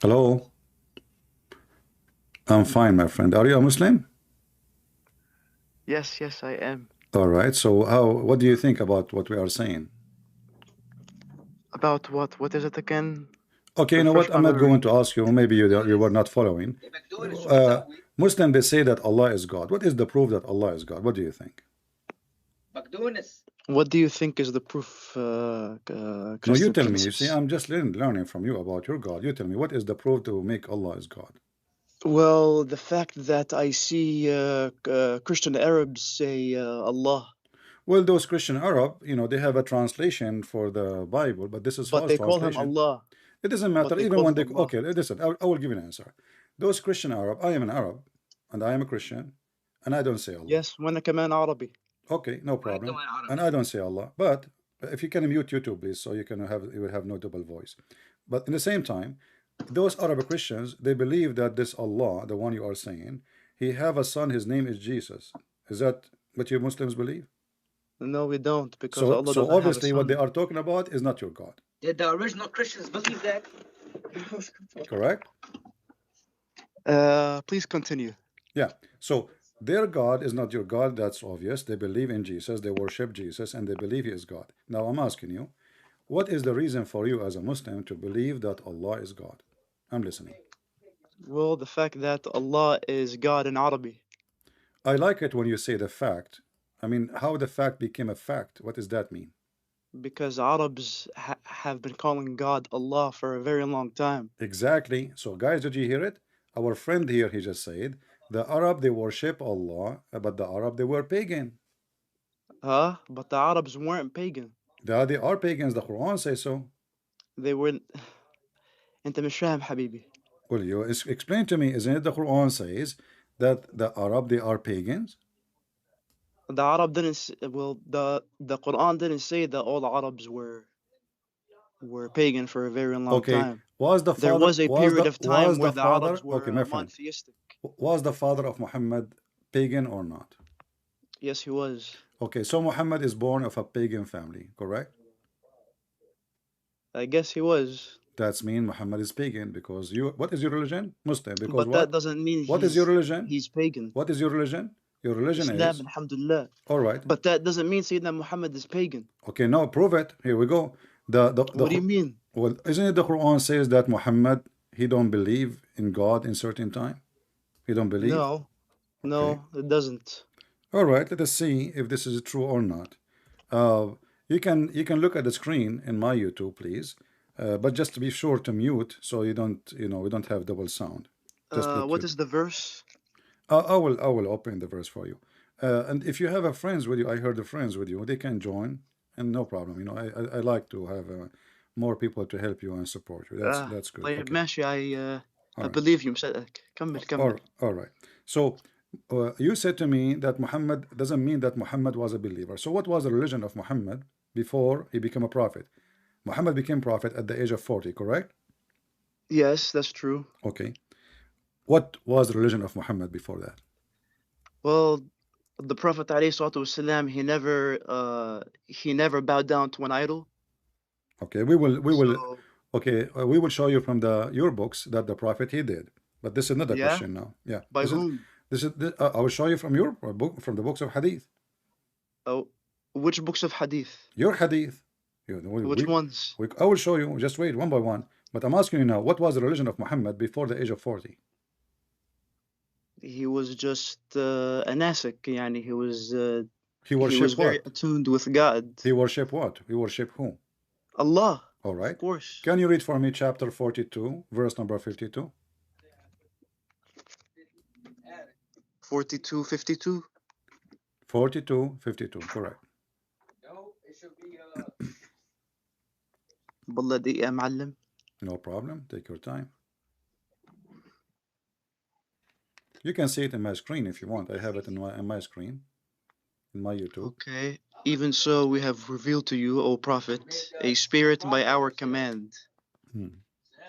Hello, I'm fine, my friend. Are you a Muslim? Yes, yes, I am. All right. So, what do you think about what we are saying? About what? What is it again? Okay, you know Refresh what? my I'm not memory. going to ask you. Maybe you were not following. Muslim, they say that Allah is God. What is the proof that Allah is God? What do you think? What do you think is the proof, No, you Christian tell me. You see, princess? I'm just learning from you about your God. You tell me what is the proof to make Allah is God? Well, the fact that I see Christian Arabs say Allah, Well, those Christian Arab, they have a translation for the Bible, but this is but false they call him translation. Allah. It doesn't But matter. they Even call when him they Allah. okay, listen, I will give you an answer. Those Christian Arab, I am an Arab, and I am a Christian, and I don't say Allah. Yes, وأنا كمان عربي. Okay, no problem. And I don't say Allah. But if you can mute YouTube, please, so you will have no double voice. But in the same time, those Arab Christians, they believe that this Allah, the one you are saying, he have a son, his name is Jesus. Is that what you Muslims believe? No, we don't, because So Allah so doesn't have a obviously what they son. are talking about is not your God. Did the original Christians believe that? Correct? Please continue. Yeah. So their God is not your God, that's obvious. They believe in Jesus, they worship Jesus, and they believe he is God. Now I'm asking you, what is the reason for you as a Muslim to believe that Allah is God? I'm listening. Well, the fact that Allah is God in Arabic. I like it when you say the fact. I mean, how the fact became a fact. What does that mean? Because Arabs have been calling God Allah for a very long time. Exactly. So, guys, did you hear it? Our friend here, he just said, the Arab, they worship Allah, but the Arab, they were pagan. Huh? But the Arabs weren't pagan. They are pagans. The Quran says so. They were. أنت مش فاهم حبيبي. Well, you explain to me, isn't it the Quran says that the Arab, they are pagans? The Arab didn't. Well, the Quran didn't say that all Arabs were pagan for a very long Okay, time. There was a period of time was where the the father, Arabs okay, were my friend, monotheistic. was the father of Muhammad pagan or not? Yes, he was. Okay, so Muhammad is born of a pagan family, correct? I guess he was. That's mean Muhammad is pagan because you. What is your religion? Muslim. Because But that what? doesn't mean What is your religion? he's pagan. What is your religion? Your religion Islam, is alhamdulillah. all right. But that doesn't mean Sayyidina Muhammad is pagan. Okay, no, prove it. Here we go. What do you mean? Well, isn't it the Quran says that Muhammad he don't believe in God in certain time? He don't believe. No, Okay. no, it doesn't. All right. Let us see if this is true or not. You can look at the screen in my YouTube, please. But just to be sure to mute so you don't we don't have double sound. Just let What you. is the verse? I will open the verse for you. And if you have a friends with you, I heard the friends with you, they can join, and no problem. I like to have more people to help you and support you. That's good. طيب Okay. ماشي. I Alright. believe you. مصدقك. كمل. All right. So you said to me that Muhammad doesn't mean that Muhammad was a believer. So what was the religion of Muhammad before he became a prophet? Muhammad became prophet at the age of 40, correct? Yes, that's true. Okay. What was the religion of Muhammad before that? Well, the Prophet ﷺ, he never bowed down to an idol. Okay, we will So, we will show you from your books that the prophet he did. But this is not a yeah? question now. Yeah. By whom? I will show you from your book, from the books of hadith. Oh, which books of hadith? Your hadith. Which ones? I will show you. Just wait one by one. But I'm asking you now, what was the religion of Muhammad before the age of 40? He was just a nasik. يعني he was He worshipped very what? attuned with God. He worshipped what? He worshipped whom? Allah. All right. Of course. Can you read for me chapter 42, verse number 52? 42:52. 42:52, correct. No, it should be بالله دقيقة يا معلم. No problem. Take your time. You can see it in my screen if you want. I have it in my screen, in my YouTube. Okay. Even so, we have revealed to you, O Prophet, a spirit by our command.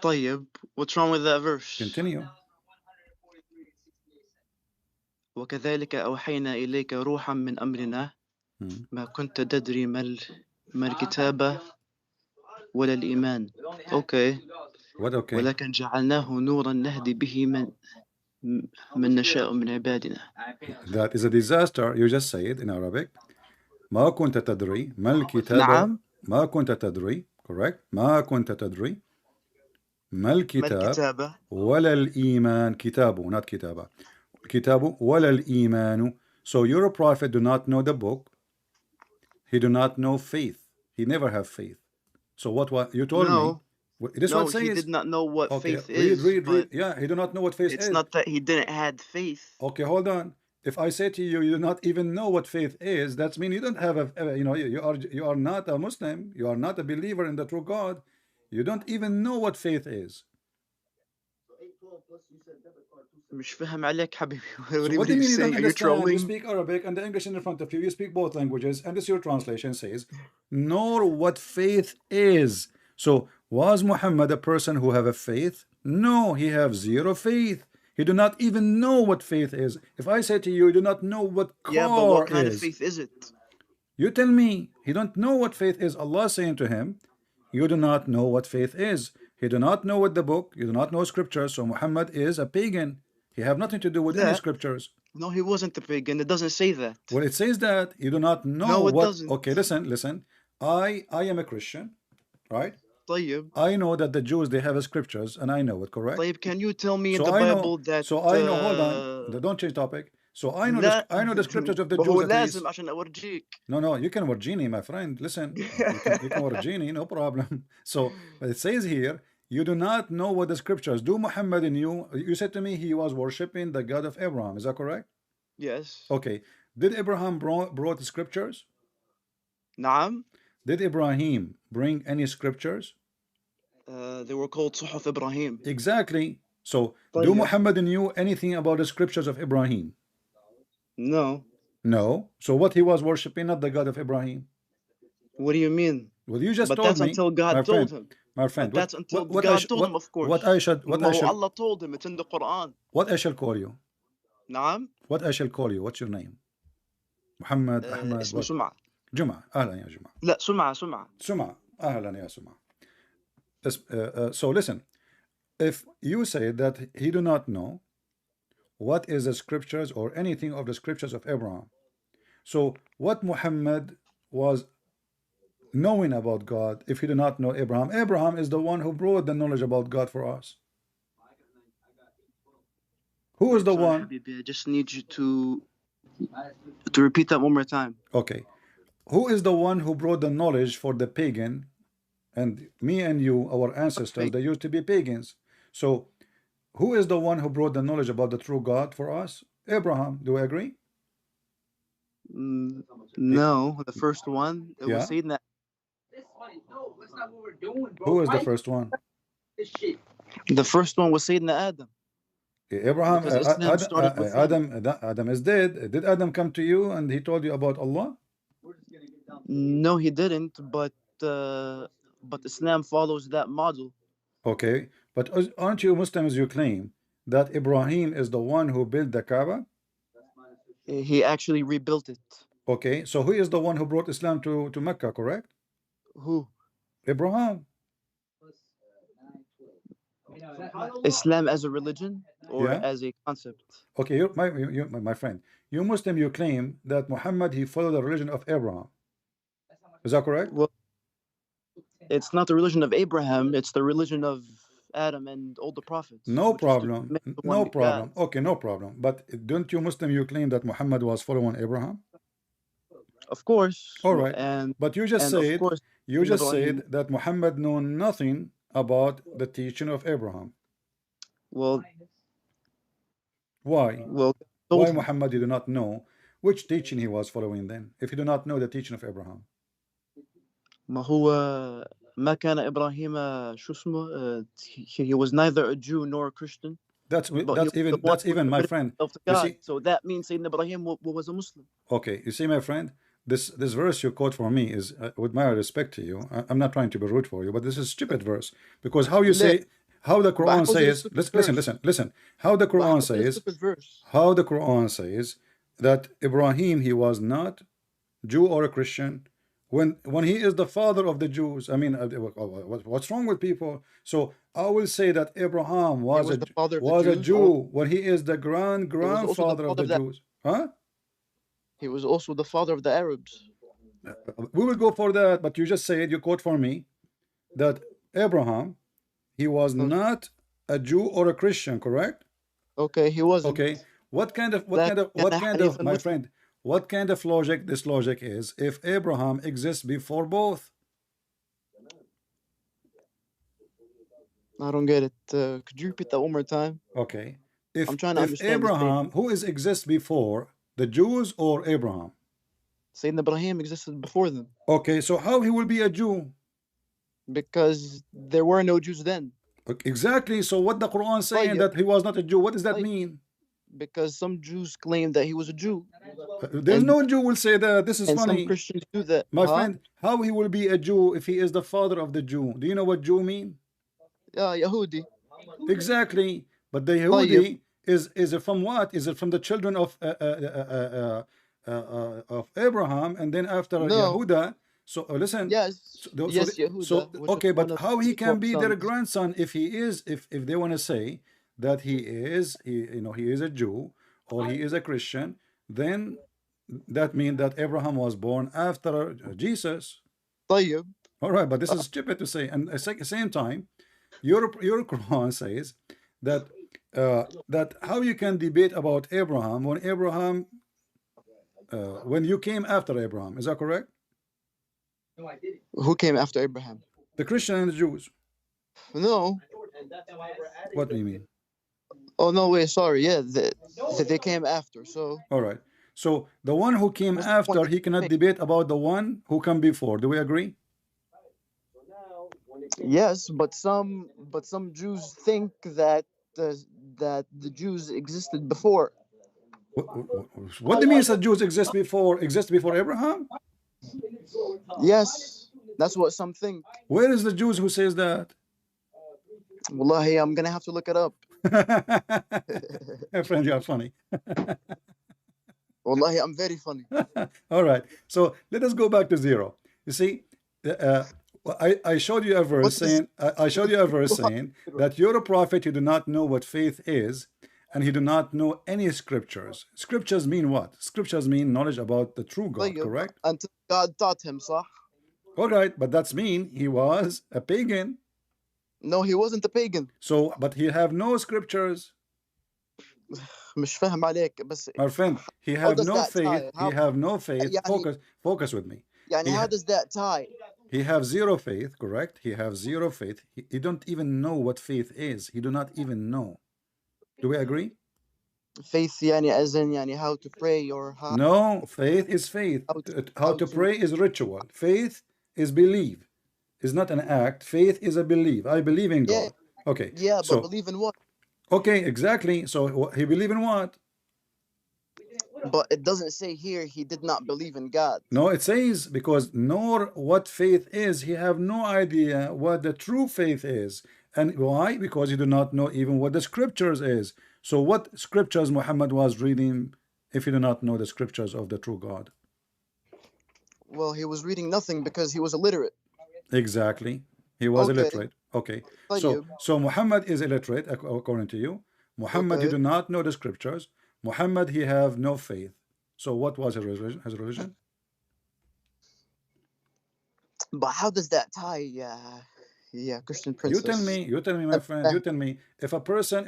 طيب, what's wrong with that verse? Continue. وكذلك أوحينا إليك روحا من أمرنا ما كنت تدري ما الكتابة ولا الإيمان. Okay. What okay? ولكن جعلناه نورا نهدي به من نشاء من عبادنا. That is a disaster. You just say it in Arabic. ما كنت تدري ما الكتاب. نعم. ما كنت تدري. Correct. ما كنت تدري ما الكتاب ولا الإيمان. كتابه, not كتابة. كتابه ولا الإيمان. So your prophet do not know the book. He do not know faith. He never have faith. So what you told me? This no, what says. he did not know what okay, faith read, is. read. Yeah, he do not know what faith is. It's not that he didn't had faith. Okay, hold on. If I say to you, you do not even know what faith is, that means you don't have a, you know, you are not a Muslim. You are not a believer in the true God. You don't even know what faith is. مش فاهم عليك حبيبي. So what do you mean you don't understand? You speak Arabic and the English in front of you. You speak both languages, and this your translation says, nor what faith is. So was Muhammad a person who have a faith? No, he have zero faith. He do not even know what faith is. If I say to you, you do not know what car yeah, but what kind of faith is it? You tell me. He don't know what faith is. Allah saying to him, you do not know what faith is. He do not know what the book. You do not know scripture. So Muhammad is a pagan. He have nothing to do with any scriptures. No, he wasn't a pagan. It doesn't say that. Well, it says that you do not know. No, it what. Doesn't. Okay, listen. I am a Christian, right? طيب. I know that the Jews they have a scriptures, and I know it, correct? طيب, can you tell me in the Bible that? So I know. Hold on. Don't change topic. So I know. I know the scriptures of the Jews. لازم عشان أورجيك. No. You can Wargini, my friend. Listen, you can Wargini, no problem. So it says here, you do not know what the scriptures do. Muhammad and you said to me he was worshiping the God of Abraham. Is that correct? Yes. Okay. Did Abraham brought the scriptures? نعم. Did Ibrahim bring any scriptures? They were called صحف Ibrahim. Exactly. So do Muhammad and you anything about the scriptures of Ibrahim? No. No. So what he was worshiping, not the God of Ibrahim. What do you mean? Well, you just but told that's me, until God told him. My friend, but that's until God told him, of course. What I should, Allah told him. It's in the Quran. What I shall call you? نعم. What I shall call you? What's your name? Muhammad, Ahmad. اسمه سمعة. جمعة. أهلا يا جمعة. لا سمعة. سمعة. أهلا يا سمعة. So listen, if you say that he do not know what is the scriptures or anything of the scriptures of Abraham, so what Muhammad was knowing about God if he did not know Abraham? Abraham is the one who brought the knowledge about God for us. Who is the one? Habibi, I just need you to repeat that one more time. Okay. Who is the one who brought the knowledge for the pagan? And me and you, our ancestors, they used to be pagans. So who is the one who brought the knowledge about the true God for us? Abraham. Do you agree? No, the first one. It was Sayyidina. No, that's not what we're doing, bro. Who is the first one? This shit. The first one was Sayyidina Adam. Abraham, Adam is dead. Did Adam come to you and he told you about Allah? No, he didn't. But Islam follows that model. Okay, but aren't you Muslims? You claim that Ibrahim is the one who built the Kaaba. He actually rebuilt it. Okay, so who is the one who brought Islam to Mecca? Correct? Who? Abraham. Islam as a religion or as a concept? Okay, my friend, you Muslim, you claim that Muhammad he followed the religion of Abraham. Is that correct? Well, it's not the religion of Abraham. It's the religion of Adam and all the prophets. No problem. No problem. Okay, no problem. But don't you Muslim you claim that Muhammad was following Abraham? Of course. All right. But you just said that Muhammad knew nothing about the teaching of Abraham. Well, why? Well, why Muhammad did not know which teaching he was following then, if he did not know the teaching of Abraham? ما هو ما كان إبراهيم شو اسمه he was neither a Jew nor a Christian. That's even my friend. See, so that means Sayyidina Ibrahim was a Muslim. Okay, you see, my friend, this verse you quote for me is, with my respect to you, I'm not trying to be rude for you, but this is a stupid verse, because how you say, how the Quran says, listen, how the Quran says that Ibrahim he was not Jew or a Christian when he is the father of the Jews. I mean, what's wrong with people? So I will say that Abraham He was was the father of the a Jews. Jew when he is the He was also the grandfather of father the of the. Jews. Huh? He was also the father of the Arabs. We will go for that, but you just said, you quote for me that Abraham, he was Okay, not a Jew or a Christian, correct? okay, he wasn't. Okay. لكن كان حنيفا My مسلم. friend, what kind of logic this logic is if Abraham exists before both? I don't get it. Could you repeat that one more time? Okay. I'm trying to If understand the statement. Abraham, who is exists before the Jews or Abraham? Sayyidina Ibrahim existed before them Okay, so how he will be a Jew? because there were no Jews then. Exactly. So what the Quran saying طيب, that he was not a Jew? What does that طيب, mean? because some Jews claim that he was a Jew, There's and no Jew will say that. This is and some funny. Christians do that. My Huh? friend, how he will be a Jew if he is the father of the Jew? Do you know what Jew mean? Yahudi. Exactly. But the طيب, Yehudi is it from what? Is it from the children of Abraham and then after no. Yehuda? So listen. Yes, yes, Yehuda, which Okay, was one but of how he his can 12 be their sons. grandson if he is if they want to say that he is a Jew or he is a Christian, then that means that Abraham was born after Jesus. طيب. All right, but this is stupid to say. And at the same time, your Quran says that that how you can debate about Abraham when Abraham when you came after Abraham. Is that correct? No, I didn't. Who came after Abraham? The Christian and the Jews. No. What do you mean? Oh no, wait, sorry. Yeah, they came after. So All right. So the one who came what's the point after, that he you cannot make? debate about the one who came before. Do we agree? Yes, but some Jews think that that the Jews existed before. What do you mean that Jews exist before Abraham? Yes, that's what some think. Where is the Jews who says that? Wallahi, I'm gonna have to look it up. My friend, you are funny. Wallahi, I'm very funny. All right. So let us go back to zero. You see, I showed you a verse saying that you're a prophet, you do not know what faith is, and you do not know any scriptures. Scriptures mean what? Scriptures mean knowledge about the true God, طيب, correct? until God taught him, صح? All right, but that's mean he was a pagan. No, he wasn't a pagan. So, but he have no scriptures. مش فاهم عليك بس. My friend, he How have does no that faith. tie? He have no faith. يعني Focus with me. يعني how does that tie? He have zero faith, correct? He have zero faith. He don't even know what faith is. He do not even know. Do we agree? Faith يعني as in يعني how to pray or how. No, faith is faith. How to pray is ritual. Faith is believe. Is not an act. Faith is a belief. I believe in Yeah, God. Okay. yeah, but So believe in what? okay, exactly. So he believe in what? But it doesn't say here he did not believe in God. No, it says because nor what faith is. He have no idea what the true faith is. And why? Because he do not know even what the scriptures is. So what scriptures Muhammad was reading if he do not know the scriptures of the true God? Well, he was reading nothing because he was illiterate. Exactly. He was Okay. illiterate. Okay. طيب. So Muhammad is illiterate according to you. Muhammad, he Okay. do not know the scriptures. Muhammad, he have no faith. So what was his religion? But how does that tie? Yeah, Christian Princess. You tell me, my friend. You tell me if a person,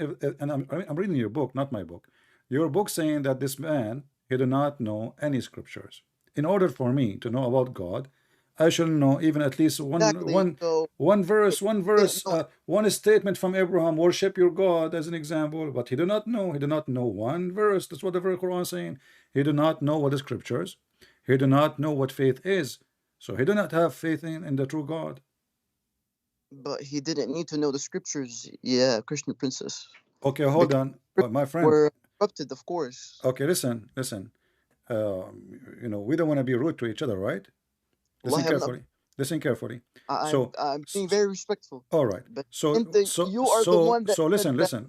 and I'm reading your book, not my book. Your book saying that this man he do not know any scriptures. In order for me to know about God, I should know even at least Exactly. So one verse, no. one statement from Abraham, worship your God as an example. But he do not know. He do not know one verse. That's what the very Quran is saying. He do not know what the scriptures. He do not know what faith is. So he do not have faith in the true God. But he didn't need to know the scriptures. Yeah, Christian Princess. Okay, hold on, my friend. We're corrupted, of course. Okay, listen. We don't want to be rude to each other, right? Listen carefully. I'm being very respectful. All right. But So you are the one that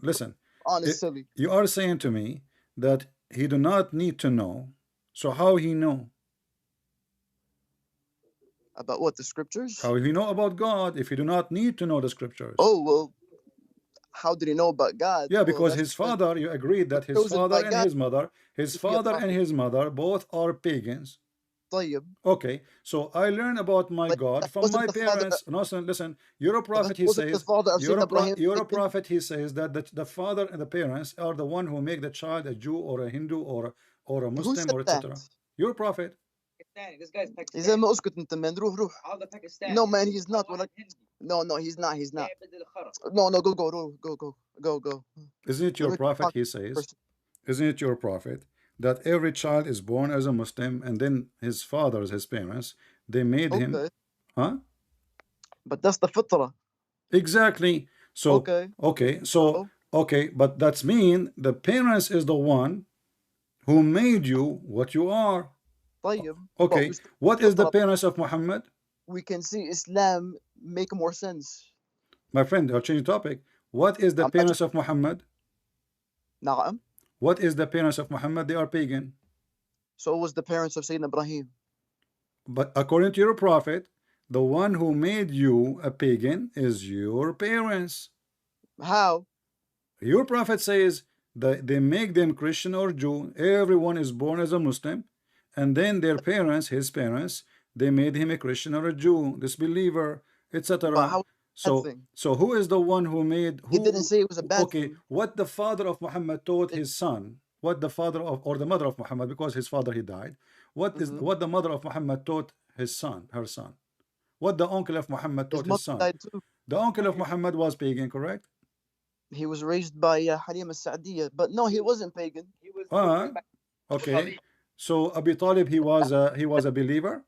listen. Honestly, You are saying to me that he do not need to know. So how he know? About what, the scriptures? How will he know about God if he do not need to know the scriptures? Oh, well, how did he know about God? Yeah, Well, because that's his father, you agreed that his chosen father by and God his to be a father and prophet. his mother both are pagans. طيب. Okay, so I learn about my Like, God that from wasn't my the father. parents. No, listen, you're a Well, that prophet, he wasn't the says. father of Sayyidina Ibrahim. You're a prophet, he says that the father and the parents are the one who make the child a Jew or a Hindu or a Who Muslim said or that? etc. You're a prophet. This guy's Pakistani. إذا ما أسكت أنت man روح. All the Pakistani. No man, he's not. No, he's not. He's not. No, go. Isn't it your prophet, he says? Isn't it your prophet that every child is born as a Muslim and then his fathers, his parents, they made him, huh? But that's the fitra. Exactly. So okay, but that's mean the parents is the one who made you what you are. طيب. Okay, what is the parents of Muhammad? We can see Islam make more sense. My friend, I'll change the topic. What is the parents of Muhammad? نعم. What is the parents of Muhammad? They are pagan. So was the parents of Sayyidina Ibrahim. But according to your prophet, the one who made you a pagan is your parents. How? Your prophet says that they make them Christian or Jew. Everyone is born as a Muslim, and then their parents, his parents, they made him a Christian or a Jew, disbeliever, etc. So who is the one who made? Who, he didn't say it was a bad thing. What the father of Muhammad taught his son, what the father of or the mother of Muhammad, because his father he died. What is what the mother of Muhammad taught his son, her son? What the uncle of Muhammad taught his son? The uncle of Muhammad was pagan, correct? He was raised by Halim al-Sa'diyah, but no, he wasn't pagan. He was okay. So Abi Talib, he was a believer.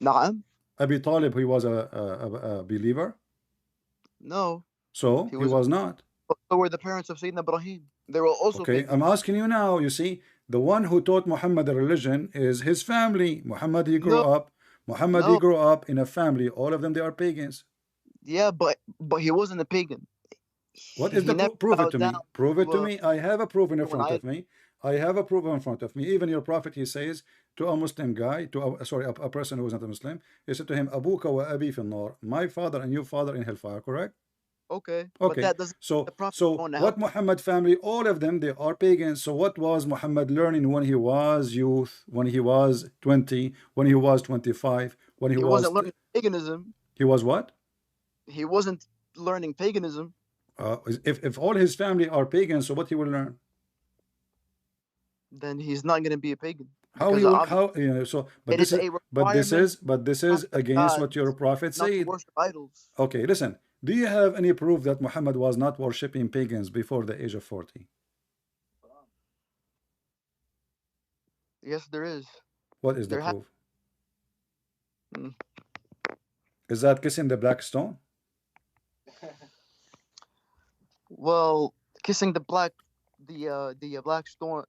نعم. Abi Talib, he was a believer. No. So he was not. So were the parents of Sayyidina Ibrahim. They were also okay. pagan. I'm asking you now. You see, the one who taught Muhammad the religion is his family. Muhammad, he grew up. Muhammad, he grew up in a family. All of them, they are pagans. Yeah, but he wasn't a pagan. What is the prove it to me? Prove it to me. I have a proof in front of me. I have a proof in front of me. Even your prophet, he says to a Muslim guy, to a person who is not a Muslim, he said to him, Abuka wa abi fi nar, my father and your father in hellfire, correct? Okay. Okay. But that doesn't so what Muhammad family, all of them, they are pagans. So what was Muhammad learning when he was youth, when he was 20, when he was 25, when he wasn't learning paganism. He was what? He wasn't learning paganism. If all his family are pagans, so what he will learn? Then he's not going to be a pagan. How you know? So but this is against what your prophet said. Idols. Okay, listen. Do you have any proof that Muhammad was not worshipping pagans before the age of 40? Yes, there is. What is the proof? Is that kissing the black stone? Well, kissing the black stone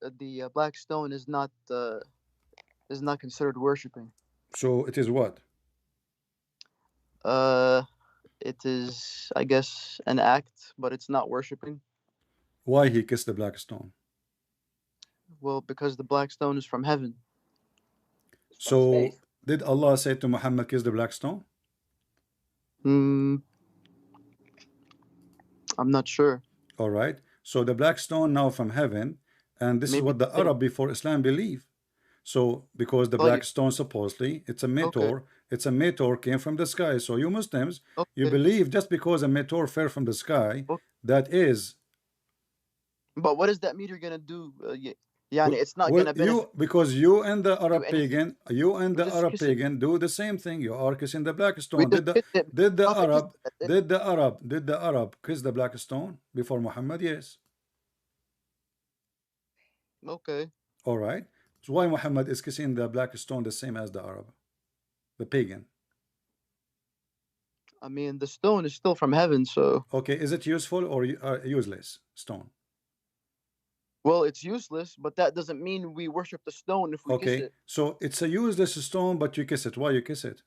is not considered worshiping. So it is what? It is, I guess, an act, but it's not worshiping. Why he kissed the black stone? Well, because the black stone is from heaven. So did Allah say to Muhammad, kiss the black stone? I'm not sure. All right. So the black stone now from heaven, and this is what the Arab before Islam believe. So because the black stone supposedly it's a meteor, it's a meteor came from the sky. So you Muslims, you believe just because a meteor fell from the sky, that is. But what is that meteor gonna do? It's not gonna benefit. Because you and the Arab pagan, do the same thing. You are kissing the black stone. Did the Arab kiss the black stone before Muhammad? Yes. Okay. All right. So why Muhammad is kissing the black stone the same as the Arab, the pagan? I mean, the stone is still from heaven, so. Okay, is it useful or useless stone? Well, it's useless, but that doesn't mean we worship the stone if we kiss it. So it's a useless stone, but you kiss it. Why you kiss it?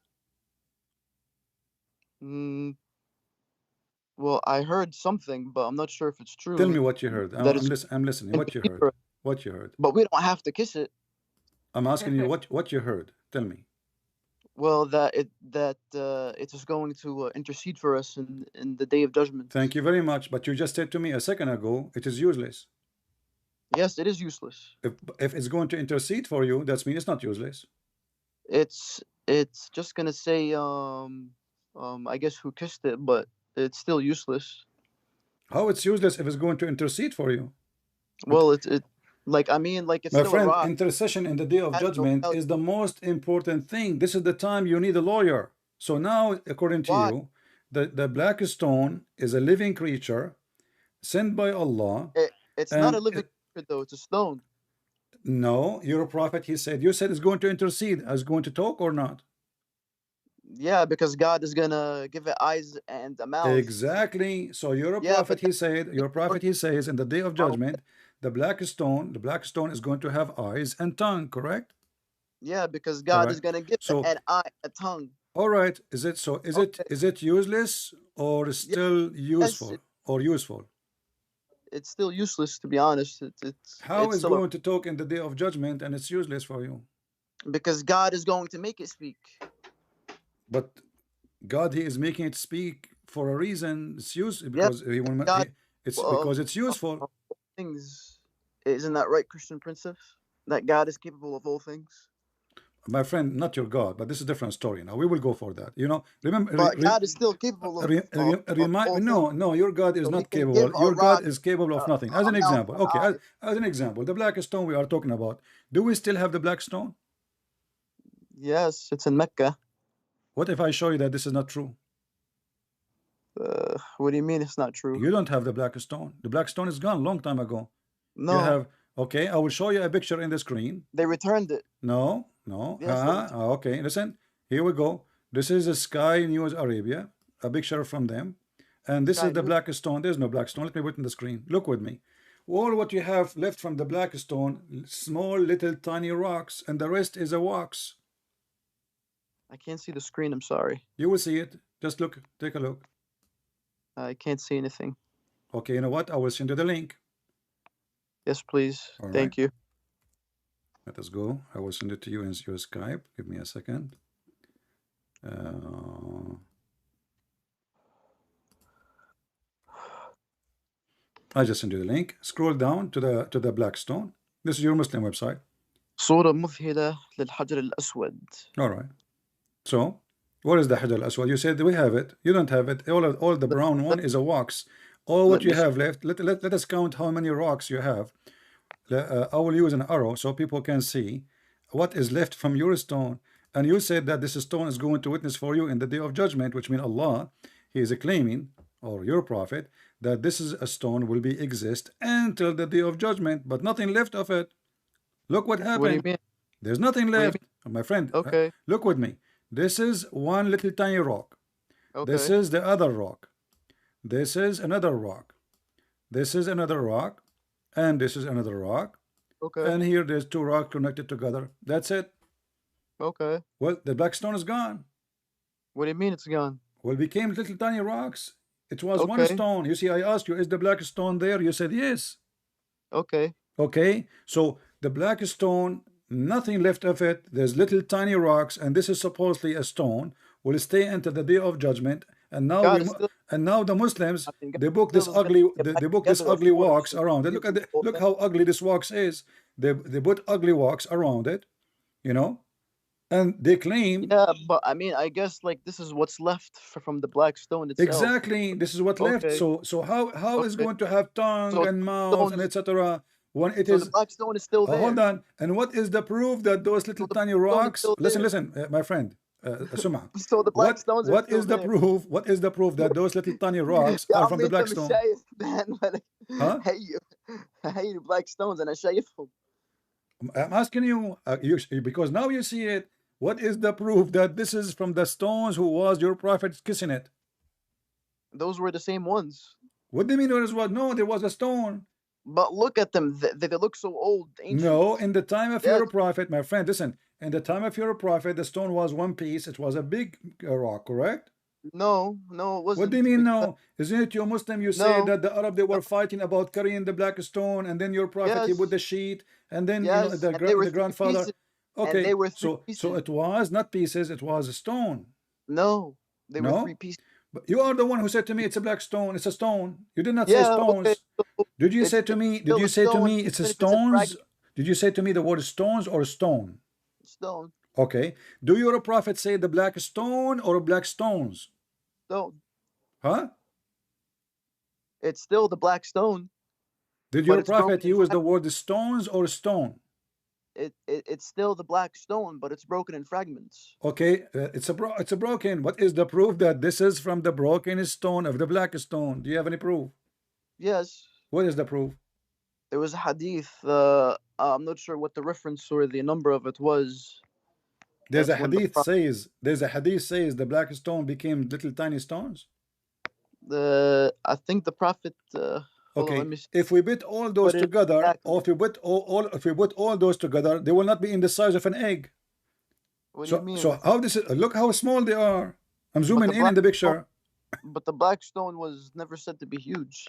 Well, I heard something, but I'm not sure if it's true. Tell me what you heard. I'm listening. What you heard? What you heard? But we don't have to kiss it. I'm asking you what you heard. Tell me. Well, it is going to intercede for us in the day of judgment. Thank you very much. But you just said to me a second ago, it is useless. Yes, it is useless. If it's going to intercede for you, that means it's not useless. It's just gonna say I guess who kissed it, but it's still useless. How it's useless if it's going to intercede for you? Well, it like I mean like it's My still friend, a rock. intercession in the day of Has no judgment value. is the most important thing. This is the time you need a lawyer. So now, according to Why? you, the black stone is a living creature sent by Allah. It's not a And living creature though. It's a stone. no, you're a prophet. He said, you said it's going to intercede. Is going to talk or not? Yeah, because God is gonna give it eyes and a mouth. Exactly. So you're a Yeah, prophet. but He said, you're a prophet. He says, in the day of judgment, the black stone is going to have eyes and tongue. Correct? yeah, because All God is right. gonna give it So, an eye, a tongue. all right. Is it so? Is Okay. it useless or still useful or useful? It's still useless to be honest. How It's is still going to talk in the day of judgment and it's useless for you? because God is going to make it speak. But God, He is making it speak for a reason. It's useful Yeah, because He will. God, It's because it's useful. things. Isn't that right, Christian princess? That God is capable of all things. My friend, not your God, but this is a different story. Now we will go for that. You know, remember, But God is still capable of remind all no, things. no, your God is So He not can capable. give a Your God rock is capable of nothing. As a an mouth, example, an okay, eye. as an example, the black stone we are talking about. Do we still have the black stone? Yes, it's in Mecca. What if I show you that this is not true? What do you mean it's not true? You don't have the black stone. The black stone is gone long time ago. No. You have, okay, I will show you a picture in the screen. They returned it. No. Yes, Okay, listen. Here we go. This is a Sky News Arabia, a picture from them. And this Sky is the News. black stone. There's no black stone. Let me put it in the screen. Look with me. All what you have left from the black stone, small little tiny rocks, and the rest is a wax. I can't see the screen. I'm sorry. You will see it. Just look. Take a look. I can't see anything. Okay, you know what? I will send you the link. Yes, please. All Thank right. you. Let us go. I will send it to you in your Skype. Give me a second. I just sent you the link. Scroll down to the black stone. This is your Muslim website. صورة مذهلة للحجر الأسود. All right. So, what is the Hajar al-Aswad? You said we have it. You don't have it. All the brown one is a wax. All what you have left. Let us count how many rocks you have. I will use an arrow so people can see what is left from your stone. And you said that this stone is going to witness for you in the day of judgment, which means Allah, He is claiming, or your prophet, that this is a stone will be exist until the day of judgment, but nothing left of it. Look what happened. What do you mean? There's nothing left. My friend, Okay. Look with me. This is one little tiny rock. Okay. This is the other rock. This is another rock. This is another rock. And this is another rock. Okay. And here there's two rocks connected together. That's it. Okay. Well, the black stone is gone. What do you mean it's gone? Well, it became little tiny rocks. It was one Okay. stone. You see, I asked you, is the black stone there? You said yes. Okay. Okay. So the black stone, nothing left of it. There's little tiny rocks, and this is supposedly a stone. Will stay until the day of judgment. And now God is still- and now the Muslims, I mean, God they book still this is gonna ugly get back they book this together ugly of course. walks around it. Look at the, look how ugly this walks is. They put ugly walks around it, you know, and they claim Yeah, but I mean, I guess like this is what's left from the black stone itself. exactly this is what left. Okay. So how is Okay. going to have tongue So and mouth stones- and etc. when it So is the black stone is still there. hold on. And what is the proof that those little the tiny stone is rocks? still Listen, my friend, Summa. So the black stones are What still is the there. proof? What is the proof that those little tiny rocks يا are from عمي the انت black مش stone? شايف man Huh? هي البلاك ستونز انا شايفهم. I'm asking you, because now you see it. What is the proof that this is from the stones who was your prophet kissing it? Those were the same ones. What do you mean there was what? No, there was a stone. But look at them. They look so old, ancient. No, in the time of Yes. your prophet, my friend, listen. In the time of your prophet, the stone was one piece. It was a big rock, correct? No, it wasn't. What do you mean no? Isn't it you Muslim? You say No. that the Arab they were fighting about carrying the black stone, and then your prophet he Yes. put the sheet, and then Yes, you know, and they were the three grandfather. pieces. Okay, and they were three so pieces. it was not pieces, it was a stone. No, they were three No? pieces. But you are the one who said to me it's a black stone, it's a stone. You did not say Yeah, okay. stones. So Did you it's say to me, still a stone, it's a even if it's in stones? fragment. Did you say to me the word stones or stone? Stone. Okay. Do your prophet say the black stone or black stones? Stone. Huh? It's still the black stone, Did but your it's broken prophet in use the fragments. word stones or stone? It's still the black stone, but it's broken in fragments. Okay, it's a broken. What is the proof that this is from the broken stone of the black stone? Do you have any proof? Yes, What is the proof? there was a hadith. I'm not sure what the reference or the number of it was. There's a It's when the hadith says the black stone became little tiny stones. I think the prophet. Hold on, let Okay, me see if we put all those what it is together, or exactly. if we put all those together, they will not be in the size of an egg. What do you So mean? how this is, look how small they are. I'm But zooming the in black the stone, picture. but the black stone was never said to be huge.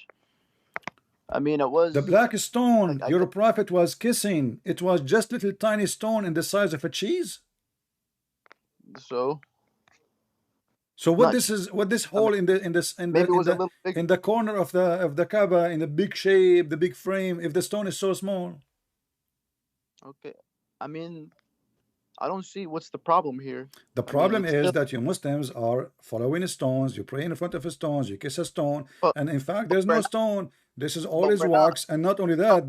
I mean, it The was. black stone I your guess prophet was kissing, it was just little tiny stone in the size of a cheese. so. So what Not. this is, what this I mean, hole in the maybe it was a little bigger. in the corner of the Kaaba, in the big shape, the big frame, if the stone is so small? Okay. I mean, I don't see what's the problem here. The I mean, problem it's is still. that you Muslims are following stones, you pray in front of a stones, you kiss a stone, But, and in fact but there's no we're not. stone. This is all But is we're not. wax, and not only No, that,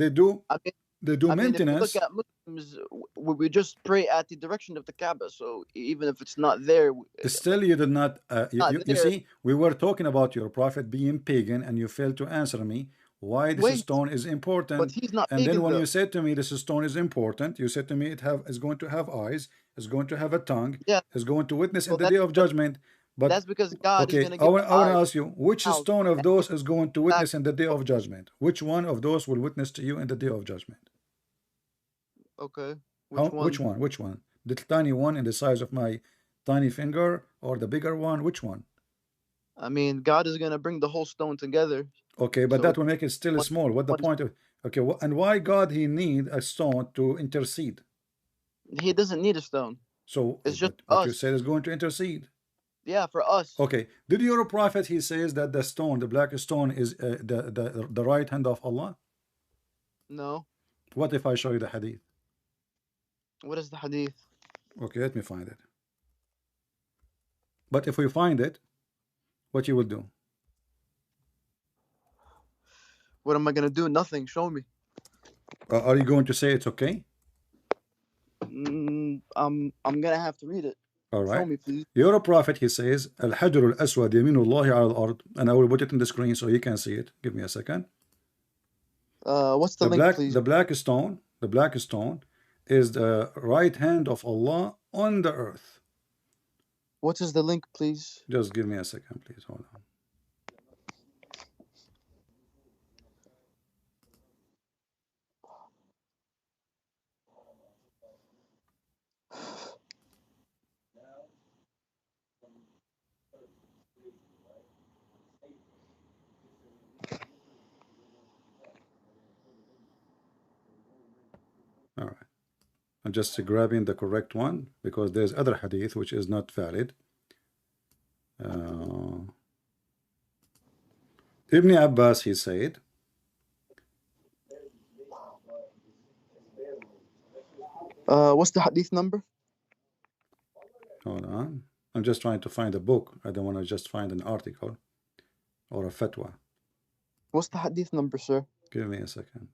I mean, they do if you look maintenance. at Muslims, we just pray at the direction of the Kaaba. So even if it's not there, Still, you did not. not You there. see, we were talking about your prophet being pagan, and you failed to answer me why this Wait, stone is but important. he's not And then pagan when though. you said to me this stone is important, you said to me is going to have eyes, is going to have a tongue, Yeah. is going to witness in So the day of judgment. But that's because God is okay, gonna give the I want to eyes, ask you, which mouth, stone of and those is going to back. witness in the day of judgment? Which one of those will witness to you in the day of judgment? Okay, How? which Which one? one? Which one? The tiny one in the size of my tiny finger, or the bigger one? Which one? I mean, God is gonna bring the whole stone together. Okay, but So that it's will make it still one, small. What the one. point of? Okay, and why God he need a stone to intercede? He doesn't need a stone. So, It's just but you said us. is going to intercede. Yeah, for us. Okay, did your prophet he says that the stone, the black stone, is the right hand of Allah? No. What if I show you the hadith? What is the hadith? Okay, let me find it. But if we find it, what you will do? What am I gonna do? Nothing. Show me. Are you going to say it's okay? I'm gonna have to read it. All Show right. me, please. Your prophet he says, Al-Hajr al-Aswad yaminullahi ala al-ard, and I will put it in the screen so you can see it. Give me a second. What's the link, please? The black stone is the right hand of Allah on the earth. What is the link, please? Just give me a second, please. Hold on. All right. I'm just grabbing the correct one because there's other hadith which is not valid. Ibn Abbas he said, What's the hadith number? hold on. I'm just trying to find a book. I don't want to just find an article or a fatwa. What's the hadith number, sir? Give me a second.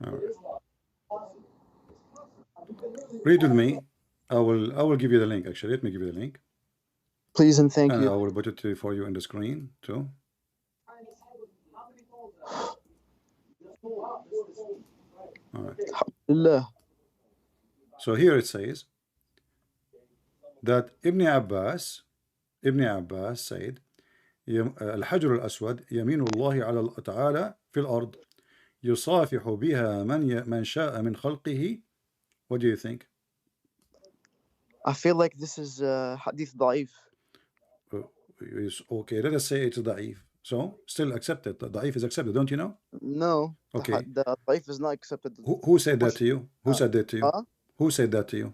All right. Read with me. I will give you the link actually. Let me give you the link. Please and thank And you. I will put it for you in the screen too. All right. So here it says that Ibn Abbas said, الحجر الأسود يمين الله على تعالى في الأرض يصافح بها من شاء من خلقه. What do you think? I feel like this is hadith ضعيف. Okay, let us say it's ضعيف. So, still accepted. ضعيف is accepted, don't you know? No, Okay. the ضعيف is not accepted. Who said that to you? Who said that to you? Who said that to you?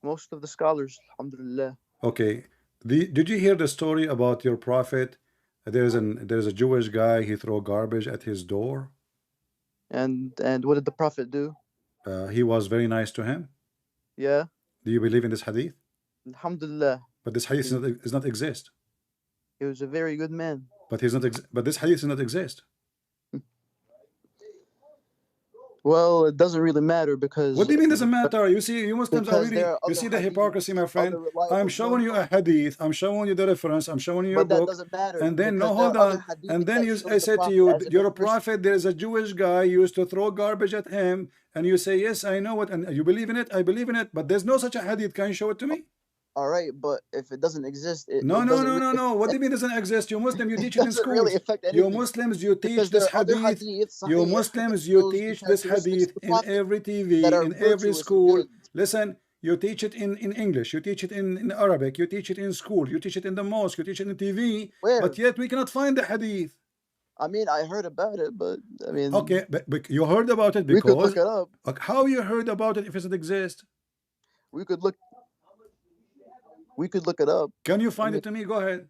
Most of the scholars, alhamdulillah. Okay. Did you hear the story about your prophet? There's a Jewish guy, he throw garbage at his door. And what did the prophet do? He was very nice to him. Yeah. Do you believe in this hadith? Alhamdulillah. But this hadith does not exist. He was a very good man. But this hadith does not exist. Well, it doesn't really matter because. What do you mean doesn't matter? You see, you Muslims are really. You see the hypocrisy, my friend. I'm showing you a hadith. I'm showing you the reference. I'm showing you your book. But that doesn't matter. And then no, hold on. And then I said to you, you're a prophet. There is a Jewish guy used to throw garbage at him, and you say yes, I know it, and you believe in it. I believe in it. But there's no such a hadith. Can you show it to me? All right, but if it doesn't exist, no. What do you mean doesn't exist? You Muslim, you teach it in schools. Really you Muslims, you teach this hadith. You Muslims, you teach this hadith in every TV, in every school. Listen, you teach it in English, you teach it in Arabic, you teach it in school, you teach it in the mosque, you teach it in TV. Where? But yet we cannot find the hadith. I mean, I heard about it, but I mean. Okay, but you heard about it because. We could look it up. How you heard about it if it doesn't exist? We could look it up. Can you find it to me? Go ahead.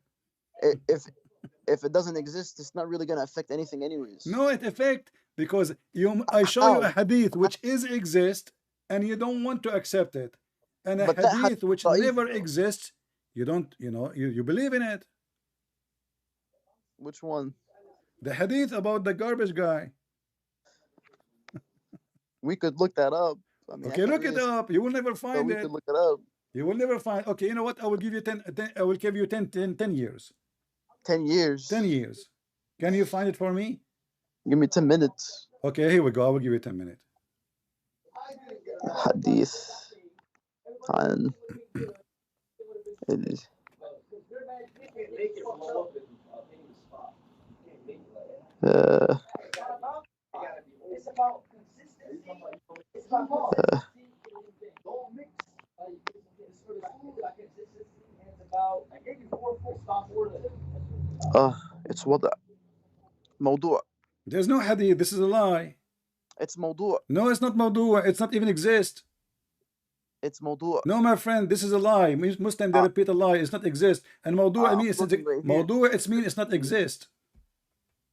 If it doesn't exist, it's not really gonna affect anything anyways. No, it affect because I show you a hadith which exist and you don't want to accept it. And a hadith which never exists, you don't, you believe in it. Which one? The hadith about the garbage guy. We could look that up. I mean, okay, look it up. You will never find it. We could look it up. You will never find. Okay, you know what? I will give you 10 years. 10 years. 10 years. Can you find it for me? Give me 10 minutes. Okay, here we go. I will give you 10 minutes. Hadith. And it's وضع موضوع. There's no hadith. This is a lie. It's موضوع. No, it's not موضوع. It's not even exist. It's موضوع. No, my friend, this is a lie. Muslim, they repeat a lie. It's not exist. And موضوع means موضوع. It means it's not exist.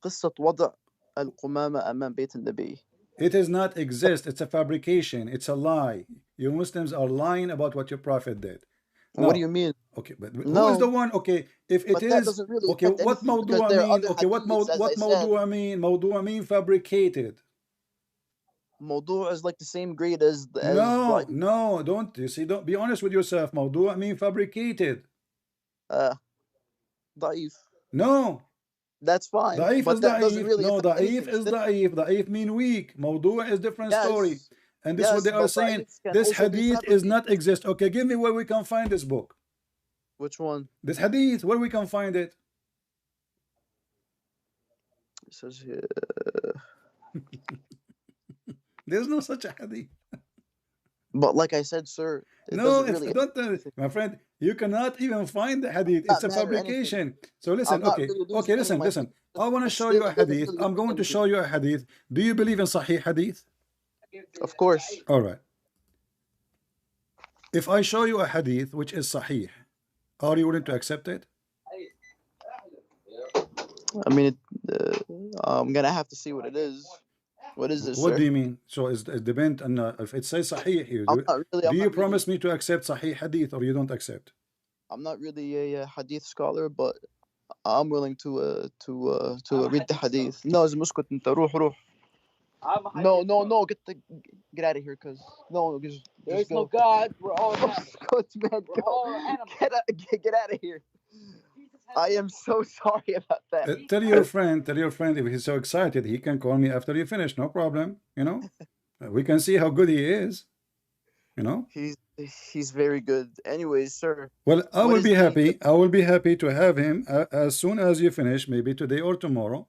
قصة وضع القمامة أمام بيت النبي. It does not exist. It's a fabrication. It's a lie. You Muslims are lying about what your prophet did. No. What do you mean? Okay, but who is the one? Okay, if it is really okay, what موضوع mean? Okay, what موضوع mean? موضوع mean fabricated. موضوع is like the same grade as no, don't you see? Don't be honest with yourself. موضوع mean fabricated. ضعيف. No. That's fine. ضعيف but is that ضعيف. doesn't really No, ضعيف is ضعيف. ضعيف mean weak. موضوع is different story. And this is what they are saying. This hadith is not exist. Okay, give me where we can find this book. Which one? This hadith, where we can find it. It says here. There's no such a hadith. But like I said, sir, no, it's really not. My friend, you cannot even find the hadith. It's a fabrication. So listen, okay, listen. I want to show you a hadith. I'm going to show you a hadith. Do you believe in Sahih hadith? Of course. All right. If I show you a hadith which is Sahih, are you willing to accept it? I mean, I'm gonna have to see what it is. What is this? What sir? do you mean? So it depends on if it says Sahih here. Do you promise me to accept Sahih hadith or you don't accept? I'm not really a hadith scholar, but I'm willing to read the hadith. No, اسكت انت روح. No, get out of here, cause there's no God. We're all man. Get out of here. I am so sorry about that. Tell your friend if he's so excited, he can call me after you finish. No problem. We can see how good he is. He's very good. Anyways, sir. Well, I will be happy. I will be happy to have him as soon as you finish, maybe today or tomorrow.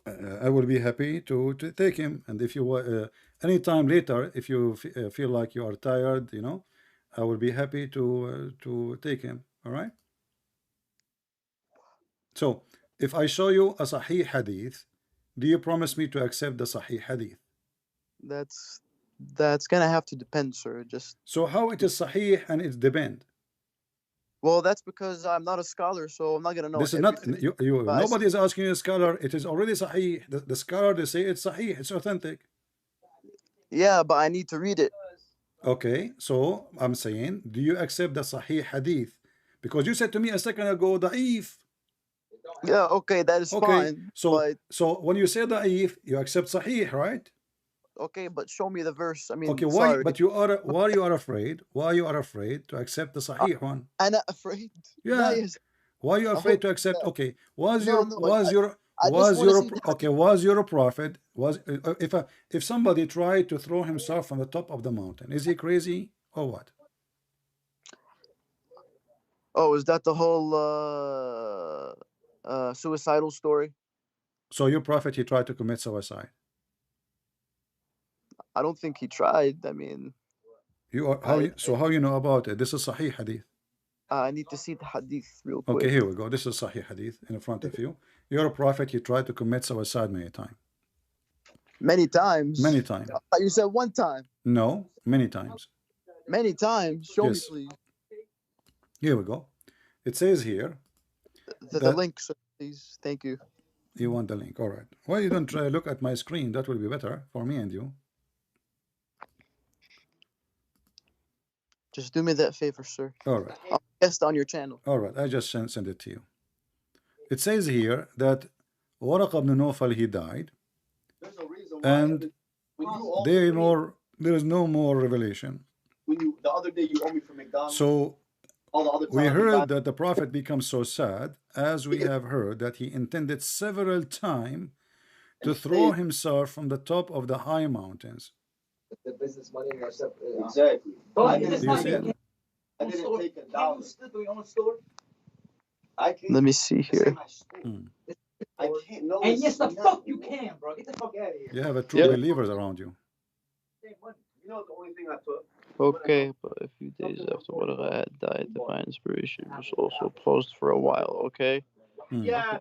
I will be happy to take him. And if you anytime later, if you feel like you are tired, you know, I will be happy to take him. All right. So if I show you a Sahih hadith, do you promise me to accept the Sahih hadith? That's gonna have to depend, sir. Just So how it is Sahih and it depend? well, that's because I'm not a scholar, so I'm not gonna know This is not everything. nobody is asking you a scholar. It is already Sahih. The scholar, they say it's Sahih, it's authentic. Yeah, but I need to read it. Okay, so I'm saying, do you accept the Sahih hadith? Because you said to me a second ago, da'if. Yeah, okay, that is Okay, fine. so But when you say da'if, you accept Sahih, right? okay, but show me the verse. I mean, Okay, why? sorry, But you are why you are afraid? Why you are afraid to accept the Sahih one? I'm not afraid. Yeah. Yes. Why you are I afraid hope to accept? that. Okay, No, no, I just want to see the okay, was your prophet was if somebody tried to throw himself from the top of the mountain, is he crazy or what? Oh, is that the whole suicidal story? So your prophet, he tried to commit suicide. I don't think he tried. I mean, You are how you know about it? This is Sahih hadith. I need to see the hadith real quick. Okay, here we go. This is Sahih hadith in front of you. Your prophet, he tried to commit suicide many times. Many times. Many times. You said one time. No, many times. Many times. Show Yes. me, please. Here we go. It says here. The link, sir, please. Thank you. You want the link? All right. Why you don't try look at my screen? That will be better for me and you. Just do me that favor, sir. All right. I'll guest on your channel. All right. I just send it to you. It says here that Waraq ibn Nawfal, he died, and there is no more revelation. The other day you owe me for McDonald's. So we heard that the prophet becomes so sad, as we have heard that he intended several times to throw himself from the top of the high mountains. The business money in yourself. Exactly. You see it? I didn't take $1. Let me see here. I can't. No. And yes, the fuck you can, bro. Get the fuck out of here. You have a true believers around you. You know the only thing I took. Okay, but a few days after Waraq had died, divine inspiration was also paused for a while. Okay. Yeah.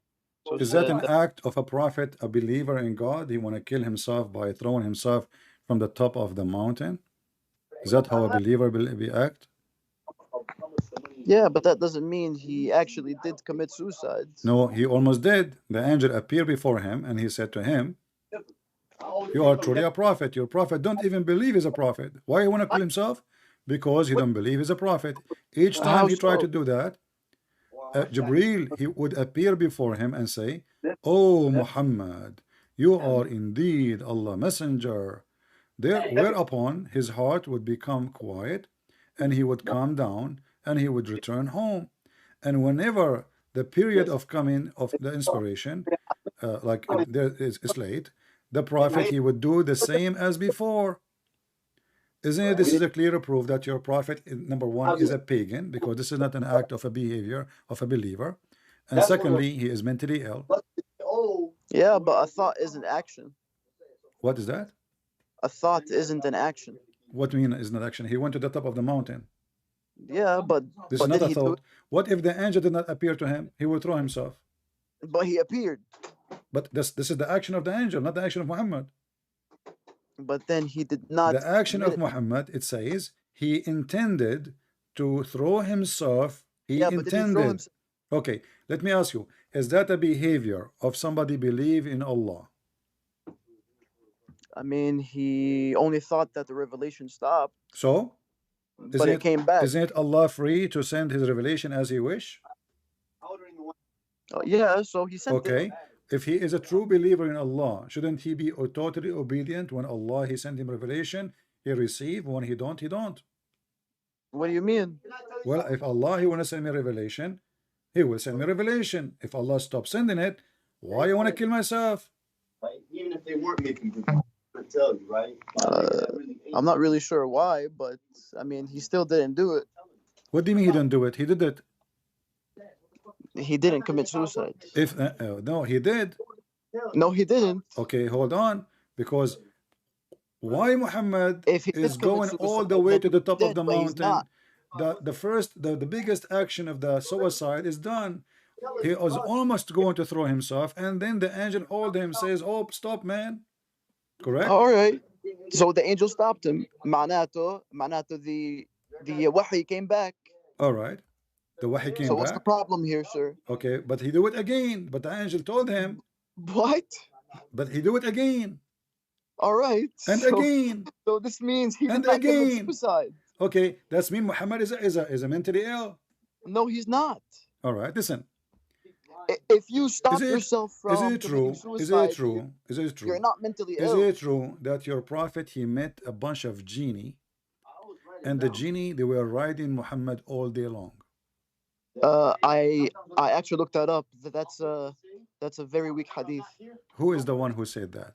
So Is that an act of a prophet, a believer in God? He want to kill himself by throwing himself from the top of the mountain? Is that how a believer will act? Yeah, but that doesn't mean he actually did commit suicide. No, he almost did. The angel appeared before him and he said to him, you are truly a prophet. Your prophet don't even believe he's a prophet. Why he want to kill himself? Because he don't believe he's a prophet. Each time he tried to do that, Jibreel, he would appear before him and say, oh Muhammad, you are indeed Allah messenger. Whereupon his heart would become quiet and he would calm down and he would return home. And whenever the period of coming of the inspiration, like there is late, the prophet, he would do the same as before. Isn't it? This is a clear proof that your prophet, number one, is a pagan, because this is not an act of a behavior of a believer. And secondly, he is mentally ill. Yeah, but a thought isn't action. What is that? A thought isn't an action. What do you mean is not action? He went to the top of the mountain. Yeah, but this is not a thought. What if the angel did not appear to him? He would throw himself. But he appeared. But this is the action of the angel, not the action of Muhammad. But then he did not. The action of Muhammad, it says, he intended to throw himself. He intended. Okay, let me ask you, is that a behavior of somebody believe in Allah? I mean, he only thought that the revelation stopped. So? But it came back. Isn't it Allah free to send his revelation as he wish? Oh, yeah, so he sent it. Okay. If he is a true believer in Allah, shouldn't he be totally obedient? When Allah, he sent him revelation, he receive. When he don't, he don't. What do you mean? Well, if Allah, he want to send me revelation, he will send me revelation. If Allah stops sending it, why you want to kill myself? Even if they weren't making good, tell you, right? I'm not really sure why, but I mean, he still didn't do it. What do you mean he didn't do it? He did it. He didn't commit suicide. If no, he did. No, he didn't. Okay, hold on. Because why Muhammad If he is did commit going all suicide, the way then to the he top of did, the but he's not. mountain? The biggest action of the suicide is done. He was almost going to throw himself, and then the angel hold him, says, "Oh, stop, man." Correct? All right. So the angel stopped him. معناته the wahi came back. All right. The wahi came So what's the back. problem here, sir? Okay, but he do it again. But the angel told him, What? but he do it again All right. and So, again so this means he and did not commit again. suicide. Okay, that's mean Muhammad is a mentally ill. No, he's not. All right, listen. If you stop Is it yourself is from it committing true? Is suicide, it true? Is it you're true? not mentally Is ill. it true that your prophet he met a bunch of genie, and the genie they were riding Muhammad all day long? I actually looked that up. That's a very weak hadith. Who is the one who said that?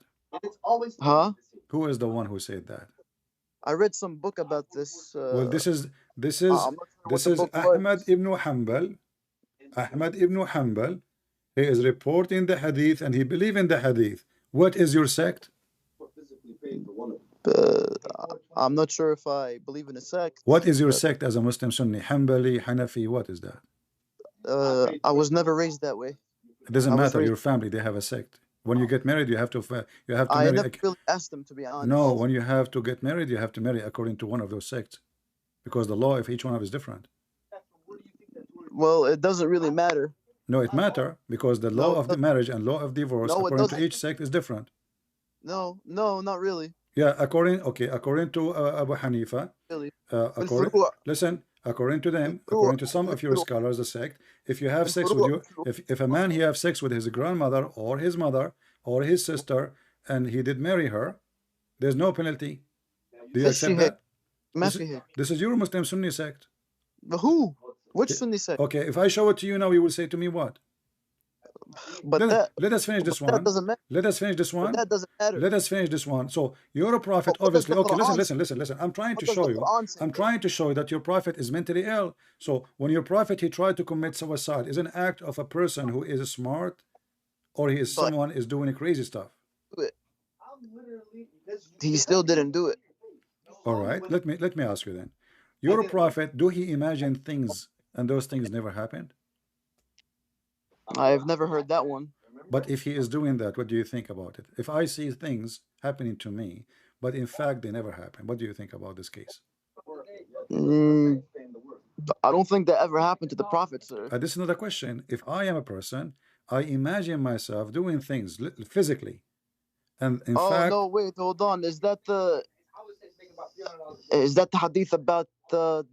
Huh? Who is the one who said that? I read some book about this. Well, this is I'm not sure what this the is book Ahmad was. ibn Hanbal. Ahmad ibn Hanbal. He is reporting the hadith and he believe in the hadith. What is your sect? I'm not sure if I believe in a sect. What is your but, sect as a Muslim Sunni? Hanbali, Hanafi, what is that? I was never raised that way. It doesn't I was matter. raised. Your family, they have a sect. When you get married, you have to I marry. never really asked them, to be honest. No, when you have to get married, you have to marry according to one of those sects, because the law of each one of is different. Well, it doesn't really matter. No, it matter because the law No, of the marriage and law of divorce No, it according to doesn't. each sect is different. No, not really. Yeah, according to Abu Hanifa, Really. listen, according to them, according to some of your scholars, the sect, if you have sex with if a man he have sex with his grandmother or his mother or his sister and he did marry her, there's no penalty. Do you accept that? This is your Muslim Sunni sect. But who? Which Sunni sect? Okay, if I show it to you now, you will say to me what? But let us finish this one. That doesn't matter. Let us finish this one. But that doesn't matter. Let us finish this one. So your prophet, obviously. Okay, listen. I'm trying to show you. I'm trying to show you that your prophet is mentally ill. So when your prophet he tried to commit suicide, is an act of a person who is smart, or he is someone is doing crazy stuff. He still didn't do it. All right. Let me ask you then. Your prophet, do he imagine things and those things never happened? I've never heard that one. But if he is doing that, what do you think about it? If I see things happening to me, but in fact they never happen, what do you think about this case? I don't think that ever happened to the prophet, sir. This is another question. If I am a person, I imagine myself doing things physically, and in fact. Oh no! Wait, hold on. Is that the hadith about the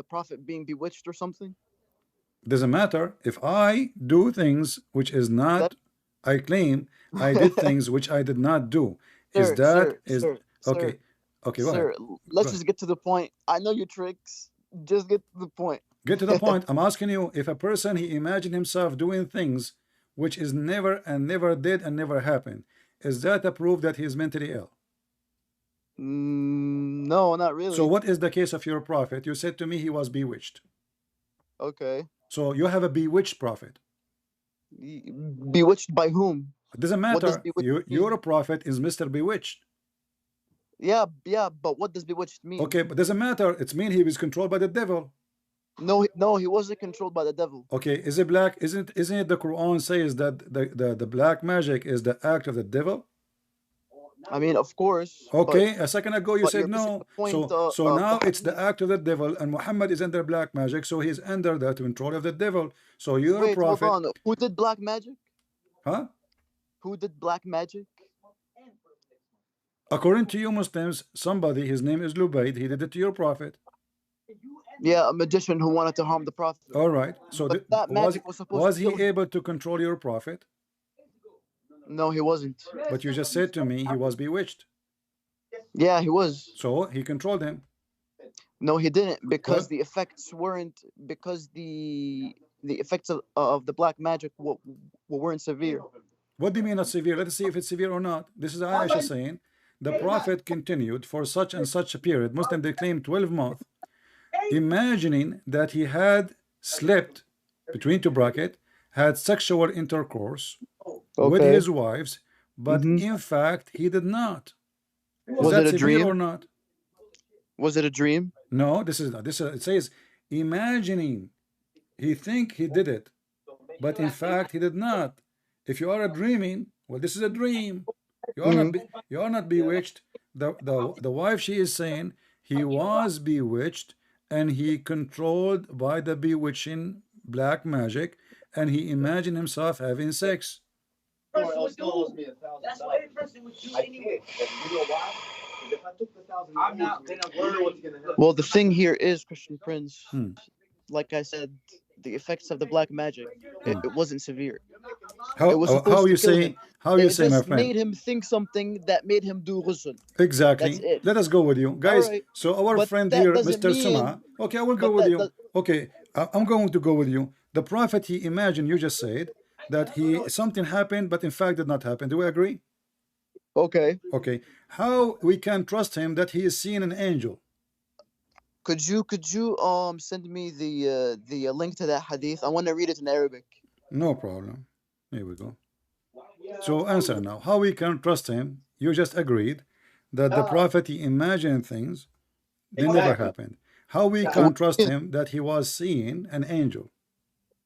prophet being bewitched or something? Doesn't matter. If I do things which is not, I claim I did things which I did not do. Okay? Okay, go ahead. Let's just get to the point. I know your tricks. Just get to the point. Get to the point. I'm asking you, if a person he imagined himself doing things which is never did and never happened, is that a proof that he is mentally ill? No, not really. So what is the case of your prophet? You said to me he was bewitched. Okay. So you have a bewitched prophet. Bewitched by whom? It doesn't matter. Your prophet is Mr. Bewitched. Yeah, but what does bewitched mean? Okay, but doesn't matter. It's mean he was controlled by the devil. No, he wasn't controlled by the devil. Okay, is it black? Isn't it the Quran says that the black magic is the act of the devil? I mean, of course. Okay, a second ago you said no. So now it's the hadith. act of the devil, and Muhammad is under black magic, so he's under the control of the devil. So your prophet. Hold on. Who did black magic? Huh? Who did black magic? According to you Muslims, somebody, his name is Lubayd, he did it to your prophet. Yeah, a magician who wanted to harm the prophet. All right. So that magic was he able to control your prophet? No, he wasn't. But you just said to me he was bewitched. Yeah, he was. So he controlled him. No, he didn't, because the effects weren't, because the effects of the black magic weren't severe. What do you mean not severe? Let's see if it's severe or not. This is Aisha saying the prophet continued for such and such a period. Muslim they claim 12 months, imagining that he had slept between two brackets, had sexual intercourse with Okay. his wives, but in fact he did not. Is Was that it a severe dream? or not? Was it a dream? No, this is not. It says imagining. He think he did it, but in fact he did not. If you are dreaming, well, this is a dream. You are not bewitched. The wife, she is saying he was bewitched and he controlled by the bewitching black magic, and he imagined himself having sex. That's what every person would do anyway. You know why? Because if I took the thousand, I'm not gonna you know what's gonna happen. Well, the thing here is, Christian Prince, Hmm. like I said, the effects of the black magic, it wasn't severe. How It was how supposed you to kill him. say how you It say, my just friend? made him think something that made him do ghusl. Exactly. That's it. Let us go with you, guys. Alright. So our But friend that here, doesn't Mr. mean. Suma. Okay, I will go But with that you. does. Okay, I'm going to go with you. The prophet, he imagined. You just said that he something happened, but in fact did not happen. Do we agree? Okay. Okay. How we can trust him that he is seeing an angel? Could you send me the link to that hadith? I want to read it in Arabic. No problem. Here we go. So answer now. How we can trust him? You just agreed that the prophet, he imagined things, they never happened. How we can trust him that he was seeing an angel?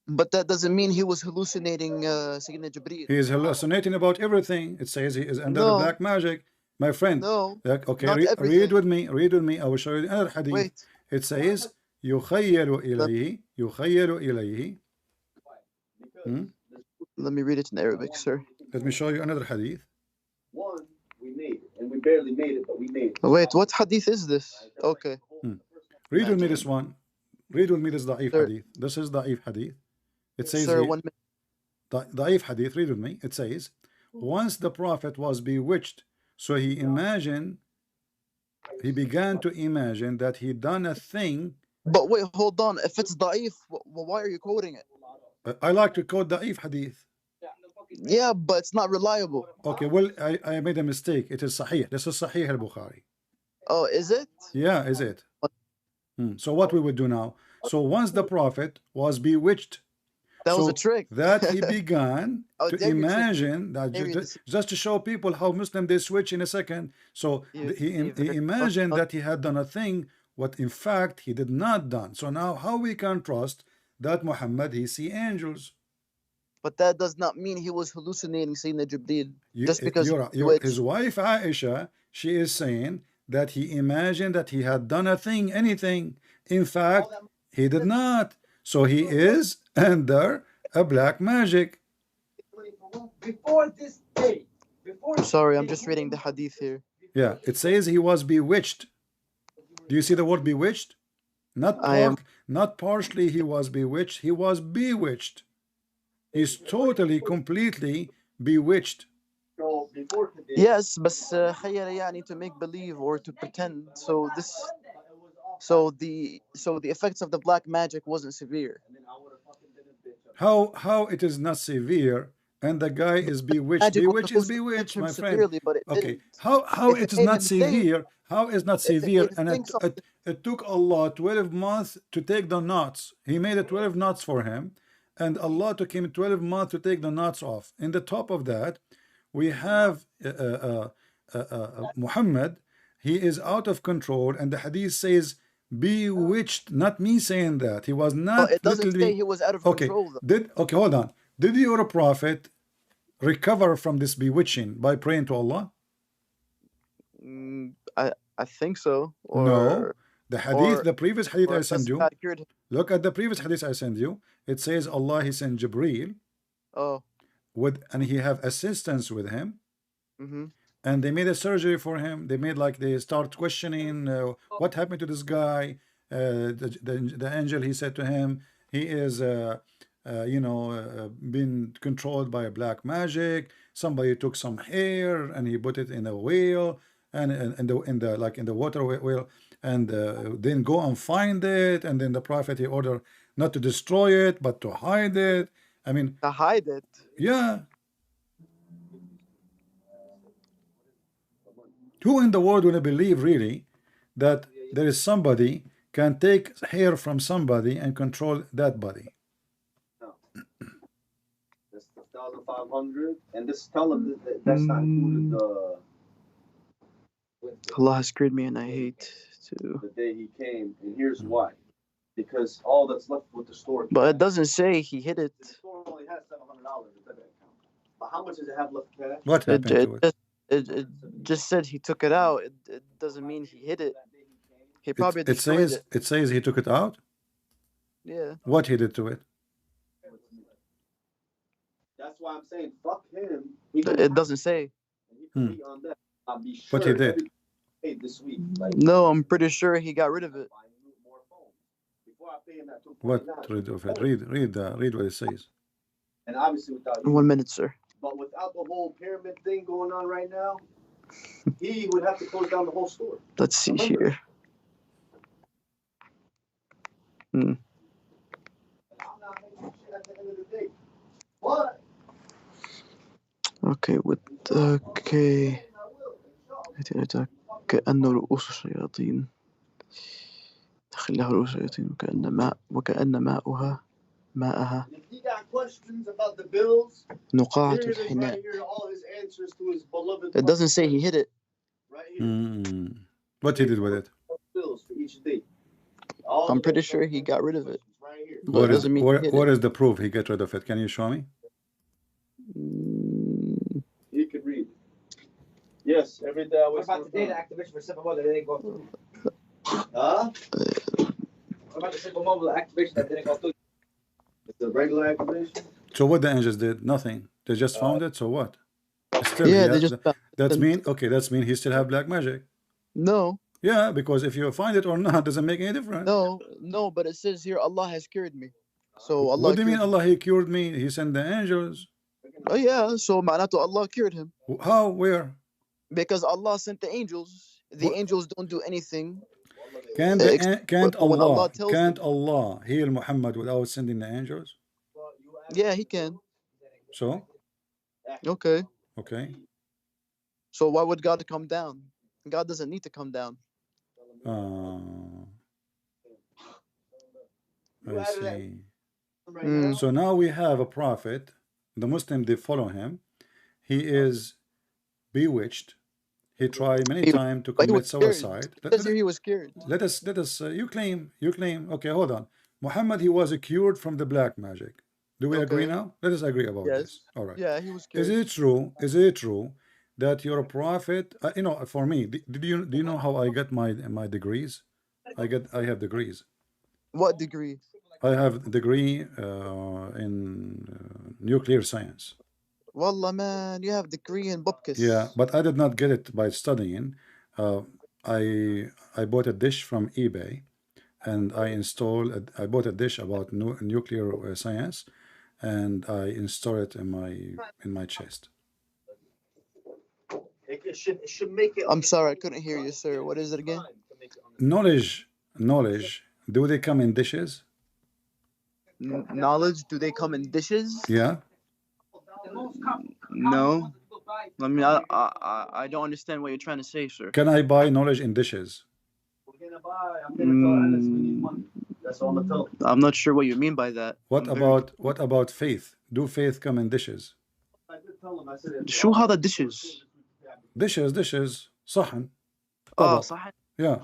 But that doesn't mean he was hallucinating Sayyidina Jibreel. He is hallucinating about everything. It says he is under the No. black magic. My friend, No. okay, not read everything. with me. Read with me. I will show you another hadith. Wait. It says يخيل إليه. Let me read it in Arabic, sir. Let me show you another hadith. One, we made it, and we barely made it, but we made it. Wait, what hadith is this? Okay. Read with me this one. Read with me this da'if Sir. hadith. This is da'if hadith. It says Sir, here, 1 minute. da'if hadith. Read with me. It says, once the prophet was bewitched, so he began to imagine that he done a thing. But wait, hold on. If it's da'if, why are you quoting it? I like to quote da'if hadith. Yeah, but it's not reliable. Okay, well, I made a mistake. It is sahih. This is sahih al-Bukhari. Oh, is it? Yeah, is it? So what we would do now? So once the prophet was bewitched, That was a trick. that he began How to dare you trick imagine that Dare you just to show people how Muslim they switch in a second. So he imagined that he had done a thing what in fact he did not done. So now how we can trust that Muhammad he see angels? But that does not mean he was hallucinating Sayyidina Jibreel. Just because His wife Aisha, she is saying that he imagined that he had done a thing, anything. In fact, he did not. So he is under a black magic. Before this day. Sorry, I'm just reading the hadith here. Yeah, it says he was bewitched. Do you see the word bewitched? Not partially he was bewitched, he was bewitched. He's totally, completely bewitched. So before today, Yes, but خير يعني to make believe or to pretend. So the effects of the black magic wasn't severe. How it is not severe and the guy is bewitched? Magic was Bewitched is supposed to bewitched, him my friend. severely, but it Okay, didn't. how If it is made not him think- severe? How is not if it severe? made him And think something- it took Allah 12 months to take the knots. He made it 12 knots for him, and Allah took him 12 months to take the knots off. In the top of that, we have Muhammad. He is out of control, and the hadith says bewitched. Not me saying that. He was not. It doesn't literally- say he was out of Okay, control, though. okay, hold on. Did your prophet recover from this bewitching by praying to Allah? I think so. Or, No. The hadith, or- the previous hadith or I sent you. God cured him. Look at the previous hadith I sent you. It says Allah he sent Jibreel Oh. and he have assistance with him, Mm-hmm. and they made a surgery for him. They start questioning what happened to this guy. The angel, he said to him, he is been controlled by a black magic. Somebody took some hair and he put it in a whale and in the water whale, and then go and find it, and then the prophet he ordered not to destroy it but to hide it. I mean, To hide it. yeah. Who in the world will believe really that there is somebody can take hair from somebody and control that body? 1,500, and this tell him that's not included Allah has created me, and I hate to. the day he came, and here's why. Because all that's left with the store. But it doesn't say he hid it. The store only has $700 in that account. But how much does it have left cash? What happened to it? It just said he took it out. It doesn't mean he hid it. He probably It destroyed says it says he took it out. Yeah. What he did to it? That's why I'm saying fuck him. It doesn't say. Hmm. On that. I'll be sure What he did? This week. Like, No, I'm pretty sure he got rid of it. What rid of it? Read what it says. And obviously without 1 minute, sir. But without the whole pyramid thing going on right now, he would have to close down the whole store. Let's see here. What? Okay, with okay. كأنه رؤوس الشياطين خليها رؤوس الشياطين وكأن ماءها If he got questions about the bills, نقاعة here it is الحناء. right here, all his answers to his beloved. It doesn't say he hid it. Right here. What he did with it? Bills for each day. I'm pretty sure he got rid of it. Right here. But it doesn't mean he hid what it. is the proof he got rid of it? Can you show me? You can read. Yes, every day I was. What about the data activation for Simple Mobile that didn't go through? Huh? What about the Simple Mobile activation that didn't go through? It's a regular activation. So what the angels did? Nothing. They just found it. So what? Still, Yeah, they just that's mean. Okay, that's mean he still have black magic. No. Yeah, because if you find it or not doesn't make any difference. No, but it says here Allah has cured me. So Allah. What do you mean Allah he cured me? He sent the angels. Oh yeah, so معناته Allah cured him. How? Where? Because Allah sent the angels. The angels don't do anything. Can't when Allah tells Allah heal Muhammad without sending the angels? Yeah, he can. So? Okay. Okay. So why would God come down? God doesn't need to come down. I see. So now we have a prophet. The Muslims, they follow him. He is bewitched. He tried many times to commit suicide. He was cured. Let us. You claim. Okay, hold on. Muhammad, he was cured from the black magic. Do we agree now? Let us agree about this. All right. Yeah, he was cured. Is it true? Is it true that you're a prophet? You know, for me, do you know how I got my degrees? I have degrees. What degree? I have a degree in nuclear science. Wallah, man, you have a degree in Bupkis. Yeah, but I did not get it by studying. I bought a dish from eBay, and I bought a dish about nuclear science, and I installed it in my chest. It should make it. I'm sorry, I couldn't hear you, sir. What is it again? Knowledge. Do they come in dishes? Knowledge? Do they come in dishes? Yeah. No. I mean, I don't understand what you're trying to say, sir. Can I buy knowledge in dishes? That's all I'm telling. I'm not sure what you mean by that. What about faith? Do faith come in dishes? شو هذا dishes? Dishes. صحن. Oh, صحن. Yeah.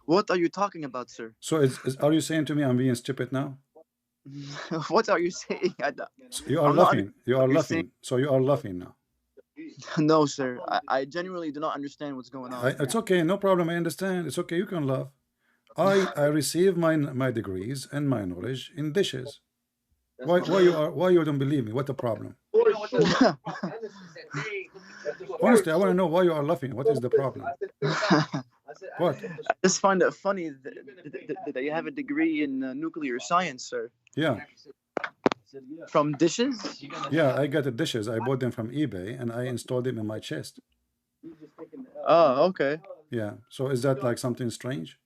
What are you talking about, sir? So are you saying to me I'm being stupid now? What are you saying? You are laughing. You are laughing. So you are laughing now. No, sir. I genuinely do not understand what's going on. It's okay. No problem. I understand. It's okay. You can laugh. I receive my degrees and my knowledge in dishes. Why you don't believe me? What the problem? Honestly, I want to know why you are laughing. What is the problem? What? I just find it funny that you have a degree in nuclear science, sir. Yeah. From dishes? Yeah, I got the dishes. I bought them from eBay and I installed them in my chest. Oh, okay. Yeah. So is that like something strange?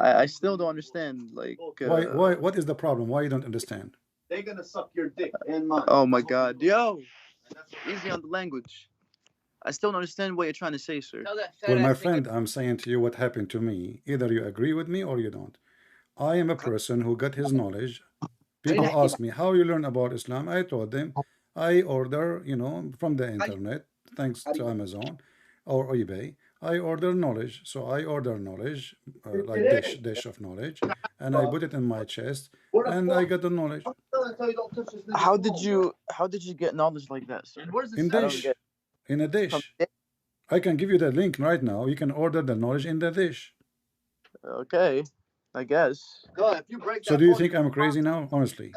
I still don't understand. Like, why? What is the problem? Why you don't understand? They're gonna suck your dick and mine. Oh my God, yo, easy on the language. I still don't understand what you're trying to say, sir. Well, my friend, I'm saying to you what happened to me. Either you agree with me or you don't. I am a person who got his knowledge People ask me how you learn about Islam. I told them I order, you know, from the internet, thanks to Amazon or eBay. I order knowledge, so I order knowledge, like dish of knowledge, and I put it in my chest, and I get the knowledge How did you get knowledge like that, sir? in I don't dish, get in a from dish. I can give you the link right now. You can order the knowledge in the dish. Okay, I guess. God, if you break So that do you phone, think I'm crazy now? Honestly,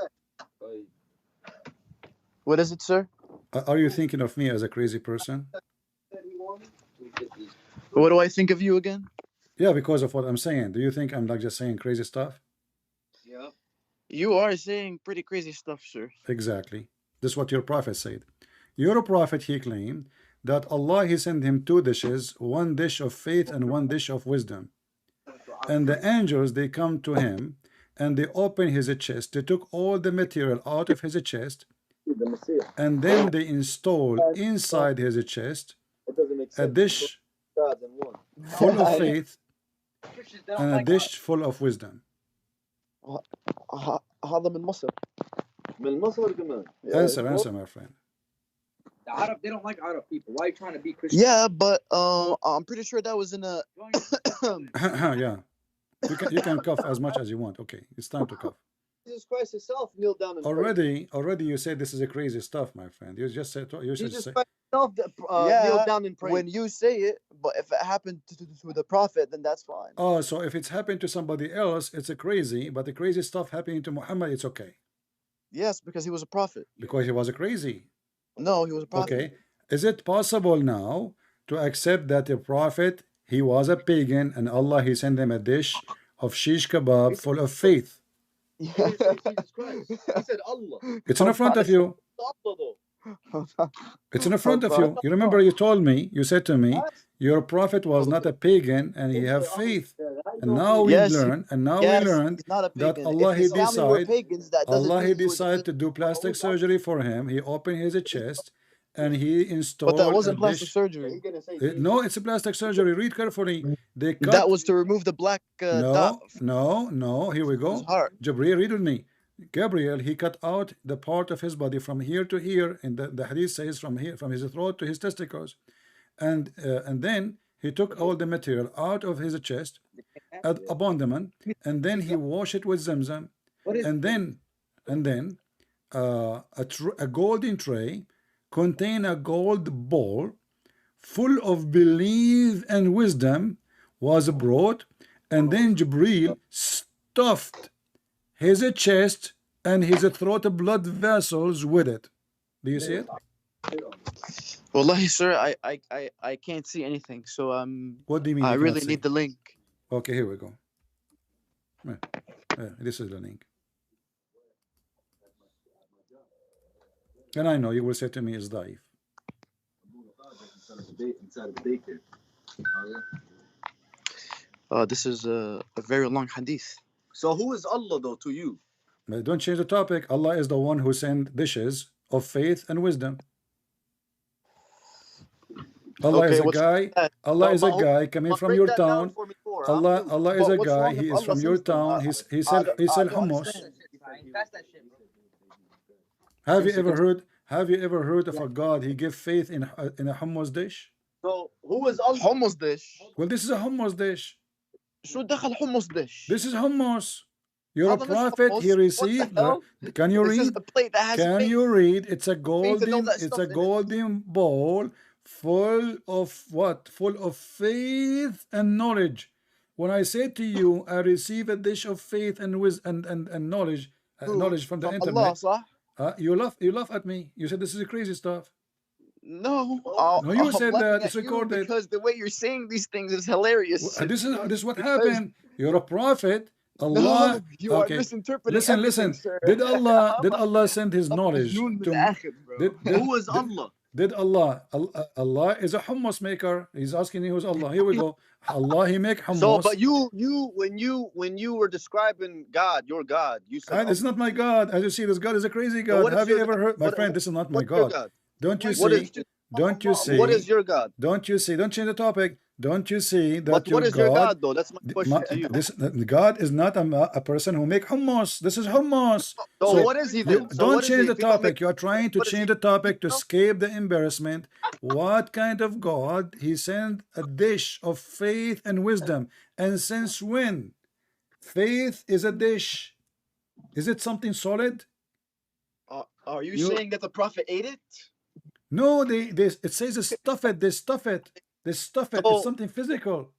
What is it, sir? are you thinking of me as a crazy person? What do I think of you again? Yeah, because of what I'm saying. Do you think I'm like just saying crazy stuff? yeah. You are saying pretty crazy stuff, sir. Exactly. This is what your prophet said. Your prophet, he claimed that Allah, he sent him two dishes, one dish of faith and one dish of wisdom. And the angels, they come to him and they open his chest. They took all the material out of his chest, and then they install inside his chest a dish full of faith and a dish full of wisdom. هذا من مصر. من مصر كمان. Answer, my friend. The Arab, they don't like Arab people. Why are you trying to be Christian? Yeah, but I'm pretty sure that was in a. Yeah. You can cough as much as you want. Okay, it's time to cough. Jesus Christ himself kneeled down and Already you said this is a crazy stuff, my friend. You just said you should Jesus say. Christ himself kneeled down and prayed. When you say it, but if it happened to the prophet, then that's fine. Oh, so if it's happened to somebody else, it's a crazy, but the crazy stuff happening to Muhammad, it's okay. Yes, because he was a prophet. Because he was a crazy. No, he was a prophet. Okay. Is it possible now to accept that a prophet, he was a pagan, and Allah, he sent him a dish of shish kebab full of faith? He didn't say Jesus Christ. He said Allah. It's in front of you. Allah though. It's in front of you. You remember you told me, you said to me, your prophet was not a pagan and he have faith. And now we learn, and now we learned he's not a that pagan. Allah, If he his family were decided, pagans, that doesn't Allah, mean he he was a decided to do plastic surgery for him. He opened his chest and he installed But that wasn't a plastic dish. surgery. No, it's a plastic surgery. Read carefully. They cut. That was to remove the black dot No. Here we from his go. heart. Jabril, read with me. Gabriel, he cut out the part of his body from here to here, and the hadith says from here, from his throat to his testicles, and then he took all the material out of his chest, abandonment, and then he washed it with Zamzam, and then a golden tray contain a gold bowl full of belief and wisdom was brought, and then Jibril stuffed his chest and his throat blood vessels with it. Do you see it? Wallahi, sir, I can't see anything. So What do you mean? I you really can't need see? the link. Okay, here we go. This is the link. And I know you will say to me, it's daif. This is a very long hadith. So who is Allah though to you? But don't change the topic. Allah is the one who sent dishes of faith and wisdom. Allah is a guy. Allah is a guy coming from your town. Allah is a guy. He is from your town. He sell hummus. Have you ever heard? Have you ever heard of a God? He give faith in a hummus dish. So who is Allah? Hummus dish. Well, this is a hummus dish. شو دخل حمص dish? This is hummus. You're a هذا مش prophet. hummus. He received. What the Can you This is read? a plate that has Can faith. you read? It's a to know golden. that It's stuff a in it. golden bowl full of what? Full of faith and knowledge. When I say to you, I receive a dish of faith and wisdom and knowledge, knowledge from the Allah, internet. صح? You laugh at me. You said this is crazy stuff. No. No, you I'm said laughing that. at It's you recorded. Because the way you're saying these things is hilarious. This is what happened. You're a prophet. Allah. No, you are Okay. misinterpreting Listen. everything, sir. Did Allah send His knowledge to? Who is Allah? Did Allah is a hummus maker. He's asking you who's Allah. Here we go. Allah, He make hummus. So, but when you were describing God, your God, you said It's not my God. As you see, this God is a crazy God. what is Have you your ever God? heard? My What- friend, this is not my what's your God. God? Don't you What see? is- Don't you see? What is your God? Don't you see? Don't change the topic. Don't you see that But your what is your God? God though? That's my question to you. God is not a person who make hummus. This is hummus. So what is he then? So don't what is change he? the If he don't topic. make- You are trying to what is change he? the topic to escape the embarrassment. What kind of God? He sent a dish of faith and wisdom. And since when? Faith is a dish. Is it something solid? Are you saying that the prophet ate it? No, it says they stuff it. They stuff it. They stuff it. It's something physical.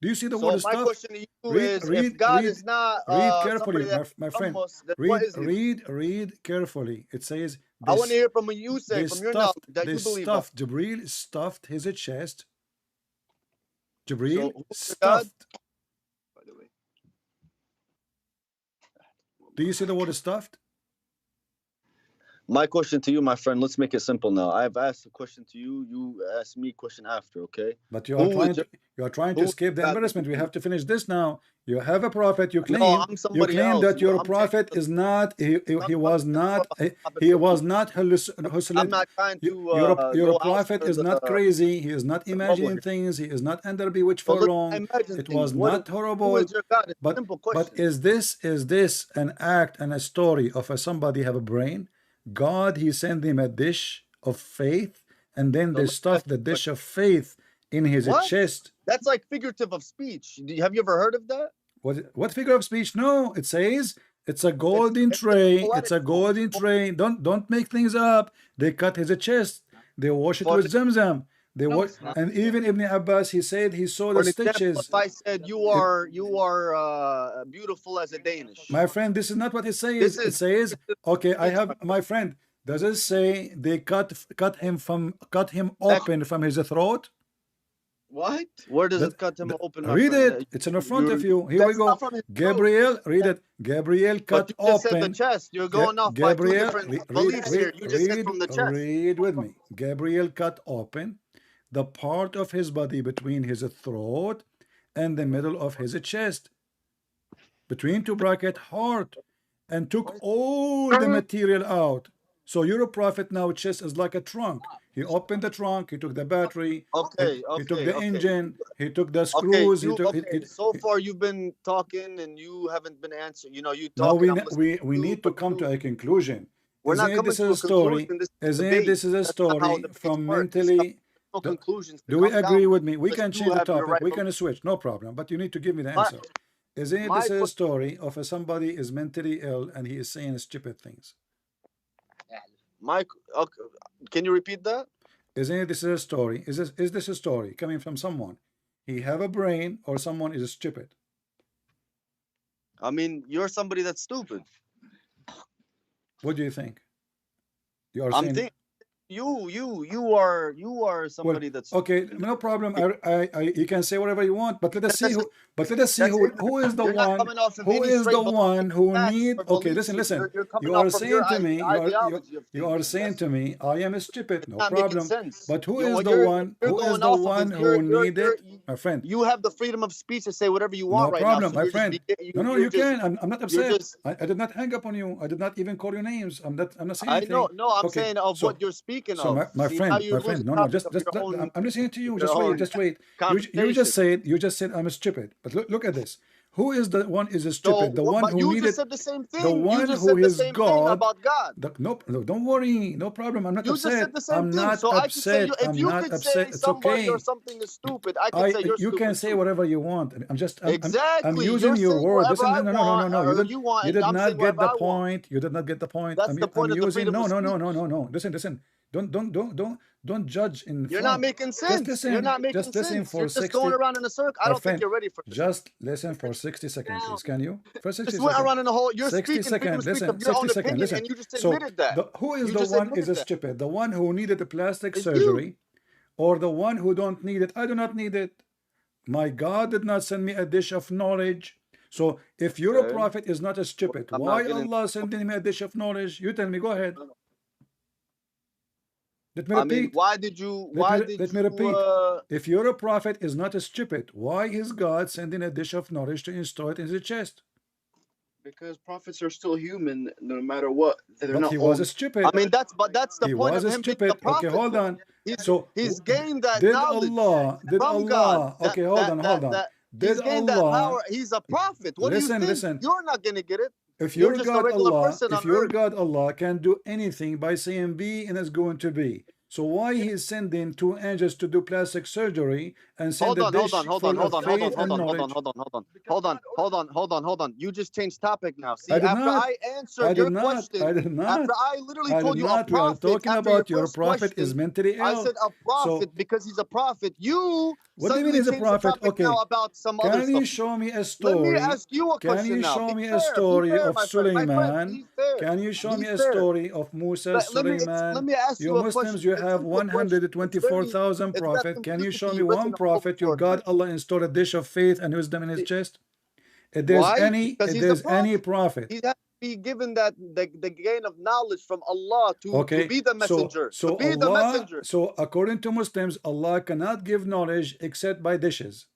Do you see the word So my stuff? question to you is, if God is not read carefully, somebody that my friend. hummus, then what is he? Read carefully. It says I want to hear from you say, they from your knowledge, that they you believe of. stuffed Jibril stuffed his chest. Jibril So who's your God? stuffed. By the way, Do you see the word stuffed? my question to you, my friend, let's make it simple now. I've asked a question to you, you ask me a question after, okay? But you are trying to escape the embarrassment. We have to finish this now. You have a prophet. You claim that your prophet is not. He was not. He was not hallucinating. I'm not trying to. Your prophet is not crazy. He is not imagining things. He is not under bewitched for long. It was not horrible. Who is your God? It's a But simple question. is this an act and a story of somebody have a brain? God, he sent him a dish of faith, and then they stuffed the dish of faith in his chest. That's like figurative of speech. Have you ever heard of that? What figure of speech? No, it says it's a golden tray. It's a golden tray. Don't make things up. They cut his chest. They wash it with Zamzam. They wash, and even Ibn Abbas, he said he saw the stitches. If I said you are beautiful as a Danish, my friend, this is not what it says. It says, okay, I have my friend. Does it say they cut him open from his throat? What? Where does it cut him open? Read it. It's in front of you. Here we go. Gabriel, read it. Gabriel cut open. You just open. said the chest. You're going off Gabriel, by two different beliefs here. You just said from the chest. Read with me. Gabriel cut open the part of his body between his throat and the middle of his chest, between two bracket heart, and took all the material out. So your prophet now chest is like a trunk. He opened the trunk, he took the battery, he took the engine, he took the screws. So far you've been talking and you haven't been answering. You know, you talk. Now we need to come to a conclusion. We're not coming to a conclusion. This is a story from mentally. Conclusions. Do we agree with me? We can change the topic. We can switch, no problem. But you need to give me the answer. Isn't this a story of somebody is mentally ill and he is saying stupid things? Mike, can you repeat that? Isn't this a story? Is this a story coming from someone? He have a brain, or someone is stupid? I mean, you're somebody that's stupid. What do you think? You are saying. You are somebody that's okay. No problem. You can say whatever you want, but let us see who. But let us see who is the one. Who is the one who need? Okay, listen. You are saying to me. You are saying to me. I am stupid. No problem. But who is the one? Who is the one who needed? My friend. You have the freedom of speech to say whatever you want right now. No problem, my friend. No, you can. I'm not upset. I did not hang up on you. I did not even call your names. I'm not saying anything. I know. No, I'm saying of what you're speaking. So my friend, no, just I'm listening to you. Just wait. You just said I'm stupid. But look at this. Who is the one is stupid? The one who needed. You just said the same thing. The one who is God. About God. No, don't worry. No problem. I'm not upset. You just said the same thing. I'm not upset. If you could say somebody or something is stupid, I can say you're stupid. You can say whatever you want. I'm using you're your words. Listen, no. You did not get the point. You did not get the point. That's the point of the freedom of speech. No. Listen. Don't judge in. You're not making sense. You're not making sense. Listen for you're just going around in a circle. I don't think you're ready for this. Just listen for 60 seconds, please. Can you? For 60 seconds. Just went around in the whole. You're 60 seconds. Listen. 60 seconds. Listen. And you just admitted that. Who is the one is stupid? The one who needed the plastic surgery, or the one who don't need it? I do not need it. My God did not send me a dish of knowledge. So if your prophet is not a stupid, why Allah sending me a dish of knowledge? You tell me. Go ahead. Let me repeat. I mean, why did you? Let me repeat. If you're a prophet is not a stupid, why is God sending a dish of knowledge to install it in his chest? Because prophets are still human, no matter what. They're But not he all. was stupid. I mean, that's the He point of was him being a stupid. Okay, prophet. hold on. So He's gained that did knowledge Allah, from God. okay, hold on, hold on. He's Did gained that power. Allah, He's a prophet. What do you think? listen, You're not gonna get it. if You're your just a God regular Allah, person if on your earth. God Allah can do anything by saying be and it's going to be, so why he is sending two angels to do plastic surgery and send a dish full of faith and knowledge? Hold on. You just changed topic now. See, I did after not. I answered your question, I did not. after I literally I told did you a not. We are prophet, talking after your about your first prophet is question, mentally I ill. said a prophet So because he's a prophet. You what do you mean suddenly he's a changed the prophet? topic now Okay. about some other Can stuff. you show me a Let me story? ask you a Can question you now. show Be me a fair, story of my friend. My friend, Suleiman? be fair. Can you show Be me a fair. story of Musa, Let me Suleiman? ask You you a Muslims, question. you It's a have simple question. 124,000 It's got prophets. Can you show me simplicity one written all prophet your over God it. Allah installed a dish of faith and wisdom in his chest? If Why? Because if he's a there's any prophet. prophet, He has to be given that the gain of knowledge from Allah to okay, be the messenger. so To be the Allah, messenger. so according to Muslims, Allah cannot give knowledge except by dishes.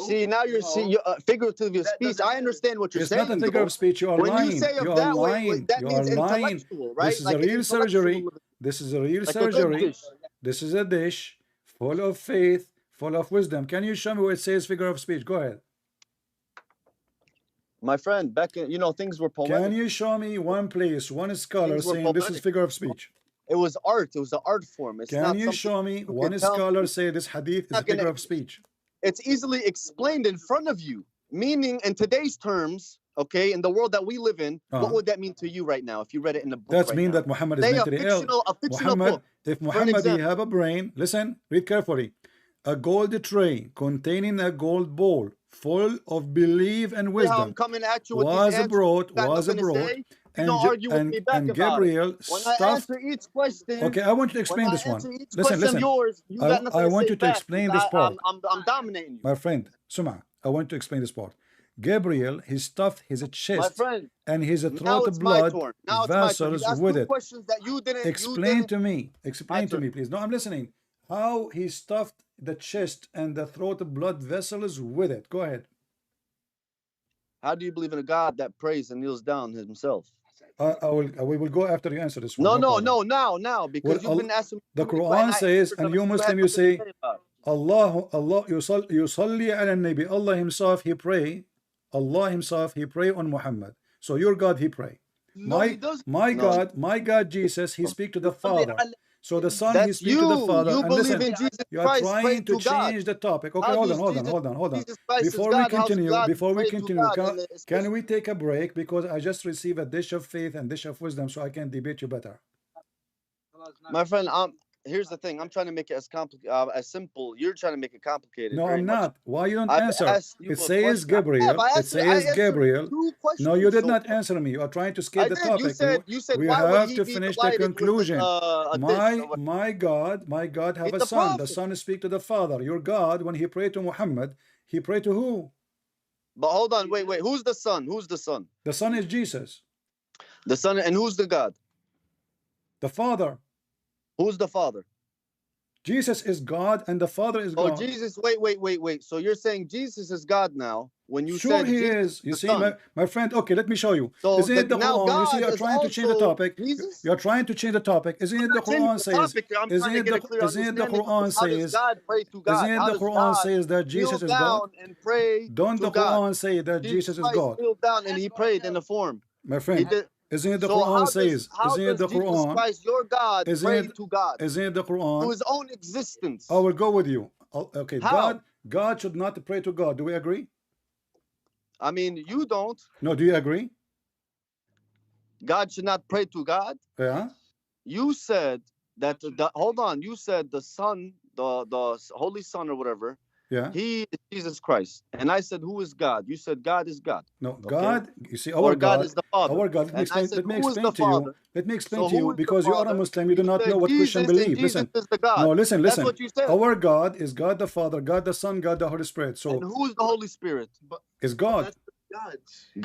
See, now you're seeing figurative speech. I understand what you're It's saying. not a figure of speech. You are when lying. you say You of are that way, lying. that You means are lying. intellectual, right? This is Like a real surgery. This is a real like a good surgery. dish. This is a dish full of faith, full of wisdom. Can you show me where it says figure of speech? Go ahead. My friend, back in, things were poetic. Can you show me one place, one scholar Things were saying this is poetic. figure of speech? It was art. It was an art form. It's Can not you something show me you one can tell scholar me. say this hadith is a Not gonna- figure of speech? It's easily explained in front of you. Meaning, in today's terms, okay, in the world that we live in, what would that mean to you right now if you read it in the book? That's right mean now? that Muhammad is Say mentally ill. a fictional Muhammad, book. if For an Muhammad he example. have a brain, listen, read carefully. A gold tray containing a gold bowl full of belief and How I'm wisdom coming at you with was these answers. brought, You got nothing to say. You don't argue with me back and about Gabriel it. When I stuffed. answer each question, Okay, I want you to explain when I this one. answer each Listen, question of yours, you got nothing I to want say you to back. explain this part. I'm dominating you. My friend, Suma, I want to explain this part. Gabriel, he stuffed his My chest friend, and his now throat it's my blood turn. Now it's my turn. vessels You asked with two it. questions that you didn't. Explain to me. Explain My to turn. me, please. No, I'm listening. How he stuffed the chest and the throat blood vessels with it. Go ahead. How do you believe in a God that prays and kneels down himself? We will go after you answer this one. No, now, because you've been asking. The Quran says, and you Muslim, you say, Allah yusalli ala nabi. Allah himself, he pray. Allah himself, he pray on Muhammad. So your God, he pray. My God, Jesus, he speak to the Father. So the Son, he speak to the Father. You and believe listen, in Jesus you are Christ, trying to God. change the topic. Okay, How hold does on. Jesus Christ is Before God, we how's continue, God pray to God can we take a break? Because I just received a dish of faith and dish of wisdom, so I can debate you better. My friend, here's the thing. I'm trying to make it as simple. You're trying to make it complicated. No, I'm not. Why you don't I've answer? asked you It a says question. Gabriel. It says Gabriel. Two questions No, you did so not far. answer me. You are trying to skip I the did. topic. You said we why would have he to be finish the delighted with conclusion. a dish? My God have He's a the son. The prophet. son speak to the Father. Your God, when he prayed to Muhammad, he prayed to who? But hold on, wait. Who's the son? Who's the son? The son is Jesus. The son, and who's the God? The Father. Who's the Father? Jesus is God and the Father is God. Oh, Jesus, wait. So you're saying Jesus is God now when you sure said he Jesus is. You see, my friend, okay, let me show you. So isn't it the now Quran? God You see, you're is trying to change the also topic. Jesus? You're trying to change the topic. Isn't it the Quran says? Isn't it the Quran How does says? God pray to God? Isn't it How the does Quran God says that Jesus kneel is God? down and pray Don't to the God? Quran say that Jesus is Christ God? kneeled down and he prayed in the form. My friend, isn't it the So Quran how says? does Isn't it the Jesus Quran? Christ, your God, pray to God? Isn't it the Quran? To his own existence. I will go with you. Okay, How? God should not pray to God. Do we agree? I mean, you don't. No, do you agree? God should not pray to God. Yeah. You said that. Hold on. You said the Son, the Holy Son or whatever. Yeah. He is Jesus Christ. And I said, who is God? You said God is God. No, okay? God. You see, our God is the Father. Our God. Let me explain to you. Let me explain to you because you are a Muslim. You do not know what Christian believe. Listen. No, listen. That's what you said. Our God is God the Father, God the Son, God the Holy Spirit. So. And who is the Holy Spirit? Is God.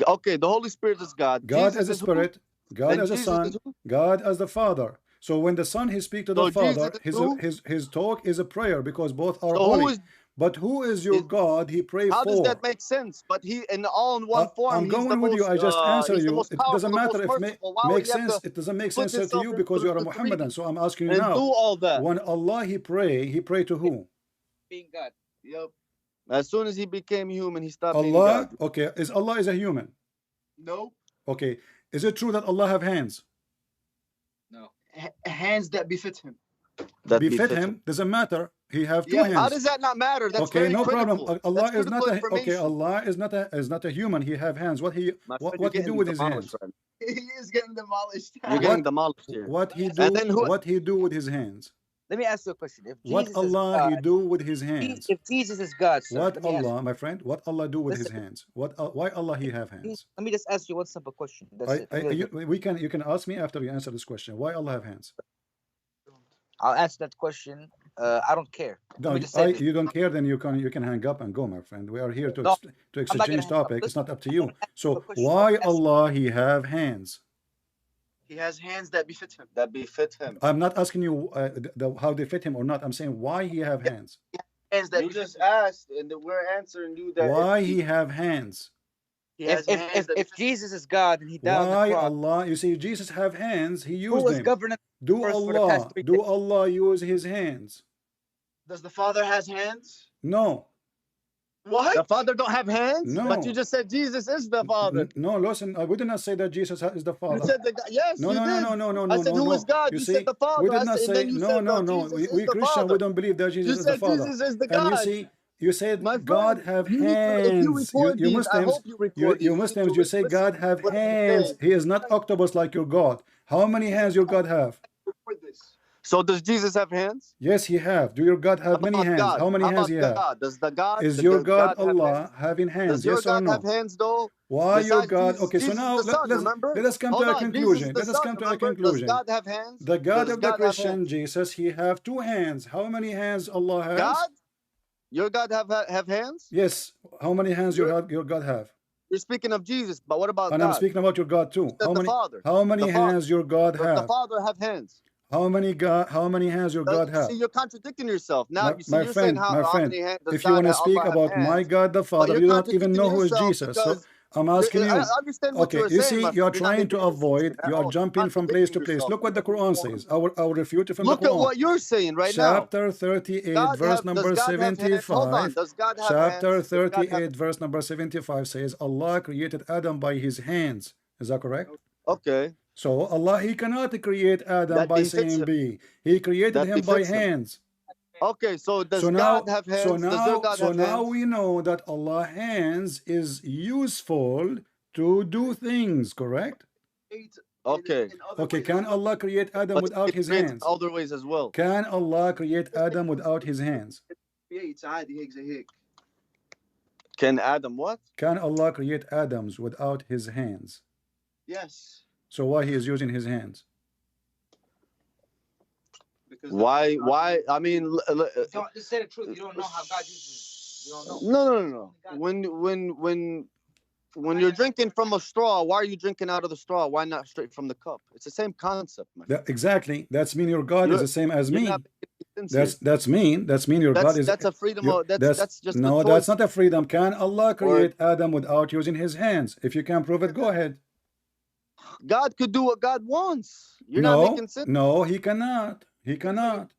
Okay, the Holy Spirit is God. God as a spirit. God as a son, God as the Father. So when the Son he speak to the Father, his talk is a prayer because both are holy. But who is your God? He pray How for. does that make sense? But he, in all in one form, I'm going with you. I just answer he's the you. most It powerful, doesn't the matter most if it merciful. Why would makes you have sense. to It doesn't make put sense to yourself you into because you're a the three Muhammadan. So I'm asking you and now. do all that? When Allah he pray to who? Being God. Yep. As soon as he became human, he stopped being Allah. God. Okay, is Allah is a human? No. Okay, is it true that Allah have hands? No. Hands that befit him. That Befit him? Doesn't matter. He have two Yeah, hands. How does that not matter? That's Okay, very no critical. problem. Allah That's is not critical a okay. information. Allah is not a human. He have hands. What he My friend, what he do with his hands? friend. He is getting demolished. You're getting demolished here. What he And do? then who? What he do with his hands? Let me ask you a question. If What Jesus Allah is he God, do with his hands? if Jesus is God, sir, What let me ask Allah, my friend? What Allah do with his Listen. hands? What? Why Allah he have hands? let me just ask you one simple question. That's it. You can ask me after you answer this question. Why Allah have hands? I'll answer that question. I don't care. No, Let me just say this. you don't care. Then you can hang up and go, my friend. We are here to No, to I'm not gonna exchange hang up. topic. It's Listen, not up to I'm you. gonna ask you a So question. why Ask- Allah he have hands? He has hands that befit him. That befit him. I'm not asking you how they fit him or not. I'm saying why he have hands. Hands that You befit just him. asked, and we're answering you that. Why he have hands? He has hands that If befit him. Jesus is God and he died on Why the cross, Allah? You see, Jesus have hands. He who used was them. governing Do first for the past Allah 3 do days? Allah use his hands? Does the Father has hands? No. What? The Father don't have hands, No. but you just said Jesus is the Father. No, listen. I would not say that Jesus is the You Father. said yes, No, you no, did. no, no, no, no, I no, said no, who no. is God? You You see, said the Father. we did I not said, and say then you no, said no, no. Jesus is We the Christian, Father. we don't believe that You Jesus is the said Father. Jesus is the And you God. see, you said My God friend, have you need to, if you hands. record You these, I Muslims, hope you record these. you need Muslims, to you say listen God to have what I'm hands. saying. He is not octopus like your God. How many hands your God have? Record this. So does Jesus have hands? Yes, he have. Do your God How have many about hands? God? How many How hands about he have? God? Does the God? Is Does your God God have Allah hands? having hands? Does your Yes or God have no? hands though? Why your Besides God? Jesus, Okay, so Jesus now is the Son. Remember? let us come Hold to a on, Jesus is conclusion. the Let us Son. come to a Remember? Does conclusion. God have hands? The God Does of the God have Christian hands? Jesus, he have two hands. How many hands Allah has? God? Your God have hands? Yes. How many hands your God have? You're speaking of Jesus, but what about And I'm God? speaking about your God too. You said the Father. How many The Father. hands your God Does the have? Father have hands? How many hands your God have? See, you're contradicting yourself. Now, you see, My you're saying friend, how many hands does if you want God to have, speak Allah have about my hands? God the But Father, you're you don't even contradicting know who is yourself Jesus. So because I'm asking I you. understand what Okay, you're you saying, see, my you're friend. You're not trying to making any sense avoid, at you are all. jumping from place Contradicting to place. yourself Look what in the every Quran form. says. I will refute it from the Look at Quran. what you're saying right now. Chapter 38, verse Does number God have hands? Hold on. 75. Does God have Chapter hands? Does God have 38, verse number 75 says, Allah created Adam by his hands. Is that correct? Okay. So Allah, he cannot create Adam That by befits saying him. be. He created That him by befits him. hands. Okay, so does God have hands? Does your God have now hands? we know that Allah hands is useful to do things, correct? Okay. Okay, can Allah create Adam But without it his creates hands? other ways as well. Can Allah create Adam without his hands? Can Adam what? Can Allah create Adams without his hands? Yes. So why he is using his hands? Because Why? I mean, Just say the truth. You don't know how God uses. You don't know. No. When you're drinking from a straw, why are you drinking out of the straw? Why not straight from the cup? It's the same concept, my friend. Exactly. That's mean your God is the same as me. That's mean your God is. That's a freedom. That's just no. a choice. That's not a freedom. Can Allah create Adam without using his hands? If you can prove it, go ahead. God could do what God wants. You're not making sense. No, he cannot. He cannot.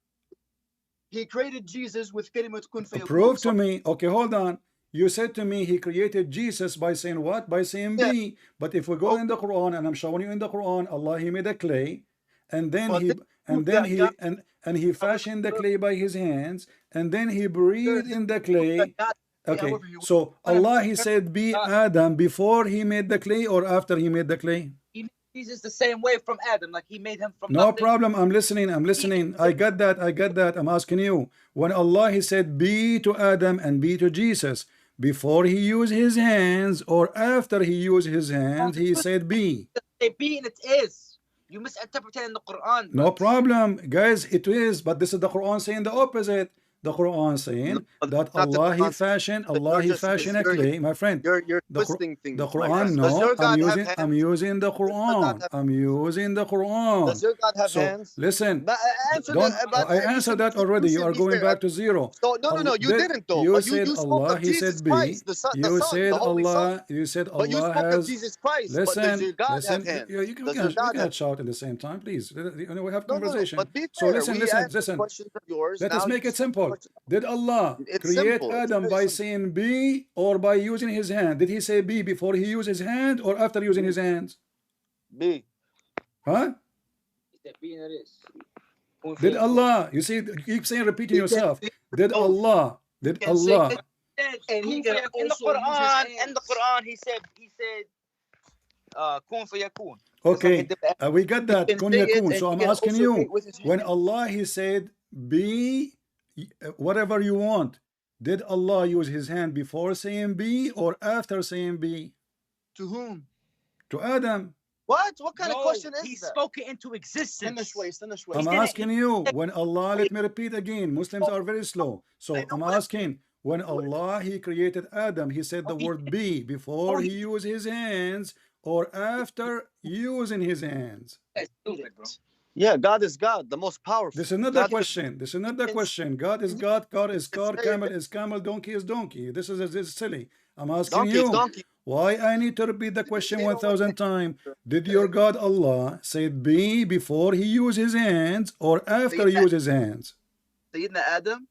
He created Jesus with kalimat kun fayakun. Prove to me. Okay, hold on. You said to me he created Jesus by saying what? By saying be. But if we go in the Quran, and I'm showing you in the Quran, Allah he made a clay, and then he fashioned the clay by his hands, and then he breathed in the clay. Okay, so Allah he said be Adam before he made the clay or after he made the clay? He made Jesus the same way from Adam, like he made him from No nothing. problem. I'm listening. I got that. I'm asking you. When Allah he said be to Adam and be to Jesus, before he used his hands or after he used his hands, he said be. Be and it is. You misinterpreted in the Quran. No problem, guys. It is, but this is the Quran saying the opposite. the Quran No, saying that's that not the Allah He Quran. fashioned, You're Allah He just fashioned a you're clay, my friend. you're The twisting the things, my Quran, friend. Does no, your God have I'm hands? using the Does your God Quran. have I'm using the Quran. Does your God have So hands? listen, But answer the. don't I You answered should that already. You are be going fair. back to zero. So no, you Did didn't though. you But said you spoke Allah, of He Jesus said B. Christ, the Son, You said the Holy Son. Allah, you said But you Allah spoke of has. Jesus Christ. But does Listen, your God have listen. hands? We Does your we God have cannot hands? shout at the same time, please. We have No. conversation. But be So fair. listen, We listen, answered listen. questions of yours. Let us Now you make it say simple. questions. Did Allah It's create simple. It's Adam very by simple. saying B or by using his hand? Did he say B before he used his hand or after using his hands? B. Huh? Did Allah, you see, you keep saying, repeating yourself. Did both. Allah, did Can say Allah, and he can in the also use his Quran, hands. in the Quran, he said, kun fayakun. okay, we got He that, can kun say it, yakun. and So he I'm can asking also create you, with his when hands. Allah, He said, be whatever you want, did Allah use his hand before saying B or after saying B? To whom? To Adam. What? What kind of question is He that? spoke it into existence. Finish way. I'm asking you, when Allah, let me repeat again, Muslims are very slow. So I'm asking, when Allah, He created Adam, He said the word be before He used His hands or after using His hands? Yeah, God is God, the most powerful. This is not the question. This is not the question. God is God, God is God, camel is camel, donkey is donkey. This is silly. I'm asking Donkey is you, donkey. why I need to repeat the question 1,000 times? Did your God Allah say be before He used His hands or after He used His hands? Sayyidina Adam?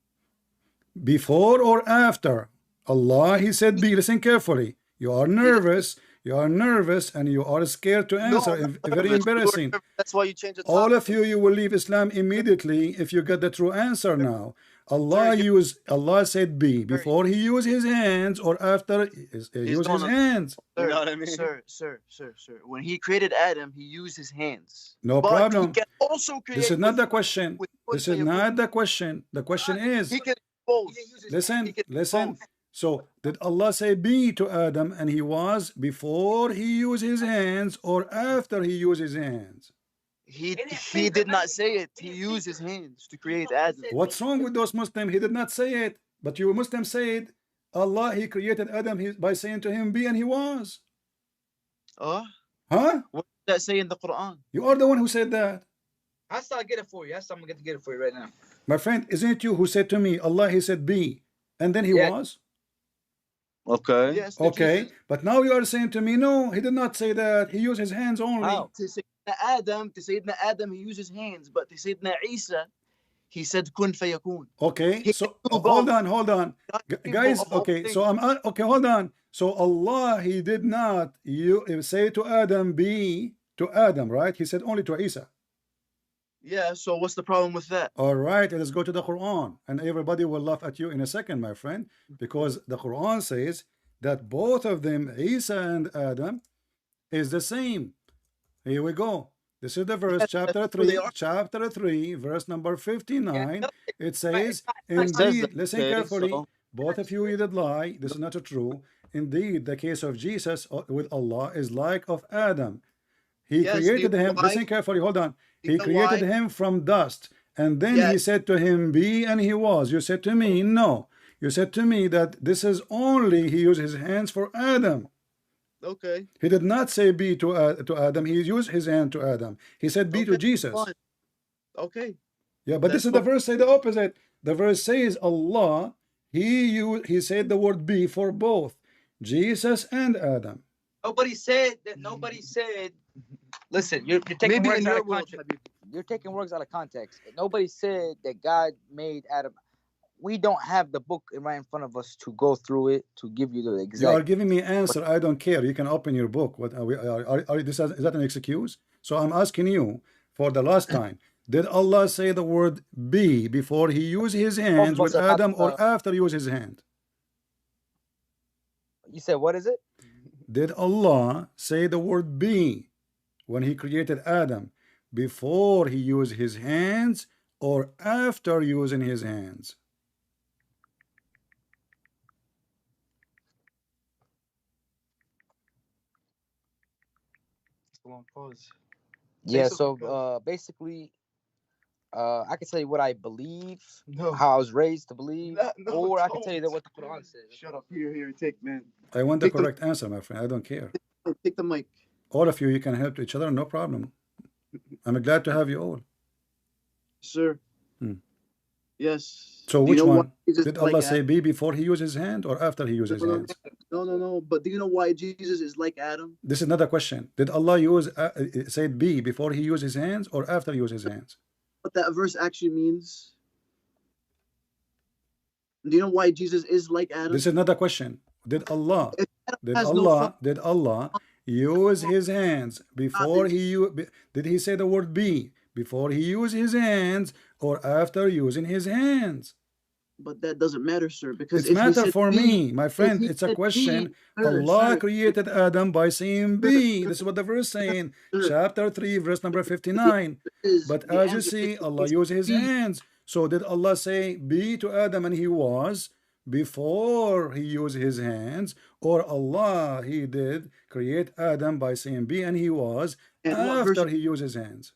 Before or after? Allah, He said be. Listen carefully. You are nervous. You are nervous and you are scared to answer. Very embarrassing. That's why you change the All topic. of you will leave Islam immediately if you get the true answer now. Allah said be before He used His hands or after He used His hands. You know what I mean? Sir. When He created Adam, He used His hands. No But problem. He can also create. This is not the question. with This is not the question. The question is, He can both. listen. So did Allah say be to Adam and he was before he used his hands or after he used his hands? He did not say it. He used his hands to create Adam. What's wrong with those Muslims? He did not say it. But you Muslims say it. Allah, He created Adam by saying to him be and he was. Huh? What does that say in the Quran? You are the one who said that. I start get it for you. I'm gonna get it for you right now. My friend, isn't it you who said to me, Allah, He said be, and then he was? Okay. Yes. Okay. But now you are saying to me, no, he did not say that. He used his hands only. How? To Sayyidina Adam, he used his hands, but to Sayyidina Isa, he said kun fayakun. Okay. So hold on. Guys, okay. So okay, hold on. So Allah, He did not say to Adam be to Adam, right? He said only to Isa. Yeah, so what's the problem with that? All right, let's go to the Quran, and everybody will laugh at you in a second, my friend, because the Quran says that both of them, Isa and Adam, is the same. Here we go. This is the verse, chapter 3, verse number 59. It says, indeed, listen carefully, both of you did lie. This is not true. Indeed, the case of Jesus with Allah is like of Adam. He created him. Listen carefully. Hold on. He created him from dust. And then he said to him, be, and he was. You said to me, no. You said to me that this is only he used his hands for Adam. Okay. He did not say be to Adam. He used his hand to Adam. He said be to Jesus. Fine. Okay. Yeah, but this is the verse say the opposite. The verse says Allah, he said the word be for both Jesus and Adam. Nobody said that. Nobody said. Listen, you're taking words out of context. You're taking words out of context. Nobody said that God made Adam. We don't have the book right in front of us to go through it to give you the exact. You are giving me an answer. I don't care. You can open your book. What is that an excuse? So I'm asking you for the last time. Did Allah say the word be before He used His hands with Adam or after He used His hand? You said what is it? Did Allah say the word be when He created Adam before He used His hands or after using His hands? Yeah, so basically I can tell you what I believe, No. how I was raised to believe, No, or I can tell you that don't. what the Quran says. Shut up. Here, take, man. I want the Take the correct answer, my friend. I don't care. take the mic. All of you, you can help each other, no problem. I'm glad to have you all. Sir. Hmm. Yes. So Do you which know why one? Jesus Did is like Allah say Adam? be before he used his hand or after he used his hands? No. But do you know why Jesus is like Adam? This is not a question. Did Allah use say be before he used his hands or after he used his hands? What that verse actually means? Do you know why Jesus is like Adam? This is not a question. Did Allah If Adam did has Allah did Allah use his hands before did he say the word be before he used his hands or after using his hands? But that doesn't matter, sir, because It's if he matter said for be, me, my if friend. he It's a said question. be, Allah sir, created Adam by saying be. This is what the verse saying. sir, Chapter 3, verse number the 59. But the as you answer see, is Allah used his be. hands. So did Allah say be to Adam and he was before he used his hands, or Allah he did create Adam by saying be and he was And what verse? after he used his hands?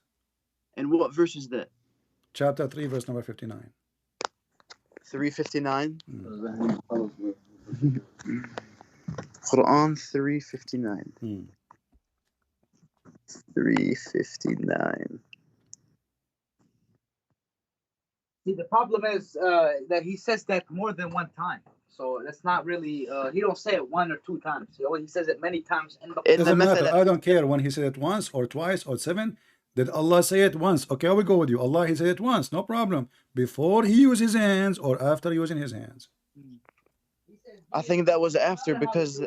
And what verse is that? Chapter 3, verse number 59. 359. Quran 359. 359. See, the problem is that he says that more than one time. So that's not really, he don't say it one or two times. He says it many times in the In Doesn't the matter. method, I don't care when he said it once or twice or seven. Did Allah say it once? Okay, I will go with you. Allah, he said it once, no problem. Before he used his hands or after using his hands? I think that was after, because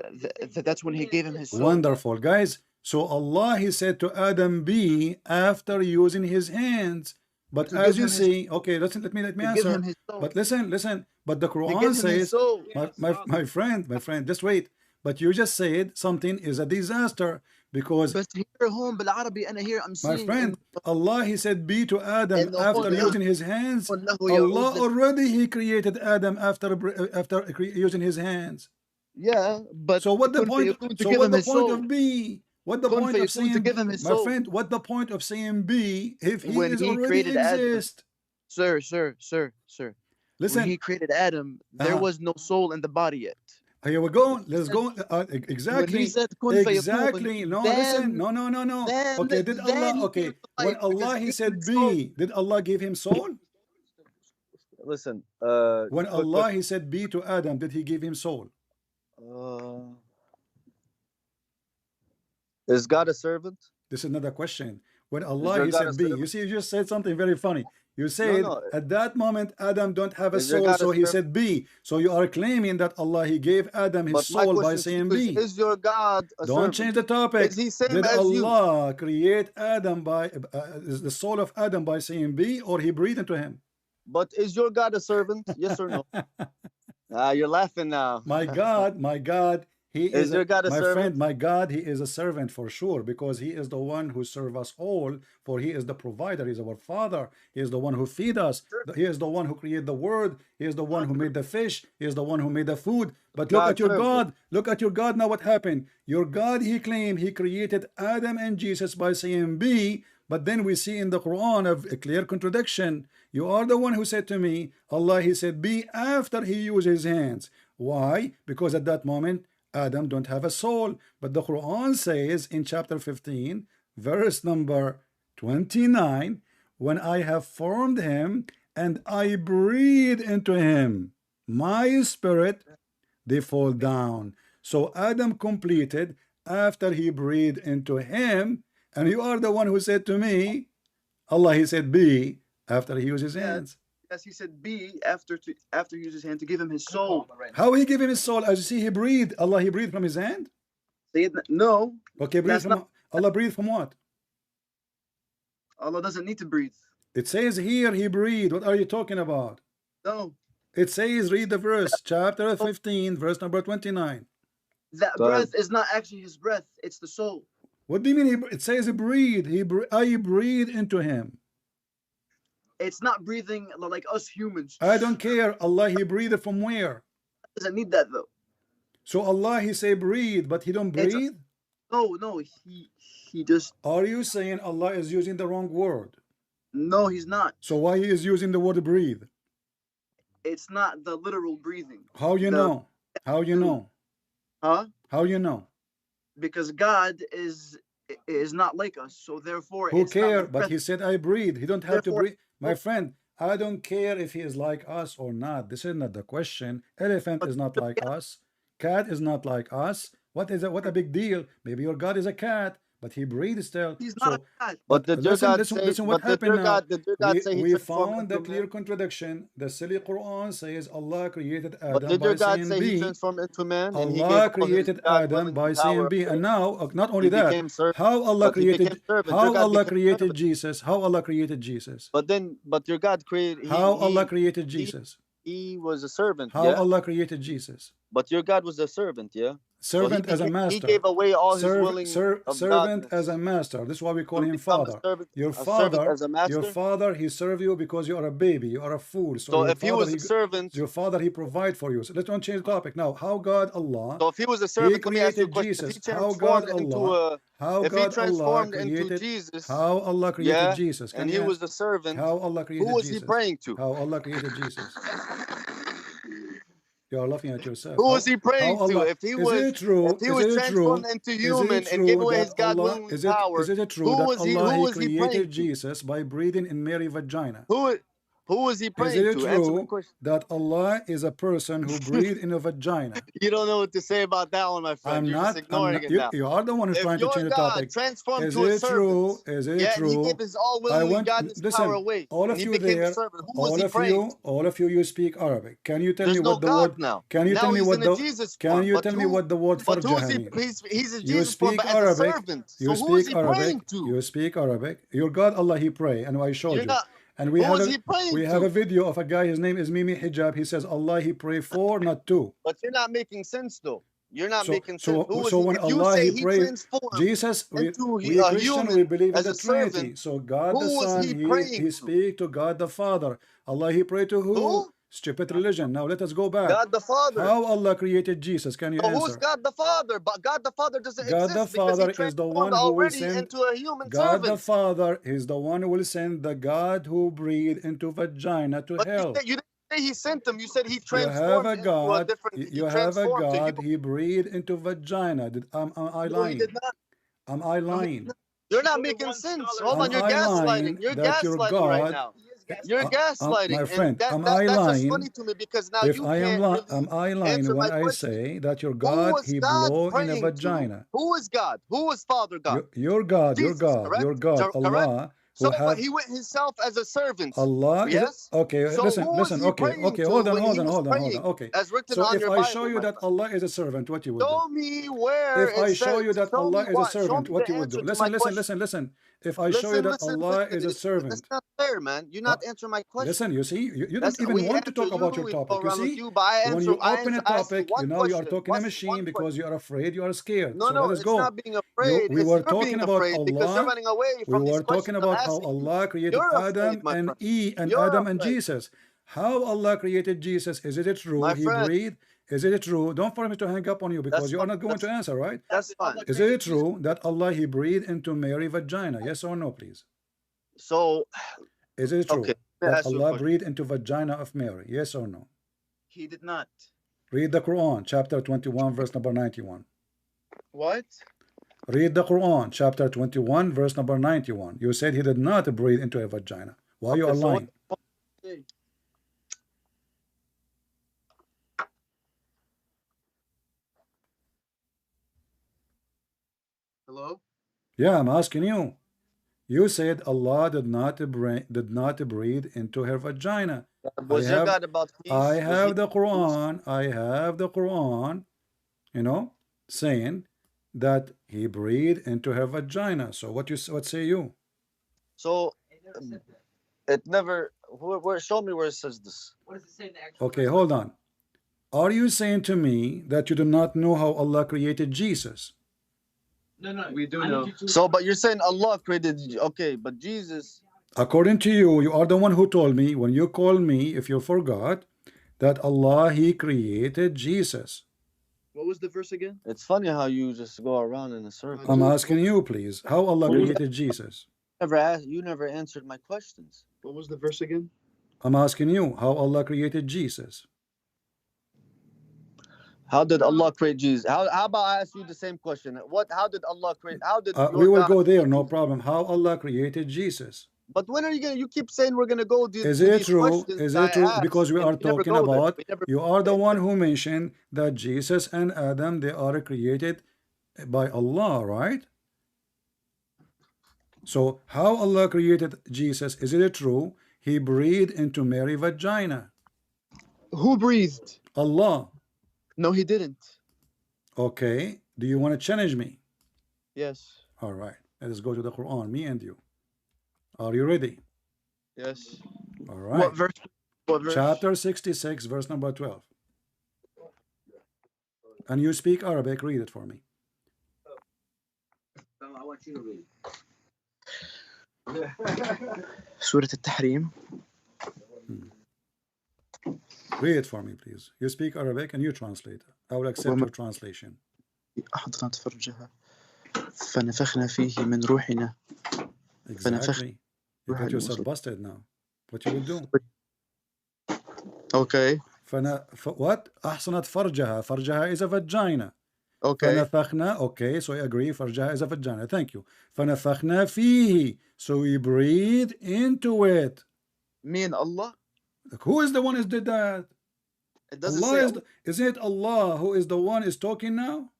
that's when he gave him his soul. Wonderful, guys. So Allah, he said to Adam, be after using his hands. But To as give you him his- see, okay, listen, let me To give answer. him his soul. But listen. But the To Quran give him his says, soul. my friend, just wait. But you just said something is a disaster because بس here home بالعربي أنا here I'm my seeing friend, Allah, he said be to Adam إنه after هنا using his hands. إنه Allah يعود. already he created Adam after using his hands. Yeah, but So what the كن point? فيكون to So give what him the his point soul. of be? What the كن point of فيكون to saying, give him his my soul. friend? What the point of saying be if he When is he already created Adam. exist? Sir. Listen, When he created Adam, there was no soul in the body yet. here we go. Let's go. When he Exactly. said كن فيكون, Exactly. No, listen. No. Then, Okay, did Allah? he Okay, came to when life because Allah he he gave him said his soul. be, did Allah give him soul? Listen, When Allah he said be to Adam, did he give him soul? Is God a servant? This is another question. When Allah he said be, you see, you just said something very funny. You said at that moment Adam don't have a soul, so he said be. So you are claiming that Allah he gave Adam his soul by saying be. Is your God a Don't servant? change the topic. Is he same Did as you? Allah create Adam by the soul of Adam by saying be, or he breathed into him? But is your God a servant? Yes or no? You're laughing now. My God, he Is your God a my servant? friend, my God, he is a servant for sure, because he is the one who serves us all, for he is the provider, he is our father, he is the one who feed us, he is the one who created the word, he is the one who made the fish, he is the one who made the food. But look at your God, look at your God now, what happened? Your God, he claimed he created Adam and Jesus by saying be, but then we see in the Quran a clear contradiction. You are the one who said to me, Allah, he said be after he used his hands. Why? Because at that moment Adam don't have a soul. But the Quran says in chapter 15 verse number 29, when I have formed him and I breathe into him my spirit, they fall down. So Adam completed after he breathed into him, and you are the one who said to me, Allah he said be after he used his hands. Yes, he said be after he used his hand to give him his soul. How he give him his soul? As you see, he breathed. Allah, he breathed from his hand. No. Okay, breathe from Allah. Breathe from what? Allah doesn't need to breathe. It says here he breathed. What are you talking about? No. It says, read the verse, chapter 15, verse number 29. That breath is not actually his breath. It's the soul. What do you mean? It says he breathed. I breathe into him. It's not breathing like us humans. I don't care. Allah, he breathed from where? Doesn't need that though. So Allah, he say breathe, but he don't breathe? No, he just. Are you saying Allah is using the wrong word? No, he's not. So why he is using the word breathe? It's not the literal breathing. How you know? How you know? Huh? How you know? Because God is not like us, so therefore Who it's care? not But he said I breathe. He don't have to therefore, breathe. My friend, I don't care if he is like us or not. This is not the question. Elephant is not like us. Cat is not like us. What is it? What a big deal? Maybe your God is a cat, but he breathes still. he's not So, a cat. but Did your listen, God listen, say? listen. What But did happened your now? God? Did your God say he We transformed found the into clear man? contradiction. The silly Quran says Allah created But Adam did by your God saying say he B. transformed into man and he gave Allah all his created God Adam willing by saying power B, and away? now not only He that, became servant. how Allah But he became created, servant. Your how God Allah became created servant. Jesus, how Allah created Jesus, But your God created. how Allah created Jesus, He was a servant. how Yeah. Allah created Jesus. But your God was a servant. Yeah. So Servant as a he master. gave away all his willing of Servant godness as a master. This is why we call to him become father. a servant as a Your master. father, he serve you because you are a baby, you are a fool. So So your if he father, was a servant, your father, he provide for you. So let's not change the topic now. How God Allah, so if he was a he servant, let me ask you a created question. If he Jesus. transformed into a, How if he God Allah transformed into created, Jesus, how Allah created yeah, Jesus. Can and he you was a servant, how Allah who created was he Jesus? praying to? How Allah created Jesus? You are laughing at yourself. Who was he How praying to? Allah If he is was it true? Is it transformed true? into Is it human and gave true away that his God Allah willing is power, it true that who Allah he was he praying created to? Jesus by breathing in Mary's vagina? Who was he Is praying it to? Answer my true question. that Allah is a person who breathed in a vagina? You don't know what to say about that one, my friend. You're just ignoring it now. You are the one who's If trying to your change the God topic. transformed Is to a it servant, true? Is it yeah, and he gave true? his all I willing want, godness power listen, away, all and of he you became a there, servant, who was he praying to? all of you, you speak Arabic. Can you tell me There's no what the God word, now. can you Now tell me he's what in a the, Jesus can form. you tell me what the word But who is farjaha he? means? He's a You Jesus form, speak but as a Arabic, servant. you So who is speak he praying Arabic, to? you speak Arabic. Your God Allah he pray, and I showed You're you. not. And Who is he praying we have to? a video of a guy, his name is Mimi Hijab. He says Allah he pray for, not to. But you're not making sense though. You're not So making sense. Who was so he? when If you Allah say he he prayed, transformed Jesus, into we a Christian, we human believe in as the a servant, Trinity. So God the who was Son, he praying he to? speak to God the Father. Allah he pray to who? Who? Stupid religion. Now let us go back. God the Father. How Allah created Jesus? Can you So who's answer? God the Father? But God the Father doesn't God the exist because he Father is the transformed one who will already send. into a human God the servant. Father is the one who will send the God who breathed into vagina to But hell. you didn't say he sent him. You said he You have transformed a into a God. different. He You have a transformed to God. human. He breathed into vagina. Am I No, he did lying? not. Am I No, he did lying? not. You're not making sense. Hold on, Am you're I gaslighting. lying You're that your gaslighting right God, now. You're my gaslighting, and friend, am I that's just lying? funny to me because now If you I am can't lying, am really I lying answer when my I question. say that your Who God, was he God blow in a praying to? vagina? Who was God? Who was Father God? Your God, Jesus, your correct? God, Correct? Allah, So, who but have he went himself as a servant. Allah is it? Yes? Okay, So who was listen, he okay, praying hold to on, when he was hold on, praying? okay. As written So on if your I show Bible, you my that friend. Allah is a servant, what you would do? Show me where If it I show you says, that show Allah me is a what? Show servant, me what the you would do? answer to my question. Listen. If I show you that Allah is a That's servant, not fair, man. You're not answering my question. listen, you see, you don't That's even we want to answer talk about you, your we topic. go You around with see, you, but I when answer you open a I ask you topic, one you are question. talking a What's machine one because question? you are afraid, you are scared. No, So let no, us it's go. not being afraid. We It's were you're talking being about afraid because you're Allah. running away We from these were talking questions I'm about how asking you. Allah created You're Adam afraid, my and friend. You're Adam and afraid. Jesus. How Allah created Jesus? Is it true? My He friend, breathed. Is it true? Don't for me to hang up on you because that's you are fine. not going to answer, right? That's fine. Is it true that Allah he breathed into Mary vagina? Yes or no, please? So, Is it true okay, let me that ask you a Allah question. breathed into vagina of Mary? Yes or no? He did not. Read the Quran, chapter 21, verse number 91. What? Read the Quran, chapter 21, verse number 91. You said he did not breathe into a vagina. Why you are So lying? Hello? Yeah, I'm asking you. You said Allah did not breathe into her vagina. Was your God about peace? I have the peace? Quran, you know, saying that he breathed into her vagina. So what say you? So it never. Where? Show me where it says this. What does it say in the actual Okay, verse? hold on. Are you saying to me that you do not know how Allah created Jesus? No, we do know. So, but you're saying Allah created. Okay, but Jesus. According to you, you are the one who told me when you called me, if you forgot, that Allah he created Jesus. What was the verse again? It's funny how you just go around in a circle. I'm asking you, please, how Allah created Jesus? You never answered my questions. What was the verse again? I'm asking you how Allah created Jesus. How did Allah create Jesus? How about I ask you the same question? How did Allah create? How did We your will God go there, create no Jesus? problem. How Allah created Jesus. But when are you gonna? You keep saying we're gonna go Is to it these true? questions Is I it true? asked, Because we and are we never talking go there. about, We never. you are the one who mentioned that Jesus and Adam, they are created by Allah, right? So how Allah created Jesus? Is it true? He breathed into Mary's vagina. Who breathed? Allah. No, he didn't. Okay. Do you want to challenge me? Yes. All right. Let's go to the Quran, me and you. Are you ready? Yes. All right. What verse? What verse? Chapter 66, verse number 12. And you speak Arabic, read it for me. I want you to read. Surah Al-Tahrim. Read it for me, please. You speak Arabic and you translate. I will accept your translation. أحضنت فرجها فنفخنا فيه من روحنا. Exactly. You got yourself busted now. What you will do? Okay. What? أحصنت فرجها. فرجها is a vagina. Okay. فنفخنا. Okay, so I agree. فرجها is a vagina. Thank you. فنفخنا فيه. So we breathe into it. Me and Allah? Who is the one who did that? It doesn't Allah say. Isn't it Allah who is the one is talking now?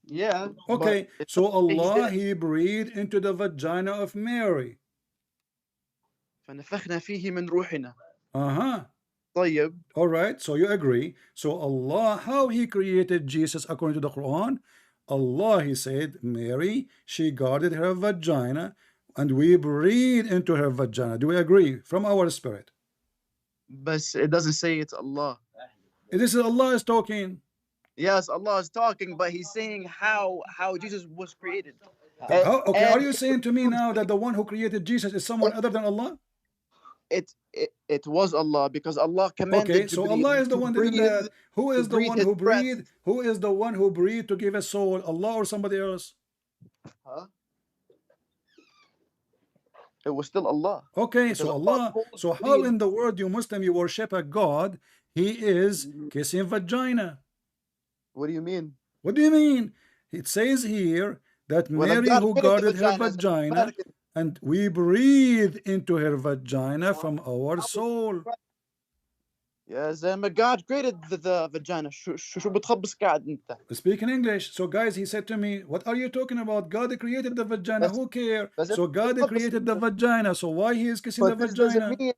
Yeah. Okay, so Allah, he breathed into the vagina of Mary. فنفخنا فيه من روحنا. طيب. All right, so you agree. So Allah, how he created Jesus according to the Quran? Allah, he said, Mary, she guarded her vagina and we breathe into her vagina. Do we agree? From our spirit. But it doesn't say it's Allah. This is Allah is talking. Yes, Allah is talking, but he's saying how Jesus was created. Okay, are you saying to me now that the one who created Jesus is someone other than Allah? It was Allah, because Allah commanded. Okay, so Allah is the one that did that. Who is the one who breathed? Who is the one who breathed to give a soul? Allah or somebody else? Huh? It was still Allah. Okay, so Allah. So how in the world you Muslim you worship a God? He is kissing vagina. What do you mean? What do you mean? It says here that Mary who guarded her vagina, and we breathe into her vagina from our soul. Yes, God created the vagina. شو بتخبص قاعد انت? Speak in English. So guys, he said to me, what are you talking about? God created the vagina. Who cares? So God created the vagina. So why he is kissing the vagina?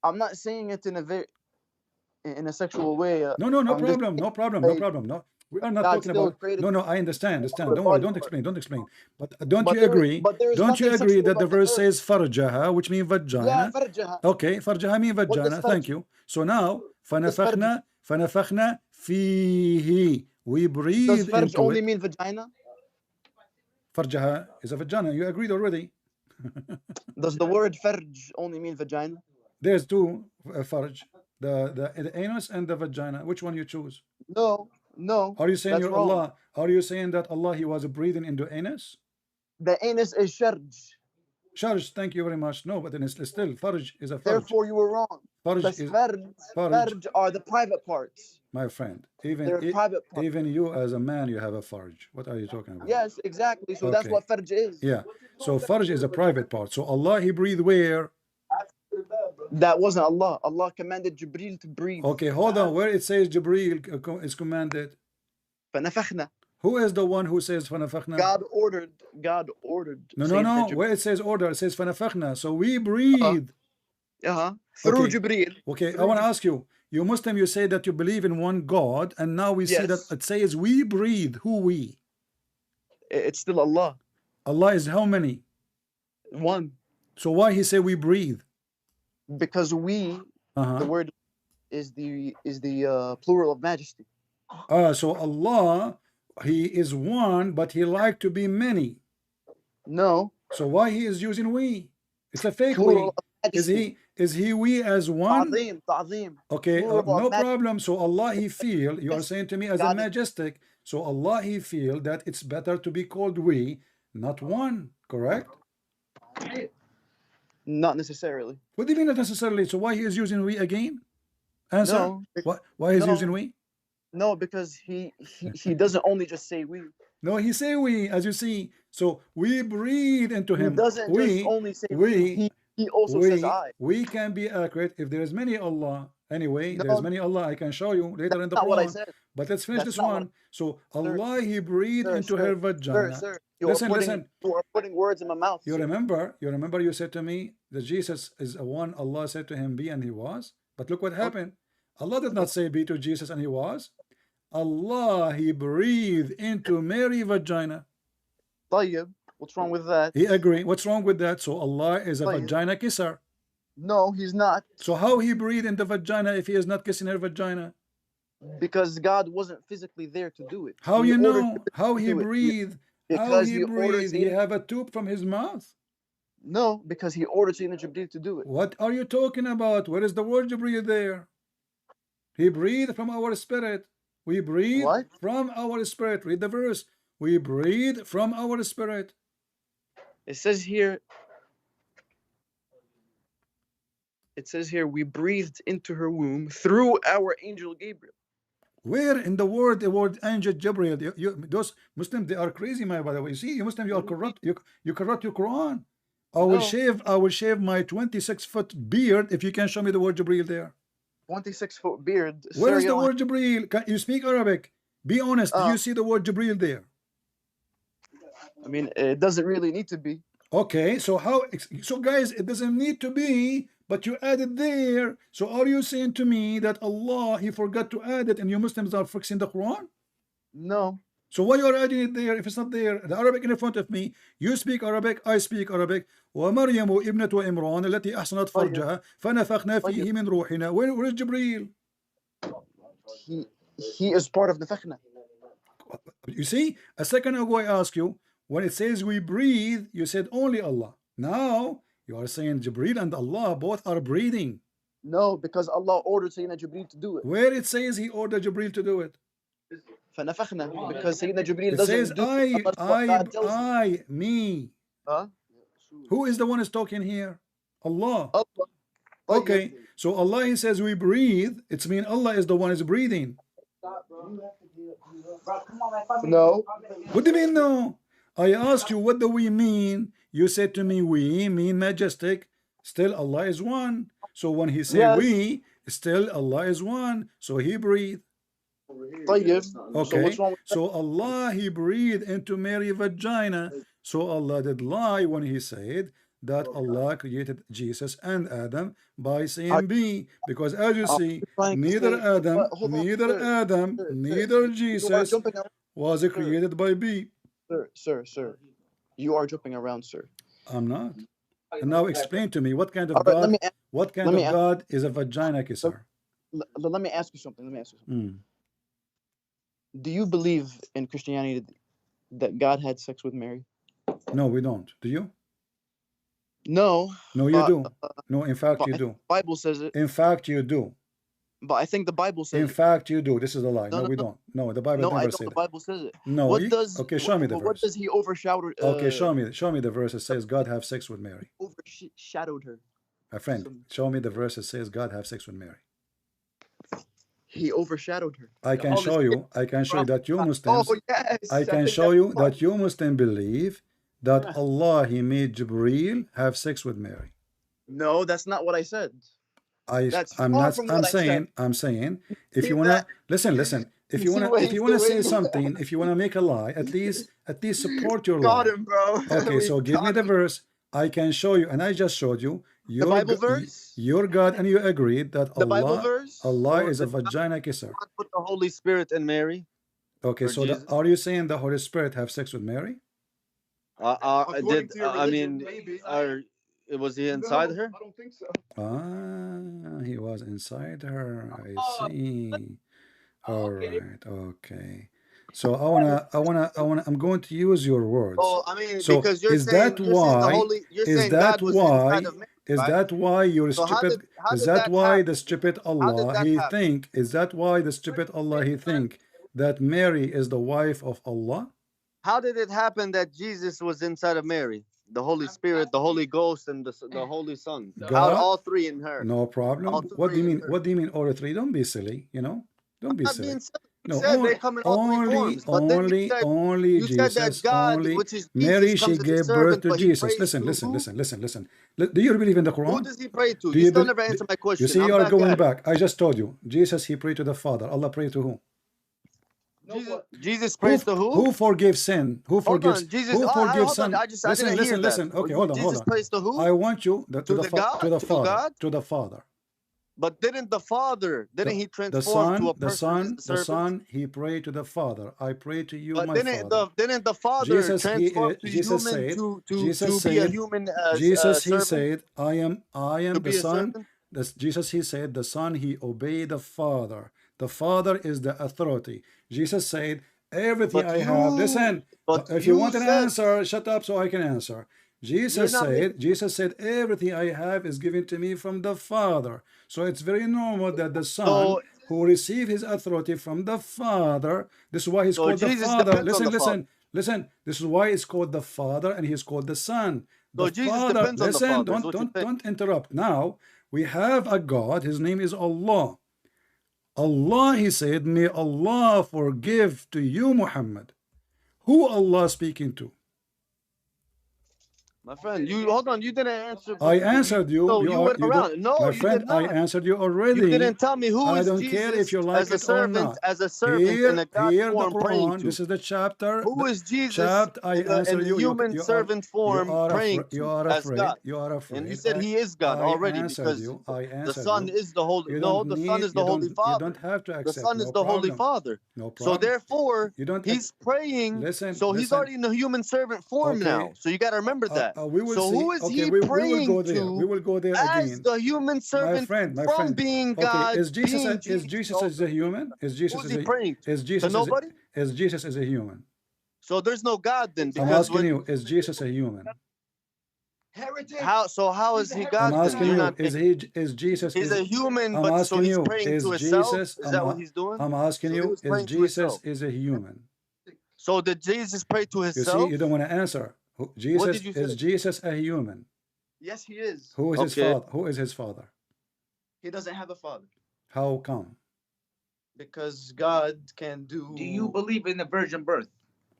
I'm not saying it in a sexual way. No problem. No. We are not talking about. No, I understand. Don't worry. Don't explain. But don't you agree? Don't you agree that the verse says farjaha, which means vagina? Yeah, farjaha. Okay, farjaha means vagina. Thank you. So now, فنفخنا فيه. We breathe Does farj into only it. mean vagina? Farjaha is a vagina. You agreed already. Does the word farj only mean vagina? There's two farj. The anus and the vagina. Which one you choose? No. Are you saying you're wrong. Allah? Are you saying that Allah he was breathing into anus? The anus is sharj. Sharj, thank you very much. No, but then it's still farj is a farj. Therefore, you were wrong. Farj are the private parts. My friend, even you as a man, you have a farj. What are you talking about? Yes, exactly. So that's what farj is. Yeah. So farj is a private part. So Allah he breathed where? That wasn't Allah. Allah commanded Jibreel to breathe. Okay, hold on. Where it says Jibreel is commanded? فنفخنا. Who is the one who says فنفخنا? God ordered. No. Where it says order, it says فنفخنا. So we breathe. Through Jibreel. Okay, I want to ask you. You Muslim, you say that you believe in one God, and now we see that it says we breathe. Who we? It's still Allah. Allah is how many? One. So why he say we breathe? Because we, the word is the plural of majesty. So Allah, he is one, but he like to be many. No. So why he is using we? It's a fake plural we. Is he we as one? Ta'zim. Okay, no problem. So Allah he feel, you are saying to me as a majestic. So Allah he feel that it's better to be called we, not one, correct? Not necessarily. What do you mean not necessarily? So why he is using we again? Answer. No. Why he's No. using we? No, because he doesn't only just say we. No, he say we, as you see. So we breathe into him. He doesn't just only say we. He also says I. We can be accurate if there is many Allah. Anyway, there's many Allah. I can show you later in the That's not what I Quran. said. But let's finish That's this not one. So Allah, he breathed into sir, her vagina. Sir, Listen. You are putting words in my mouth. You remember you said to me that Jesus is a one. Allah said to him, be, and he was. But look what happened. Allah did not say be to Jesus and he was. Allah, he breathed into Mary's vagina. طيب, what's wrong with that? He agreed. What's wrong with that? So Allah is a vagina kisser. No, he's not. So how he breathed in the vagina if he is not kissing her vagina? Because God wasn't physically there to do it. How you know? How he breathed? How he breathed? He have a tube from his mouth? No, because he ordered Sayyidina Jibreel to do it. What are you talking about? Where is the word Jibreel there? He breathed from our spirit. We breathe from our spirit. Read the verse. We breathe from our spirit. It says here, we breathed into her womb through our angel Gabriel. Where in the word angel Gabriel? Those Muslims, they are crazy, my by the way. You see, you Muslims, you are corrupt. You corrupt your Quran. I will shave my 26-foot beard if you can show me the word Jibreel there. 26-foot beard. Where is the word Jibreel? Can you speak Arabic? Be honest. Do you see the word Jibreel there? I mean, it doesn't really need to be. Okay, so guys, it doesn't need to be, but you add it there. So are you saying to me that Allah, he forgot to add it and you Muslims are fixing the Quran? No. So why you are adding it there if it's not there? The Arabic in front of me. You speak Arabic, I speak Arabic. ومريم ابنة عمران التي أحصنت فرجها فنفخنا فيه من روحنا. Where is Jibreel? He is part of Nafakhna. You see, a second ago I asked you, when it says we breathe, you said only Allah. Now you are saying Jibreel and Allah both are breathing. No, because Allah ordered Sayyidina Jibreel to do it. Where it says he ordered Jibreel to do it? فنفخنا, because Sayyidina Jibreel it says I, me. Huh? Who is the one who's talking here? Allah. Allah. Okay, so Allah, he says we breathe. It's mean Allah is the one who's breathing. No. What do you mean no? I asked you what do we mean? You said to me we mean majestic. Still Allah is one. So when he said we, still Allah is one. So he breathed. Okay, so Allah, he breathed into Mary's vagina. So Allah did lie when he said that Allah created Jesus and Adam by saying be, because as you see, neither Adam, neither Jesus was created by be. Sir, you are jumping around, sir. I'm not. And now explain to me what kind of God, God is a vagina kisser? Let me ask you something. Do you believe in Christianity that God had sex with Mary? No, we don't. Do you? No. No, you do. No, in fact, you do. The Bible says it. In fact, you do. But I think the Bible says it. In fact, you do. This is a lie. No, we don't. No, the Bible never says it. The Bible says it. No. Okay, show me the verse. What does he overshadow? Okay, show me the verse that says God have sex with Mary. Overshadowed her. My friend, show me the verse that says God have sex with Mary. He overshadowed her. I can show you that you Muslims. Oh, yes. I can show you that you Muslims believe that Allah, he made Jibreel have sex with Mary. No, that's not what I said. I'm saying if you wanna listen, if you wanna say something, if you wanna make a lie, at least support your lie. Got him, bro. Okay, so give me the verse. I can show you, and I just showed you the Bible verse. Your God, and you agreed that the Bible verse. Allah is a vagina kisser. Put the Holy Spirit in Mary. Okay, so are you saying the Holy Spirit have sex with Mary? Was he inside her? I don't think so. He was inside her. I see. All right. Okay. So I'm going to use your words. Oh, I mean, so because you're is saying, that why? Is that why? Is that why you're stupid? Is that why the stupid Allah he think? Is that why the stupid Allah he think that Mary is the wife of Allah? How did it happen that Jesus was inside of Mary? The Holy Spirit, the Holy Ghost, and the Holy Son. God, all three in her. no problem. What do you mean? What do you mean all three? Don't be silly. You know, don't be silly. No, they come in all three forms, only you Jesus, said that God, only which is Mary, Jesus, she comes as a gave servant, birth to but he Jesus. prays Listen, to listen, who? listen, listen, listen. Do you believe in the Quran? Who does he pray to? Do You you still never answered my question. You see, you I'm are back going at it. back. I just told you. Jesus, he prayed to the Father. Allah prayed to who? Jesus prays to who? Who forgives sin? Who forgives? Jesus. Who forgives sin? I Listen, didn't hear listen, that. listen. Okay, hold on, hold Jesus on. prays to who? I want you to the God? to the Father. God? To the Father. But didn't the Father, he transform the Son, to a person? the Son, he prayed to the Father. I pray to you, But my didn't Father. the Father Jesus, transform to Jesus human said, to Jesus be a said, human as Jesus, he servant? said, I am To the be a Son. servant? Jesus, he said, the Son, he obeyed the Father. The Father is the authority. Jesus said, everything But I have. Listen, if you want an answer, shut up so I can answer. Jesus said, everything I have is given to me from the Father. So it's very normal that the Son who received his authority from the Father, this is why he's called the Father. Listen. This is why it's called the Father and he's called the Son. The Father, listen, don't interrupt. Now, we have a God, his name is Allah. Allah, he said, may Allah forgive to you, Muhammad. Who Allah speaking to? My friend, hold on, you didn't answer. I answered you. So you went around. No, my you friend, did not. I answered you already. You didn't tell me who I is don't Jesus care if you like it or not. as a servant in a God Here form the praying Quran. to. This is the chapter. Who is Jesus Chapter, I answer in you. human servant form praying You are as afraid. God? You are afraid. And you said he is God already because the Son is the Holy. No, the Son is the Holy Father. You don't have to accept. The Son is the Holy Father. No problem. So therefore, he's praying. So he's already in the human servant form now. So you got to remember that. We will so see. who is he we praying will go there. to? We will go there as again. the human servant my from friend. being God. Is Jesus Jesus as a human? Is Jesus Who's he praying to? Is Jesus nobody? Is Jesus as a human? So there's no God then. I'm asking you, is Jesus a human? How is he God? I'm asking you, is Jesus? He's a human, I'm but asking so he's you, praying is to himself? Jesus? Is that what he's doing? I'm asking you, is Jesus is a human? So did Jesus pray to himself? You see, you don't want to answer. Jesus is Jesus a human? Yes, he is. Who is his father? Who is his father? He doesn't have a father. How come? Because God can do. Do you believe in the virgin birth?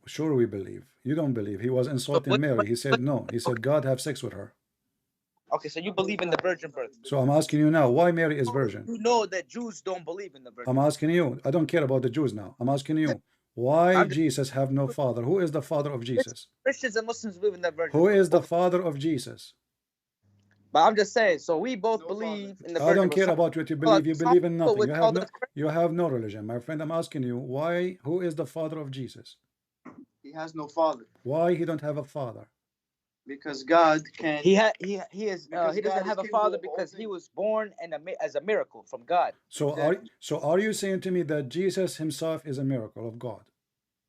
Sure, we believe. You don't believe. He was insulting Mary. He said no. He said God have sex with her. Okay, so you believe in the virgin birth. So I'm asking you now, why Mary is virgin? You know that Jews don't believe in the virgin. I'm asking you. I don't care about the Jews now. I'm asking you, why Jesus have no father? Who is the father of Jesus? Christians and Muslims believe in the virgin. Who is the father of Jesus? But I'm just saying, so we both believe in the virgin. I don't care about what you believe. You believe in nothing. You have no religion. My friend, I'm asking you, why? Who is the father of Jesus? He has no father. Why he don't have a father? Because God can. He doesn't have a father because he was born as a miracle from God. So are you saying to me that Jesus himself is a miracle of God?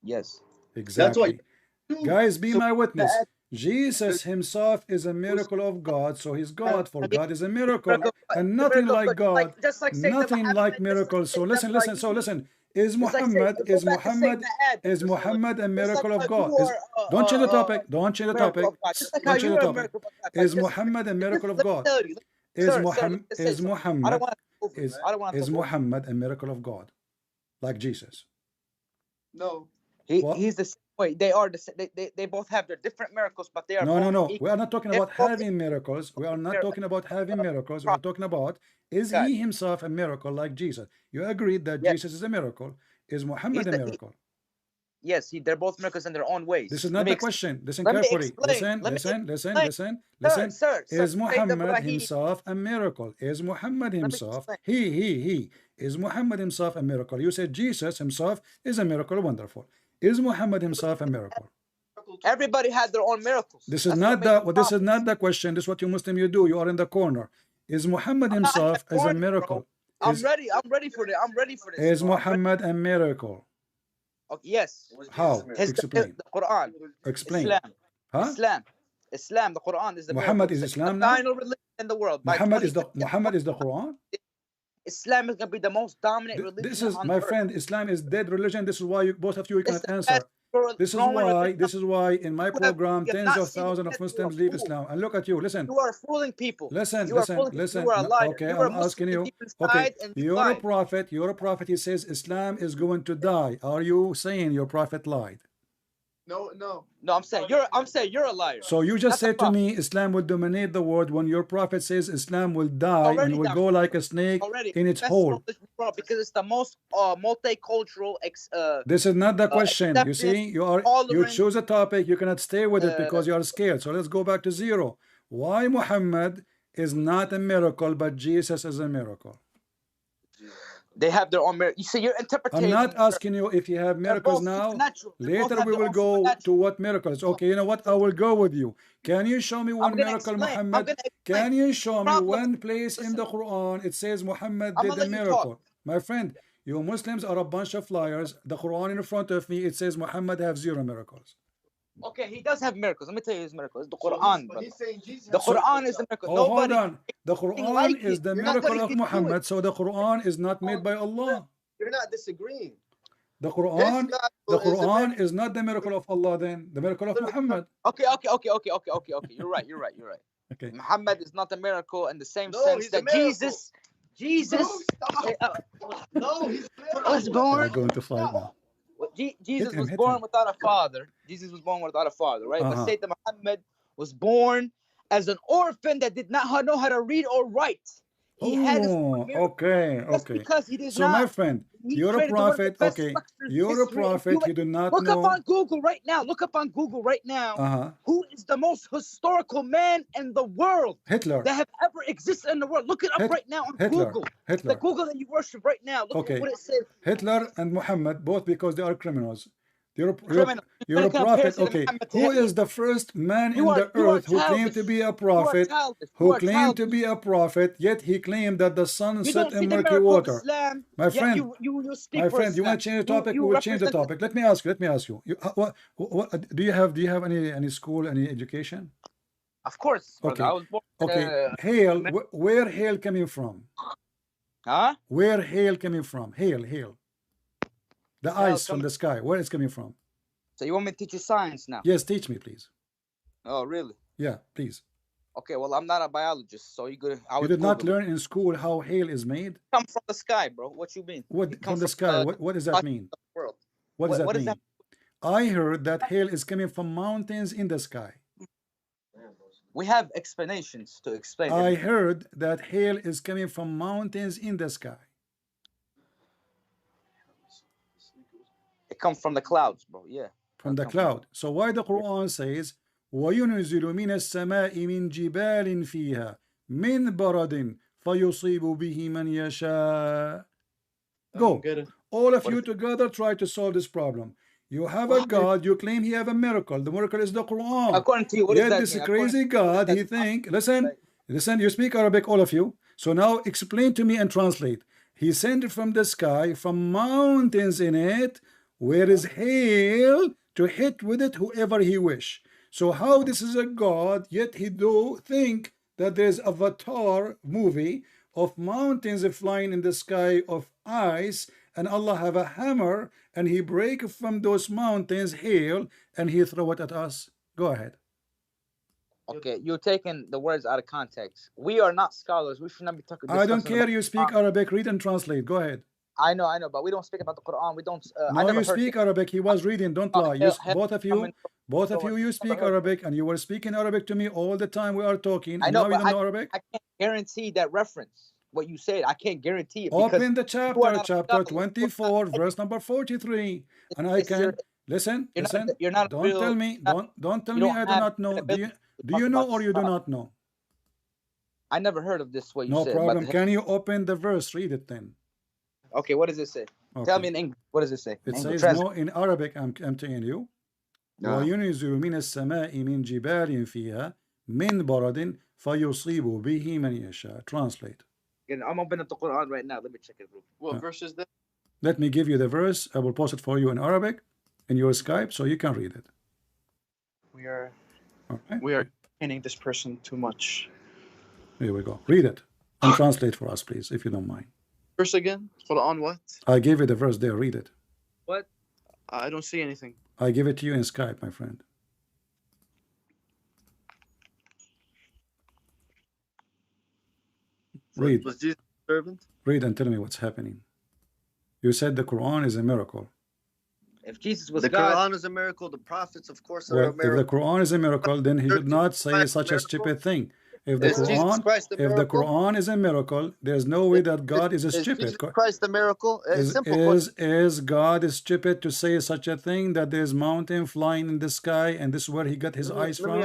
Yes. Exactly. Guys, be my witness. Jesus himself is a miracle of God, so he's God, for God is a miracle, and nothing like God, nothing like miracles. So listen. Is Muhammad a miracle of God? Don't change the topic. Don't change the topic. Is Muhammad a miracle of God? Is Muhammad a miracle of God, like Jesus? No. He's the same way. They are they both have their different miracles, but they are no. We are not talking about having miracles. We are not talking about having miracles. We are talking about, is he himself a miracle like Jesus? You agreed that Jesus is a miracle. Is Muhammad a miracle? Yes, they're both miracles in their own ways. This is not the question. Listen carefully. Listen. Sir, is Muhammad himself a miracle? Is Muhammad himself, he, is Muhammad himself a miracle? You said Jesus himself is a miracle. Wonderful. Is Muhammad himself a miracle? Everybody had their own miracles. This is not the question. This is what you Muslim you do. You are in the corner. Is Muhammad himself as a miracle? I'm ready for this. Is Muhammad a miracle? Okay, yes. How? Explain. The Quran. Explain. Islam. The Quran is the Muhammad miracle. is Islam now? Final religion in the world. Muhammad is the Quran? Islam is going to be the most dominant religion. This is, my friend, Islam is dead religion. This is why both of you cannot answer. This is why in my program tens of thousands of Muslims leave Islam. And look at you. Listen. You are fooling people. Listen. You are a liar. Okay, you are I'm asking you. Okay, you're a prophet. You're a prophet. He says Islam is going to die. Are you saying your prophet lied? No. I'm saying you're a liar. So you just said to me Islam will dominate the world when your prophet says Islam will die and will go like a snake in its hole. Because it's the most multicultural. This is not the question. You see, you choose a topic, you cannot stay with it because you are scared. So let's go back to zero. Why Muhammad is not a miracle, but Jesus is a miracle? They have their own miracle. You see, you're interpreting. I'm not asking you if you have miracles now. Later we will go to what miracles. Okay, you know what? I will go with you. Can you show me one miracle, Muhammad? Can you show me one place in the Quran it says Muhammad did a miracle? My friend, you Muslims are a bunch of liars. The Quran in front of me, it says Muhammad have 0 miracles. Okay, he does have miracles. Let me tell you his miracles. The Quran. The Quran is the miracle. Hold on. The Quran is the miracle of Muhammad. So the Quran is not made by Allah. You're not disagreeing. The Quran is not the miracle of Allah then. The miracle of Muhammad. Okay. You're right. Okay. Muhammad is not a miracle in the same sense that Jesus. No, he's was born. We're going to fight now. Jesus was born without a father. Right? But Sayyidina Muhammad was born as an orphan that did not know how to read or write. He had his okay. Because he did so not. My friend, you're a prophet. Okay, you're a prophet. You do not look know. Look up on Google right now. Who is the most historical man in the world? Hitler. That have ever existed in the world. Look it up right now on Google. Hitler. The Google that you worship right now. Look at what it says. Hitler and Muhammad, both because they are criminals. You're a prophet. Okay, who is the first man in the earth who claimed to be a prophet? Yet he claimed that the sun set in murky water. My friend, you want to change the topic? We will change the topic. Let me ask you. What do you have any school, any education? Of course. Okay. I was born, hail. Where hail coming from? Huh? Where hail coming from? Hail. The ice from the sky, where it's coming from? So you want me to teach you science now? Yes, teach me, please. Oh, really? Yeah, please. Okay, well, I'm not a biologist, so you did not learn in school how hail is made? Come from the sky, bro. What you mean? What from the sky? What does that mean? What does that mean? I heard that hail is coming from mountains in the sky. We have explanations to explain. I heard that hail is coming from mountains in the sky. It comes from the clouds, bro. Yeah. From the cloud. So why the Quran says وَيُنْزِلُ مِنَ السَّمَاءِ مِنْ جِبَالٍ فِيهَا مِنْ بَرَدٍ فَيُصِيبُ بِهِ مَنْ يَشَاءُ. Go. All of you together try to solve this problem. You have a God, you claim he have a miracle. The miracle is the Quran. According to you, what Yet is that this crazy God, he think, listen, you speak Arabic, all of you. So now explain to me and translate. He sent from the sky, from mountains in it, where is hail to hit with it whoever he wish. So how this is a God, yet he do think that there's Avatar movie of mountains flying in the sky of ice, and Allah have a hammer and he break from those mountains hail and he throw it at us. Go ahead. Okay, you're taking the words out of context. We are not scholars. We should not be talking. I don't care. You speak Arabic. Read and translate. Go ahead. I know, but we don't speak about the Quran. We don't. No, you speak Arabic. He was reading. Don't lie. Both of you, you speak Arabic, and you were speaking Arabic to me all the time. We are talking. I know, now you don't know Arabic. I can't guarantee that reference. What you said, I can't guarantee it. Open the chapter 24, verse number 43, and I can listen. You're not. Don't tell me. Don't tell me. I do not know. Do you know or you do not know? I never heard of this. What you said. No problem. But can you open the verse? Read it then. Okay, what does it say? Okay. Tell me in English. What does it say? It says no in Arabic. I'm telling you. وَيُنْزِلُ مِنَ السَّمَاءِ مِنْ جِبَالٍ فِيهَا مِنْ بَرَدٍ فَيُصِيبُ بِهِ مَنْ يَشَاءُ. Translate. I'm opening up the Quran right now. Let me check it. What verse is that? Let me give you the verse. I will post it for you in Arabic in your Skype so you can read it. We are okay. entertaining this person too much. Here we go. Read it and translate for us, please, if you don't mind. Verse again? Quran what? I gave you the verse there. Read it. What? I don't see anything. I give it to you in Skype, my friend. Read. Was Jesus a servant? Read and tell me what's happening. You said the Quran is a miracle. If Jesus was The God, Quran is a miracle. The prophets, of course, are Well, a if the miracle. Quran is a miracle, then he should not say Is such a stupid thing. If Jesus Christ a if the miracle? Quran is a miracle, there's no way that God is a Is stupid. Jesus Christ a miracle? Simple question. Is God is stupid to say such a thing, that there's mountain flying in the sky and this is where he got his eyes from?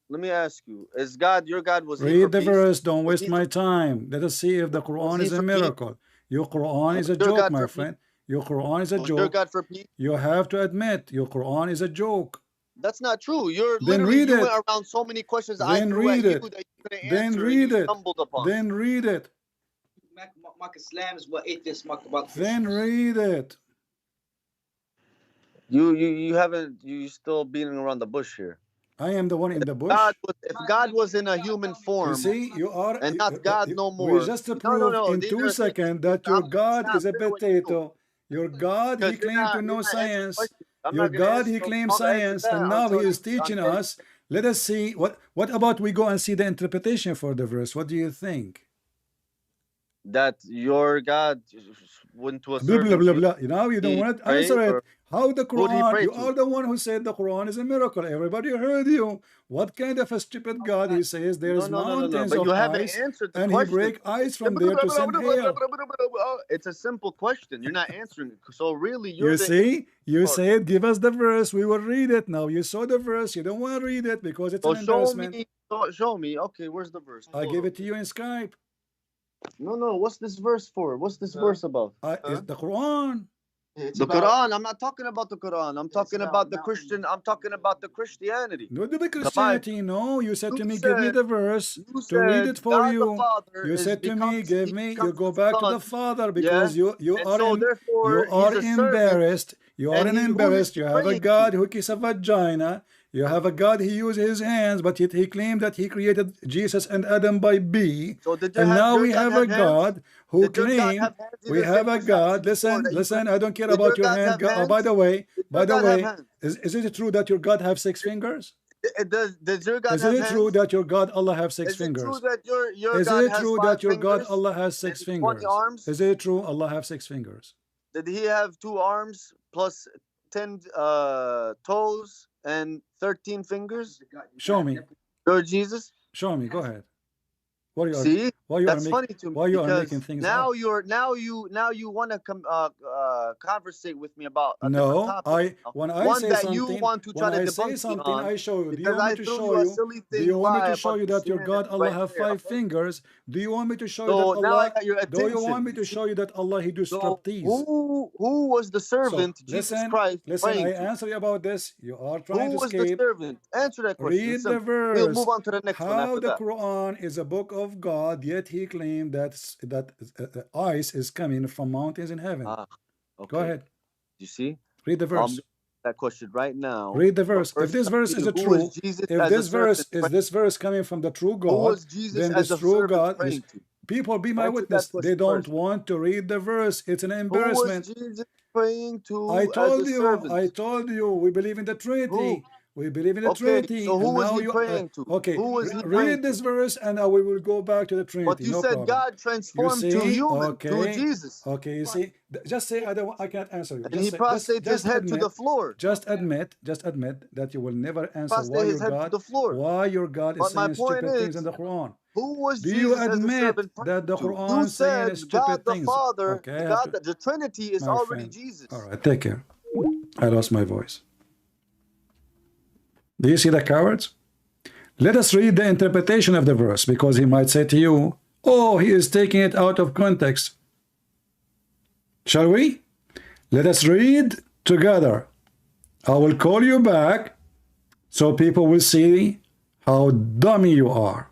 Let me ask you: Is God your God? Was he Read for the peace? verse. Don't Was waste he my for- time. Let us see if the Quran he is a for peace? miracle. Your Quran is a Was your joke, God my for peace? friend. Your Quran is a Was your joke. God for peace? You have to admit your Quran is a joke. That's not true. You're Then literally read you it. went around so many questions I Then threw at read you it. that you couldn't Then answer read and you it. stumbled upon. Then read it. Mark Islam is what atheists mark about. Then read it. You haven't. You still beating around the bush here. I am the one in the bush. If God was in a human form, You see, you are, and not God no we more. just No, proved in these 2 are seconds that your God is a potato. Your God, he claimed to know science. Your God, he claimed science, and now he is teaching us. Let us see, what about we go and see the interpretation for the verse? What do you think? that your God went to a Blah, blah, servant. blah, blah. Now you don't He want to prayed, answer it. or How the who did he Quran, pray you to? are the one who said the Quran is a miracle. Everybody heard you. What kind of a stupid God he says there's mountains But of you haven't ice answered the and he question. break ice from there to send hail. It's a simple question. You're not answering it. So really, You see, you said give us the verse, we will read it. Now you saw the verse, you don't want to read it because it's So an embarrassment. show me. Okay, where's the verse? I give it to you in Skype. No. What's this verse for? What's this verse about? It's the Quran. The Quran. I'm not talking about the Quran. I'm talking about the Christian. I'm talking about the Christianity. No, the Christianity. No, you said to me, give me the verse You to read said it for God the you. Father You is said to me, becomes- give he me. You becomes go the back to the Son. Father because Yeah? you And are so therefore, you are he's a servant, embarrassed. You are and an who embarrassed. is You have a praying God to? who kisses a vagina. You have a God he used his hands, but yet he claimed that he created Jesus and Adam by B. So did And now your we have a hands? God who Did your God claimed have hands in we the have same a way that I God. said before that you Listen. could- I don't care Did about your your God hand. have By hands? the way, Did your God have hands? is it true that your God have 6 fingers? Does your God Is have it hands? true that your God Allah have 6 Is it true fingers? that your Is God it has true 5 that your God fingers Allah has 6 and 20 fingers? arms? Is it true Allah have 6 fingers? Did he have 2 arms plus 10 toes and 13 fingers? Show me. Lord Jesus? Show me. Go ahead. What are you See, why you that's are funny to me why you are because making things now up? you want to conversate with me about a different No, topic. when I One say that you something, want to try when to I say debunk me something, on I show you. Do you because want I me to threw show you a you? silly Do thing you want me lie to show about you that your God Christianity Allah right have there. 5 fingers? Do you want me to show you So that now I Allah? got your Do you want attention. me to show you that Allah he do So striptease? who was the So servant Jesus Christ listen. I praying to? answer you about this. You are trying Who to was the escape. servant? Answer that question. It's Read the simple. We'll move verse. on to the next one How after the that. Quran is a book of God, yet he claimed that ice is coming from mountains in heaven. Okay. Go ahead. You see? Read the verse. That question right now. Read the But verse. If first, this verse is a who true, was Jesus if as a this verse servant is praying- this verse coming from the true Who God, was Jesus then as this a true servant God, praying to? people be my Answer witness. that question They don't first. want to read the verse. It's an Who was embarrassment. Jesus praying to I as a told servant? you, we believe in the Trinity. Who? We believe in the Okay, Trinity. so who And was now he you, praying to? okay, Who was he praying read this to? verse and we will go back to the But Trinity. you No said problem. God You transformed to see, human through okay, Jesus, okay. You see, just say I cannot answer you. and he prostrated his head to the floor. Just admit that you will never answer Prostrated his head to the floor. why your God is But my saying point stupid things is, in the Quran. who was Do you Jesus as a admit servant praying that the to? Quran You saying said stupid God the things? Father, Okay, God, the Trinity is my already friend. Jesus. All right, take care. I lost my voice. Do you see the cowards? Let us read the interpretation of the verse, because he might say to you, oh, he is taking it out of context. Shall we? Let us read together. I will call you back so people will see how dummy you are.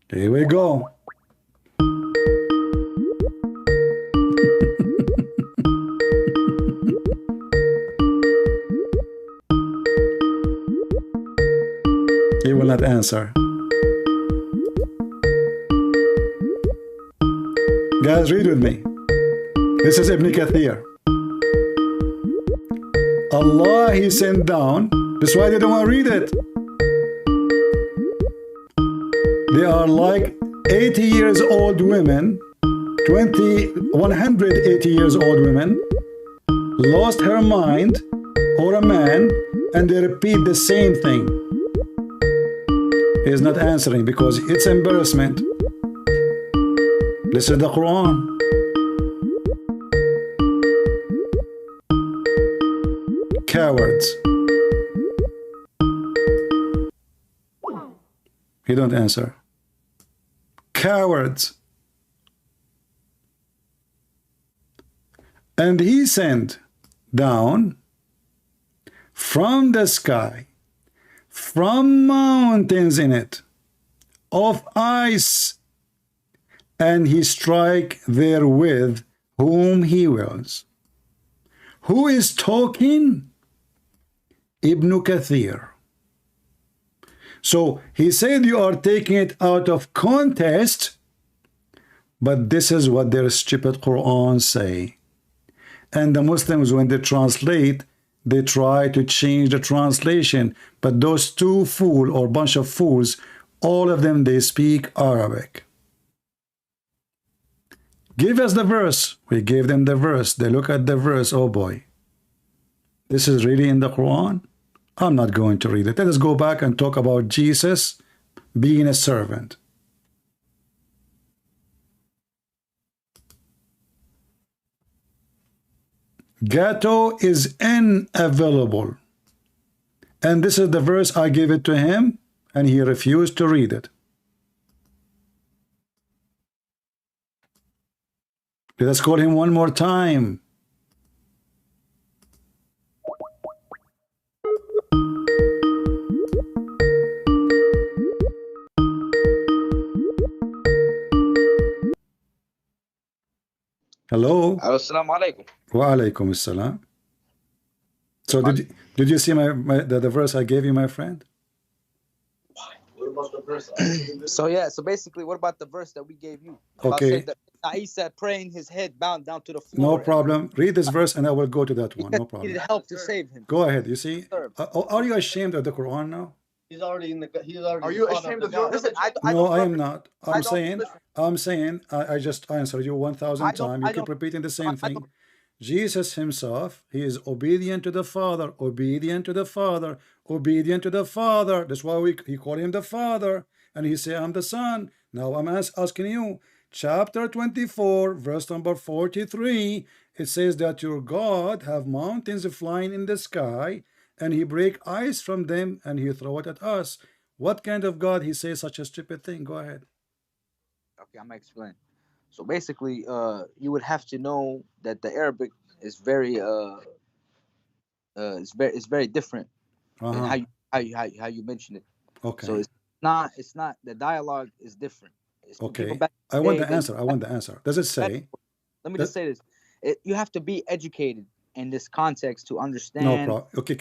Here we go. He will not answer. Guys, read with me. This is Ibn Kathir. Allah He sent down. That's why they don't want to read it. They are like 80 years old women, 180 years old women, lost her mind, or a man, and they repeat the same thing. He is not answering because it's embarrassment. This is the Quran. Cowards. He don't answer. Cowards. And he sent down from the sky, from mountains in it, of ice, and he strike therewith whom he wills. Who is talking? Ibn Kathir. So he said you are taking it out of context, but this is what their stupid Quran say. And the Muslims, when they translate, they try to change the translation. But those two fools or bunch of fools, all of them, they speak Arabic. Give us the verse. We gave them the verse. They look at the verse. Oh boy. This is really in the Quran? I'm not going to read it. Let us go back and talk about Jesus being a servant. Gato is unavailable. And this is the verse I gave it to him, and he refused to read it. Let us call him one more time. Hello. Assalamu alaikum. Wa alaikum assalam. So did you see the verse I gave you, my friend? What about the verse? So basically, what about the verse that we gave you? Okay. Isa praying his head bound down to the floor. No problem. Read this verse and I will go to that one. No He problem. needed help to save him. Go ahead. You see? Are you ashamed of the Quran now? He's already in the. He's already. Are you ashamed of your Listen, No, I am not. I'm don't- saying, I just answered you 1,000 times. You keep repeating the same thing. Jesus himself, he is obedient to the Father, obedient to the Father, obedient to the Father. That's why he call him the Father. And he say, I'm the Son. Now I'm asking you, chapter 24, verse number 43, it says that your God have mountains flying in the sky, and he break ice from them, and he throw it at us. What kind of God he says such a stupid thing? Go ahead. Okay, I'm gonna explain. So basically, you would have to know that the Arabic is very it's very different in how you mention it. Okay. So it's not the dialogue is different. Okay. I want the answer. Does it say? Let me just say this: you have to be educated in this context to understand. No problem. Okay,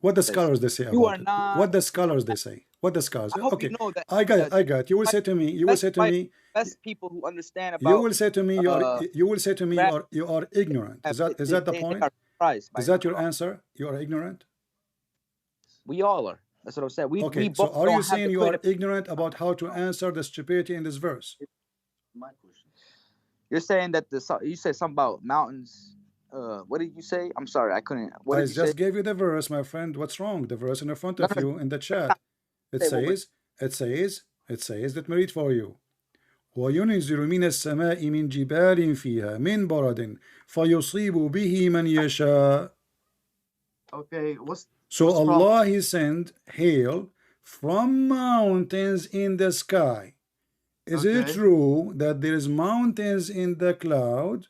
what the scholars they say about you are it? not. What the scholars they say? What the scholars? Okay, you know that, I got it. You will say to me. You will say to me. Best people who understand about. You will say to me. You will say to me. You are ignorant. Is that the point? Is that your answer? You are ignorant. We all are. That's what I'm saying. Okay. So are you saying you are ignorant about how to answer the stupidity in this verse? My question. You're saying that you said something about mountains. What did you say? I'm sorry, I couldn't. I just gave you the verse, my friend. What's wrong? The verse in front of you in the chat. It says, let me read for you. وينزل من السماء من جبال فيها من برد فيصيب به من يشاء. Okay, so Allah he sent hail from mountains in the sky. Is it true that there is mountains in the cloud,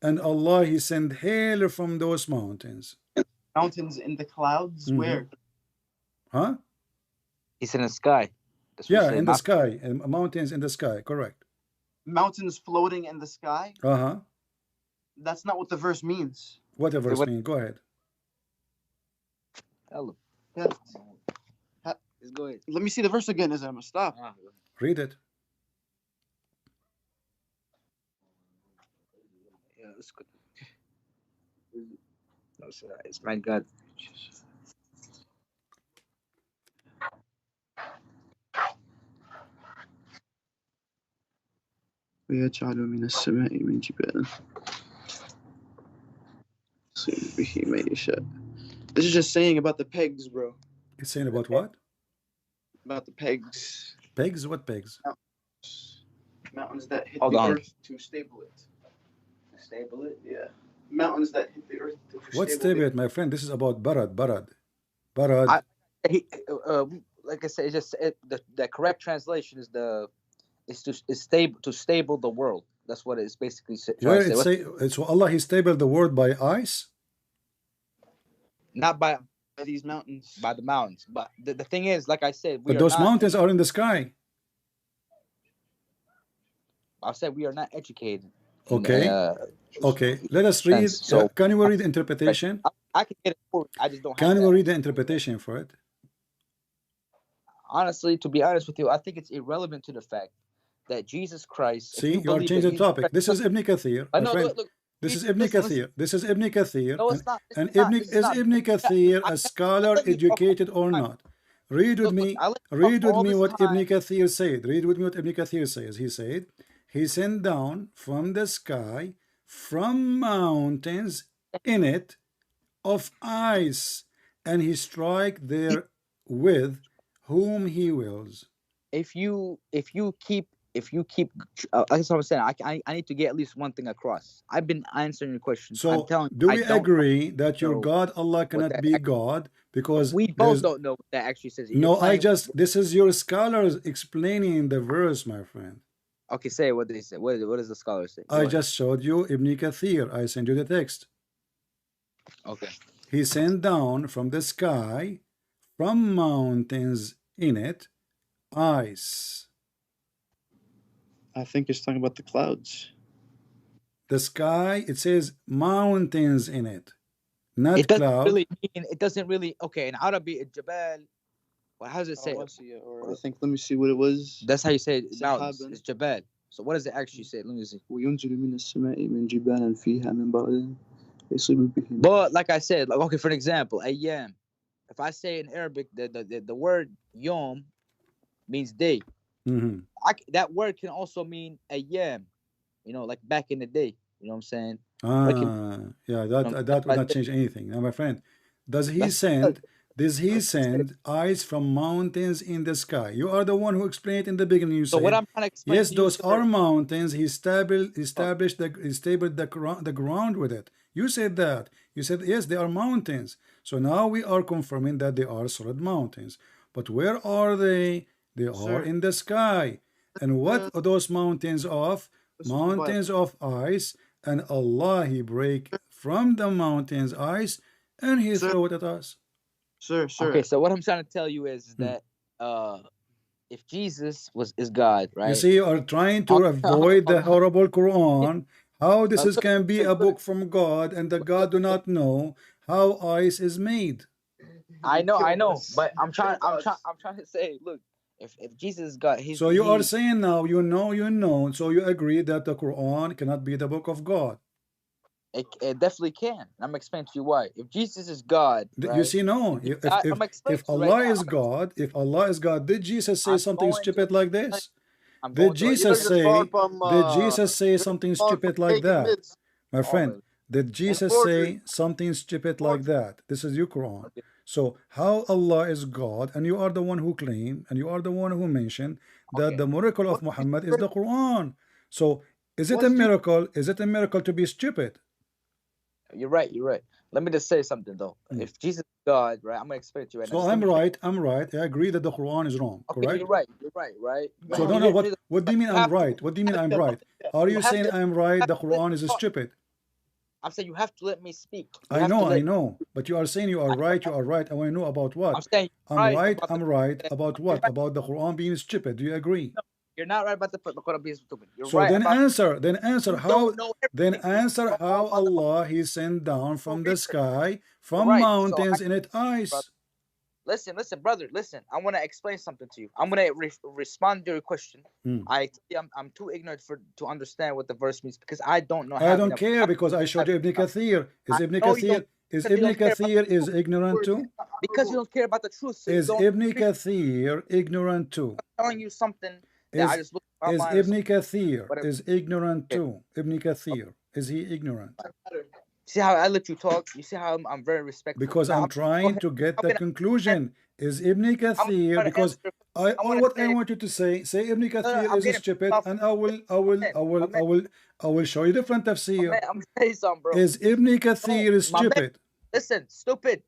and Allah he sent hail from those mountains? Mountains in the clouds? Where? Huh? It's in the sky. Yeah, in the sky. Mountains in the sky, correct. Mountains floating in the sky? That's not what the verse means. What the verse means? Go ahead. Hello. Yeah. Go ahead. Let me see the verse again. Is I'm stop. Read it. Yeah, that's good. No, it's my God. ويجعل من السماء من جبال يصيب به من يشاء. This is just saying about the pegs, bro. It's saying about what? About the pegs. Pegs? What pegs? Mountains that hit the earth to stable it. To stable it? Yeah. Mountains that hit the earth to What stable stable it? it, my friend? This is about Barad. Like I said, it's just the correct translation is to stable the world. That's what it's basically Where trying it to say. so Allah He stable the world by ice? Not by these mountains. By the mountains. But the thing is, like I said, but those mountains are in the sky. I said we are not educated. Okay. Okay. Let us read. So can you read the interpretation? I can get it for it. I just don't have Can we read the interpretation for it? Honestly, to be honest with you, I think it's irrelevant to the fact that Jesus Christ. See, you are changing the topic. This is Ibn Kathir. I know, look, this is Ibn Kathir. This is Ibn Kathir. No, it's not. And Ibn Kathir a scholar, educated or not? Read with me. Read with me what Ibn Kathir said. Read with me what Ibn Kathir says. He said, He sent down from the sky, from mountains in it, of ice, and He strike there with whom He wills. If you keep that's what I'm saying. I need to get at least one thing across. I've been answering your question. So I'm telling do we agree that your God Allah cannot be God because we both don't know what that actually says? No, this is your scholars explaining the verse, my friend. Okay, say what they say. What does the scholar say? I just showed you Ibn Kathir. I sent you the text. Okay. He sent down from the sky, from mountains in it, ice. I think it's talking about the clouds. The sky, it says mountains in it, not clouds. It doesn't really. Okay, in Arabic, Jabal. Well, how does it say? Or I think, let me see what it was. That's how you say it. Mountains. It's Jabal. So what does it actually say? Let me see. But like I said, okay, for an example, ayyam. If I say in Arabic, the word yom means day. Mm-hmm. That word can also mean ayyam, like back in the day. You know what I'm saying? Yeah, that would not change anything. Now, my friend, does he send ice from mountains in the sky? You are the one who explained it in the beginning. You said, what I'm trying to explain yes, those are mountains. He stabilized the ground with it. You said that. You said, yes, they are mountains. So now we are confirming that they are solid mountains. But where are they? They are in the sky. And what are those mountains of? Mountains of ice. And Allah, He break from the mountains ice and He throw it at us. Sir. Okay, so what I'm trying to tell you is that if Jesus is God, right? You see, you are trying to avoid the horrible Quran. How this can be a book from God and the God do not know how ice is made. I know, but I'm trying to say, look, if Jesus is God, so you are saying now, you know, so you agree that the Quran cannot be the book of God. It definitely can. I'm gonna explain to you why. If Jesus is God, right? You see, no. If Allah is God, did Jesus say something stupid like this? Did Jesus say something stupid like that? My friend, did Jesus say something stupid like that? This is your Quran. So how Allah is God, and you are the one who claim, and you are the one who mentioned that the miracle of Muhammad is the Quran. So is it a miracle? Is it a miracle to be stupid? You're right. Let me just say something though. If Jesus is God, right? I'm gonna explain to you right now. So I'm right. I agree that the Quran is wrong. Okay, correct? You're right. So no. What do you mean I'm right? What do you mean I'm right? Are you saying I'm right? The Quran is stupid. I'm saying you have to let me speak. I know. But you are saying you are right. I want to know about what? I'm saying I'm right about what? About the Quran being stupid. Do you agree? No, you're not right about the Quran being stupid. You're so right. Then answer how Allah He sent down from the sky, from mountains in it ice. Listen, brother. Listen, I want to explain something to you. I'm gonna respond to your question. I'm too ignorant to understand what the verse means because I don't know. I don't care because I showed you Ibn Kathir. Is Ibn Kathir is ignorant too? Because you don't care about the truth. So is Ibn Kathir ignorant too? I'm telling you something that I just looked is online. Ibn Kathir is ignorant too? Ibn Kathir, is he ignorant? See how I let you talk? You see how I'm very respectful? Because I'm trying to get the conclusion. Is Ibn Kathir, because all what I want you to say Ibn Kathir is stupid, and I will show you different tafsir. I'm saying something, bro. Is Ibn Kathir stupid? Listen, stupid.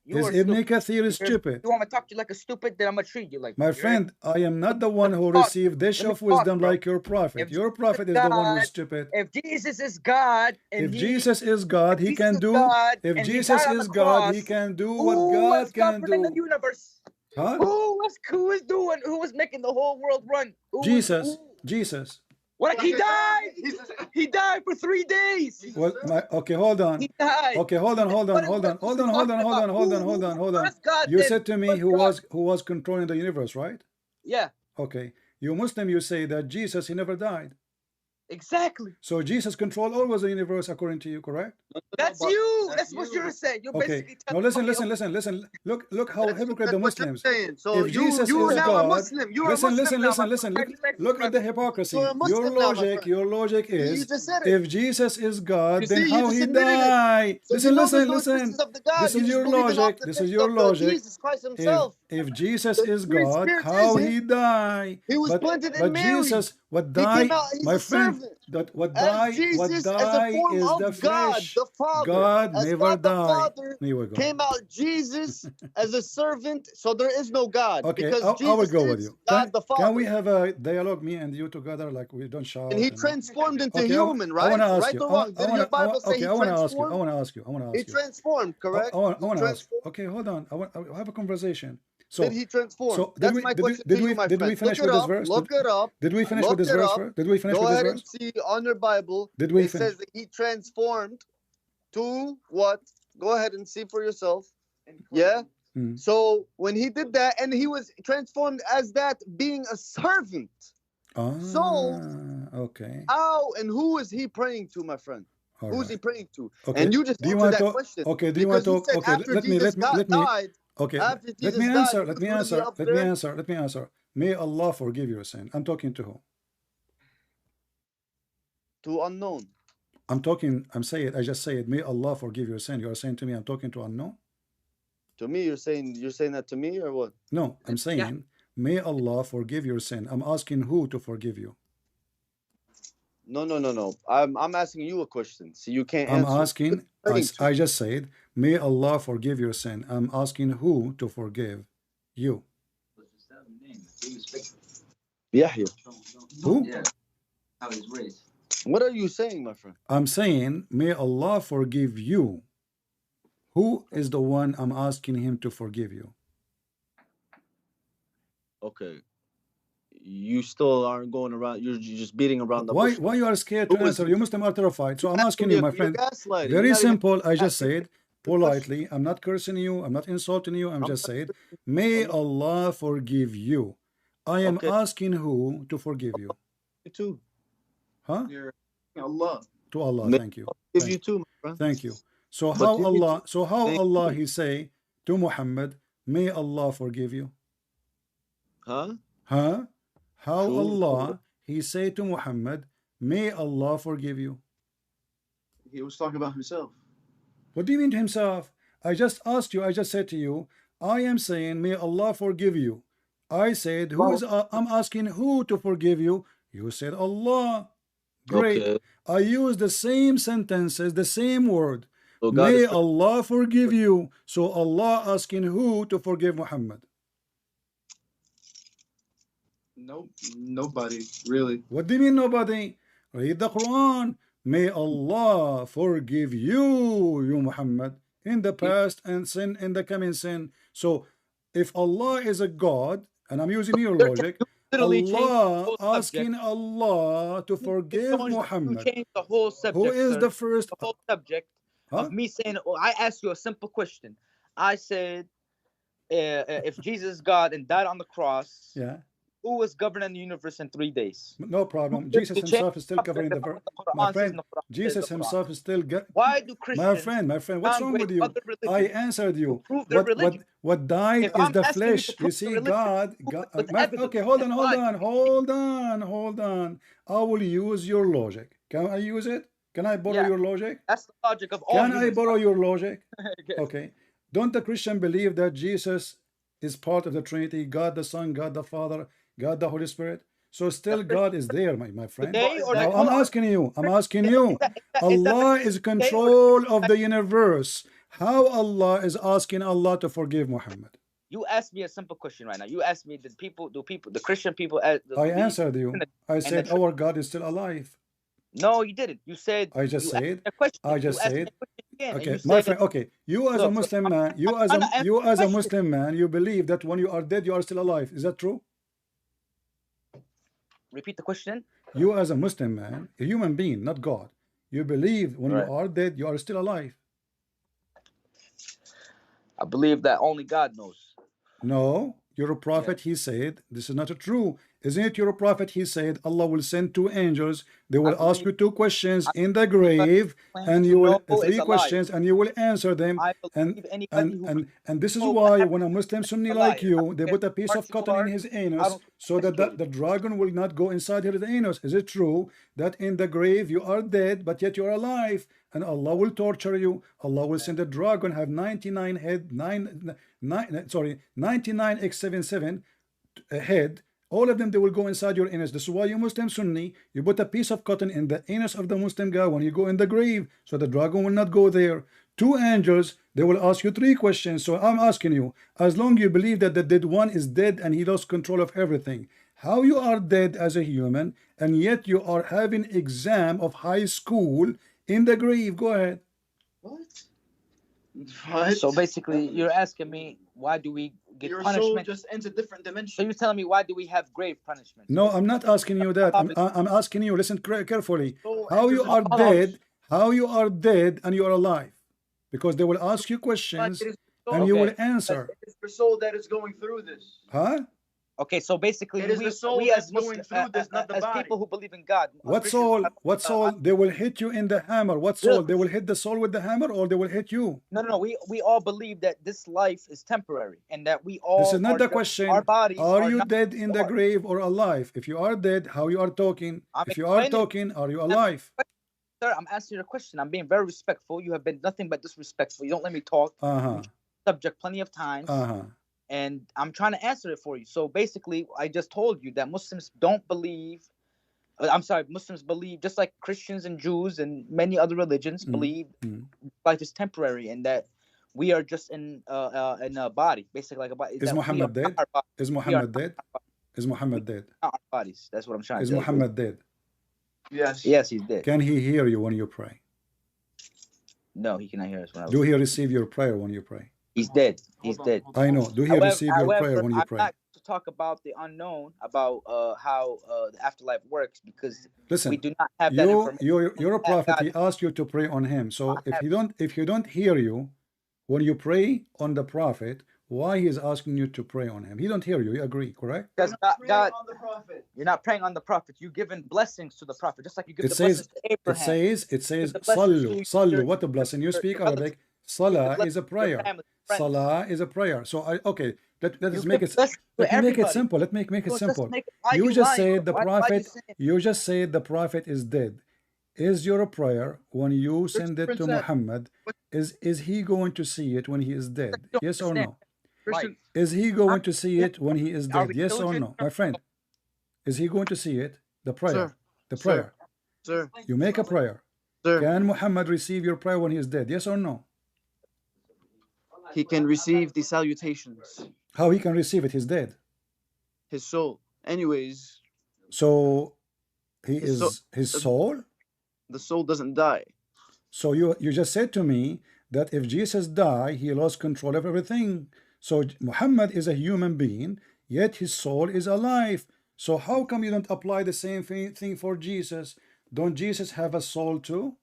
Is Ibn Kathir stupid? You want me to talk to you like a stupid, then I'm going to treat you like my friend. I am not the one who received dish of wisdom like your prophet. Your prophet is the one who is stupid. If Jesus is God, and if Jesus is God, he can do. If Jesus is God, he can do what God can do. The universe. Huh? Who was making the whole world run? Jesus. What? He died. He died for 3 days. Well, okay, hold on. He died. Okay, hold on. You said to me who was controlling the universe, right? Yeah. Okay. You Muslim, you say that Jesus, he never died. Exactly. So Jesus controlled always the universe according to you, correct? That's you. That's what you're saying. You're okay. Now listen. Look how hypocrite the Muslims. So if Jesus is God, listen. Look at the hypocrisy. Your logic is if Jesus is God, then how he died? Listen. This is your logic. Jesus Christ himself. If Jesus is God, how he died? He was planted in Mary. Jesus, what died, my friend, that what died is the flesh. The Father, God never died. Came out Jesus as a servant, so there is no God. Okay, because I will go with you. God the Father. Can we have a dialogue, me and you together, like we don't shout? And he transformed into human, right? I want to ask you. Or wrong? Did your Bible say he transformed? I want to ask you. He transformed, correct? I want to ask you. Okay, hold on. I have a conversation. So, did he transform? So that's my question to you, my friend. Did we finish with this verse? Look it up. Did we finish with this verse? Did we finish with this verse? Go ahead and see on your Bible. It says that he transformed to what? Go ahead and see for yourself. Yeah. So when he did that, and he was transformed as that being a servant. So okay. How and who is he praying to, my friend? Who's he praying to? Okay. And you just answered that question. Okay. Do you want to talk? Okay. Let me. Okay, let me answer. May Allah forgive your sin. I'm talking to who? To unknown. I'm saying, I just said, may Allah forgive your sin. You are saying to me, I'm talking to unknown? To me, you're saying that to me or what? No, I'm saying, may Allah forgive your sin. I'm asking who to forgive you. No. I'm asking you a question. So you can't answer. I'm asking, I just said, may Allah forgive your sin. I'm asking who to forgive you. Yahya. Who? How he's raised. What are you saying, my friend? I'm saying, may Allah forgive you. Who is the one I'm asking him to forgive you? Okay. You still aren't going around. You're just beating around the bush. Why you are scared to answer? You Muslim are terrified. So I'm asking you, my friend. Very simple. I just said politely. I'm not cursing you. I'm not insulting you. I'm just saying, may Allah forgive you. I am asking who to forgive you. You too. Huh? Allah. To Allah. Thank you. Give you too, my friend. Thank you. So how Allah? So how Allah he say to Muhammad, may Allah forgive you? Huh? Huh? How Allah he say to Muhammad, may Allah forgive you? He was talking about himself. What do you mean to himself? I just asked you, I just said to you, I am saying may Allah forgive you. I said, I'm asking who to forgive you. You said Allah. Great. Okay. I use the same sentences, the same word. So may Allah forgive you. So Allah asking who to forgive Muhammad? No, nobody, really. What do you mean nobody? Read the Quran. May Allah forgive you, Muhammad, in the past and sin in the coming sin. So if Allah is a God, and I'm using your logic, Allah asking Allah to forgive Muhammad. Change the whole subject, who is the first? The whole subject of me saying, I asked you a simple question. I said, if Jesus is God and died on the cross, who was governing the universe in 3 days? No problem. Jesus himself is still covering the verse. My friend, Jesus himself is still Why do Christians? My friend, what's wrong with you? I answered you. What died If is I'm the asking you flesh. to You prove see, the religion, God. with Okay, evidence. hold on. I will use your logic. Can I use it? Can I borrow your logic? That's the logic of all Can I humans. borrow your logic? Okay. Okay. Don't the Christian believe that Jesus is part of the Trinity, God the Son, God the Father, God the Holy Spirit? So still God is there, my friend. Now I'm asking you, Allah is control of the universe. How Allah is asking Allah to forgive Muhammad? You asked me a simple question right now. You asked me, the Christian people? I answered you. I said our God is still alive. No, you didn't. You said. I just said. Okay, my friend. Okay, you as a Muslim man, you as a Muslim man, you believe that when you are dead, you are still alive. Is that true? Repeat the question. You as a Muslim man, a human being, not God, you believe when you are dead, you are still alive. I believe that only God knows. No, you're a prophet. He said this is not true. Isn't it your prophet? He said Allah will send 2 angels. They will ask you 2 questions in the grave, and you will 3 questions, and you will answer them. And this is why when a Muslim Sunni like you, they put a piece of cotton in his anus so that the dragon will not go inside his anus. Is it true that in the grave you are dead, but yet you are alive? And Allah will torture you. Allah will send a dragon, have 99 head, 99 x77 head. All of them, they will go inside your anus. This is why you Muslim Sunni, you put a piece of cotton in the anus of the Muslim guy when you go in the grave, so the dragon will not go there. 2 angels, they will ask you 3 questions. So I'm asking you, as long you believe that the dead one is dead and he lost control of everything, how you are dead as a human, and yet you are having exam of high school in the grave? Go ahead. What? So basically, you're asking me, why do we get Your punishment? soul just enters a different dimension. So you're telling me, why do we have grave punishment? No, I'm not asking you that. I'm asking you, listen carefully. How you are dead, and you are alive. Because they will ask you questions and you will answer. It's the soul that is going through this. Huh? Okay, so basically, it is the soul as going through this, not the body. People who believe in God. What soul? What soul? They will hit you in the hammer. What soul? They will hit the soul with the hammer, or they will hit you? No. We all believe that this life is temporary, and that we all. This is not the question. Our bodies are you dead in the grave or alive? If you are dead, how you are talking? If you are talking, are you alive? Sir, I'm answering your question. I'm being very respectful. You have been nothing but disrespectful. You don't let me talk. Subject plenty of times. And I'm trying to answer it for you. So basically, I just told you that Muslims don't believe. Muslims believe, just like Christians and Jews and many other religions believe life is temporary, and that we are just in a body, basically like a body. Is Muhammad dead? Is Muhammad dead? Is Muhammad dead? Not our bodies. That's what I'm trying to say. Is Muhammad dead? Yes. Yes, he's dead. Can he hear you when you pray? No, he cannot hear us. Do he receive your prayer when you pray? He's dead. He's dead. I know. Do he receive your prayer when you pray? I'm not to talk about the unknown, about how the afterlife works, because listen, we do not have that information. You're a prophet. He asked you to pray on him. So if you don't hear you when you pray on the prophet, why he is asking you to pray on him? He don't hear you. You agree, correct? Because God, you're not praying on the prophet. You're giving blessings to the prophet, just like you give the blessings to Abraham. It says, sallu. What a blessing. You speak Arabic. Salah is a prayer. Salah is a prayer. So okay, let us make it. Let me make it simple. Let me make it simple. You just said the prophet. You just said the prophet is dead. Is your prayer when you send it to Muhammad? Is he going to see it when he is dead? Yes or no? Is he going to see it when he is dead? Yes or no, my friend? Is he going to see it? The prayer. The prayer. Sir. You make a prayer. Sir. Can Muhammad receive your prayer when he is dead? Yes or no? He can receive the salutations. How he can receive it? He's dead. His soul. Anyways. So his soul? The soul doesn't die. So you just said to me that if Jesus died, he lost control of everything. So Muhammad is a human being, yet his soul is alive. So how come you don't apply the same thing for Jesus? Don't Jesus have a soul too?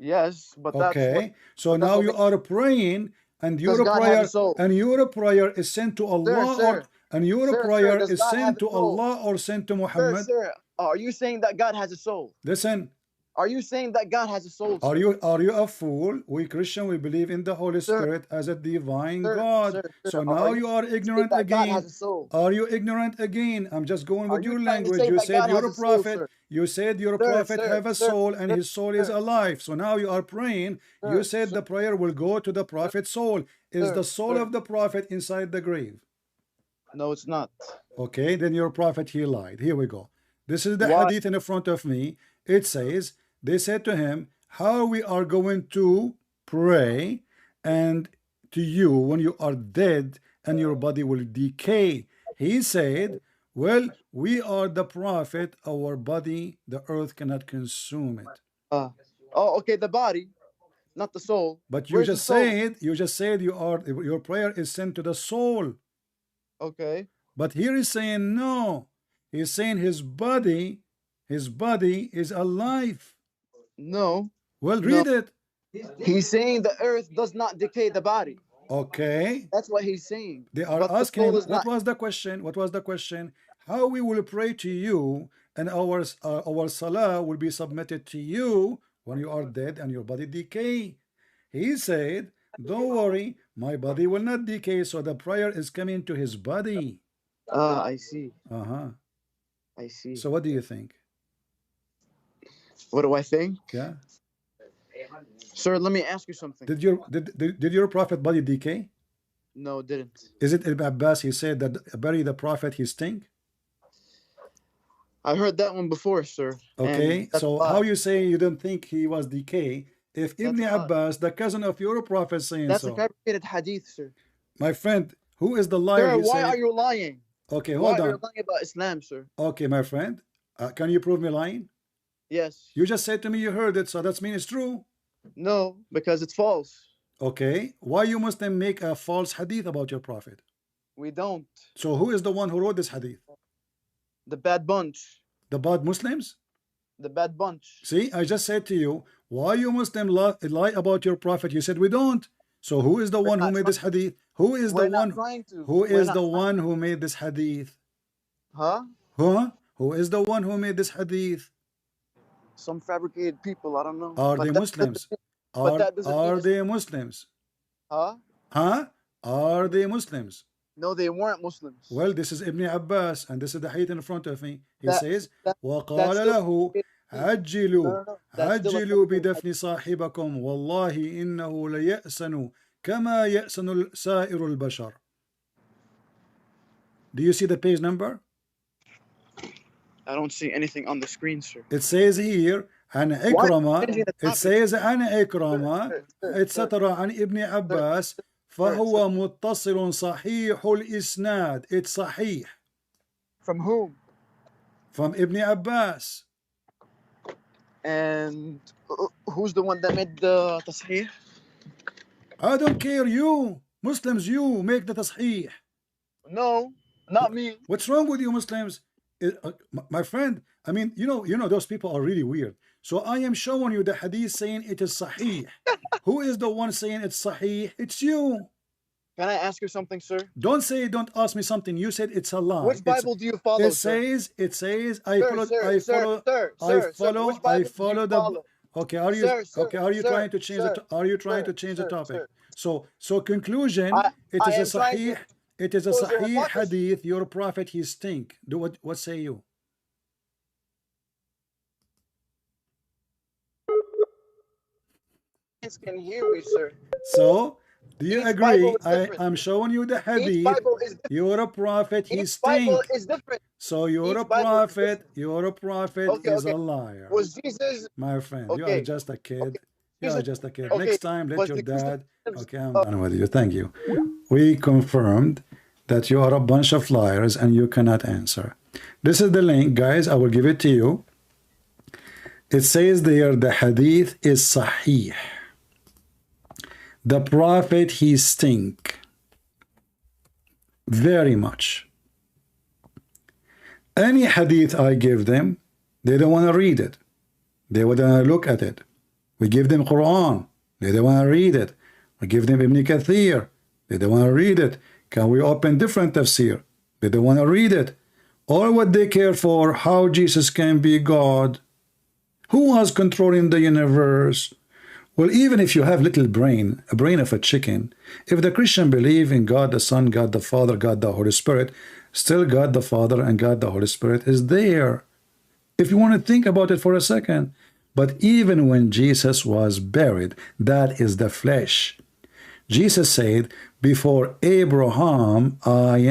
Yes, but okay. So now you are praying, and your prayer is sent to Allah. And your prayer is sent to Allah or sent to Muhammad? Sir, are you saying that God has a soul? Listen. Are you saying that God has a soul? Are you a fool? We Christian, we believe in the Holy Spirit as a divine God. So now you are ignorant again. Are you ignorant again? I'm just going with your language. You said you're a prophet. You said your prophet have a soul and his soul is alive. So now you are praying. You said the prayer will go to the prophet's soul. Is the soul of the prophet inside the grave? No, it's not. Okay, then your prophet, he lied. Here we go. This is the hadith in front of me. It says, they said to him, how we are going to pray and to you when you are dead and your body will decay. He said, well, we are the prophet, our body, the earth cannot consume it. Okay, the body, not the soul. But you just said, your prayer is sent to the soul. Okay. But here he's saying no. He's saying his body is alive. No. Well, read it. He's saying the earth does not decay the body. Okay. That's what he's saying. They are asking him, what was the question? What was the question? How we will pray to you and our salah will be submitted to you when you are dead and your body decay. He said, don't worry, my body will not decay, so the prayer is coming to his body. I see. I see. So what do you think? What do I think? Yeah. Sir, let me ask you something. Did your prophet body decay? No, it didn't. Is it Ibn Abbas, he said that bury the prophet, he stink? I heard that one before, sir. Okay, so how you say you don't think he was decay if Ibn Abbas, the cousin of your prophet, saying that's so? That's a fabricated hadith, sir. My friend, who is the liar? Sir, why are you lying? Okay, hold on. Why are you lying about Islam, sir? Okay, my friend, can you prove me lying? Yes. You just said to me you heard it, so that means it's true. No, because it's false. Okay, why you Muslim make a false hadith about your prophet? We don't. So who is the one who wrote this hadith? The bad bunch. The bad Muslims? The bad bunch. See, I just said to you, why you Muslim lie about your prophet? You said we don't. So who is the one who made this hadith? Who is the one? Who is the one who made this hadith? Huh? Who is the one who made this hadith? Some fabricated people, I don't know. Are they Muslims? Are they Muslims? Huh? Are they Muslims? No, they weren't Muslims. Well, this is Ibn Abbas, and this is the hadith in front of me. He says, وَقَالَ لَهُ عَجِّلُوا بِدَفْنِ صَاحِبَكُمْ وَاللَّهِ إِنَّهُ لَيَأْسَنُ كَمَا يَأْسَنُ سَائِرُ الْبَشَرِ. Do you see the page number? I don't see anything on the screen, sir. It says here, عن إكرمة. It says عن إكرمة etc. عن ابن عباس فهو متصل صحيح الإسناد. It's صحيح. From whom? From Ibn Abbas. And who's the one that made the tasheeh? I don't care. You Muslims, you make the tasheeh. No, not me. What's wrong with you Muslims? My friend, I mean, you know those people are really weird. So I am showing you the hadith saying it is sahih. Who is the one saying it's sahih? It's you. Can I ask you something, sir? Don't ask me something. You said it's a lie. Which Bible do you follow? It says I follow the. Okay, are you trying to change the topic? So conclusion, it is a sahih. It is a sahih hadith. Your prophet, he stink. What say you? Can hear me, sir. So, do you agree? I'm showing you the hadith. You're a prophet, he stink. So you're a prophet is a liar. Was Jesus? My friend, you are just a kid. You are just a kid. Next time, let your dad. Okay, I'm done with you. Thank you. We confirmed that you are a bunch of liars and you cannot answer. This is the link, guys. I will give it to you. It says there the hadith is sahih. The prophet, he stink very much. Any hadith I give them, they don't want to read it. They want to look at it. We give them Quran. They don't want to read it. We give them Ibn Kathir. They don't want to read it. Can we open different tafsir? They don't want to read it. Or what they care for, how Jesus can be God. Who was controlling the universe? Well, even if you have little brain, a brain of a chicken, if the Christian believe in God the Son, God the Father, God the Holy Spirit, still God the Father and God the Holy Spirit is there. If you want to think about it for a second. But even when Jesus was buried, that is the flesh. Jesus said, before Abraham, I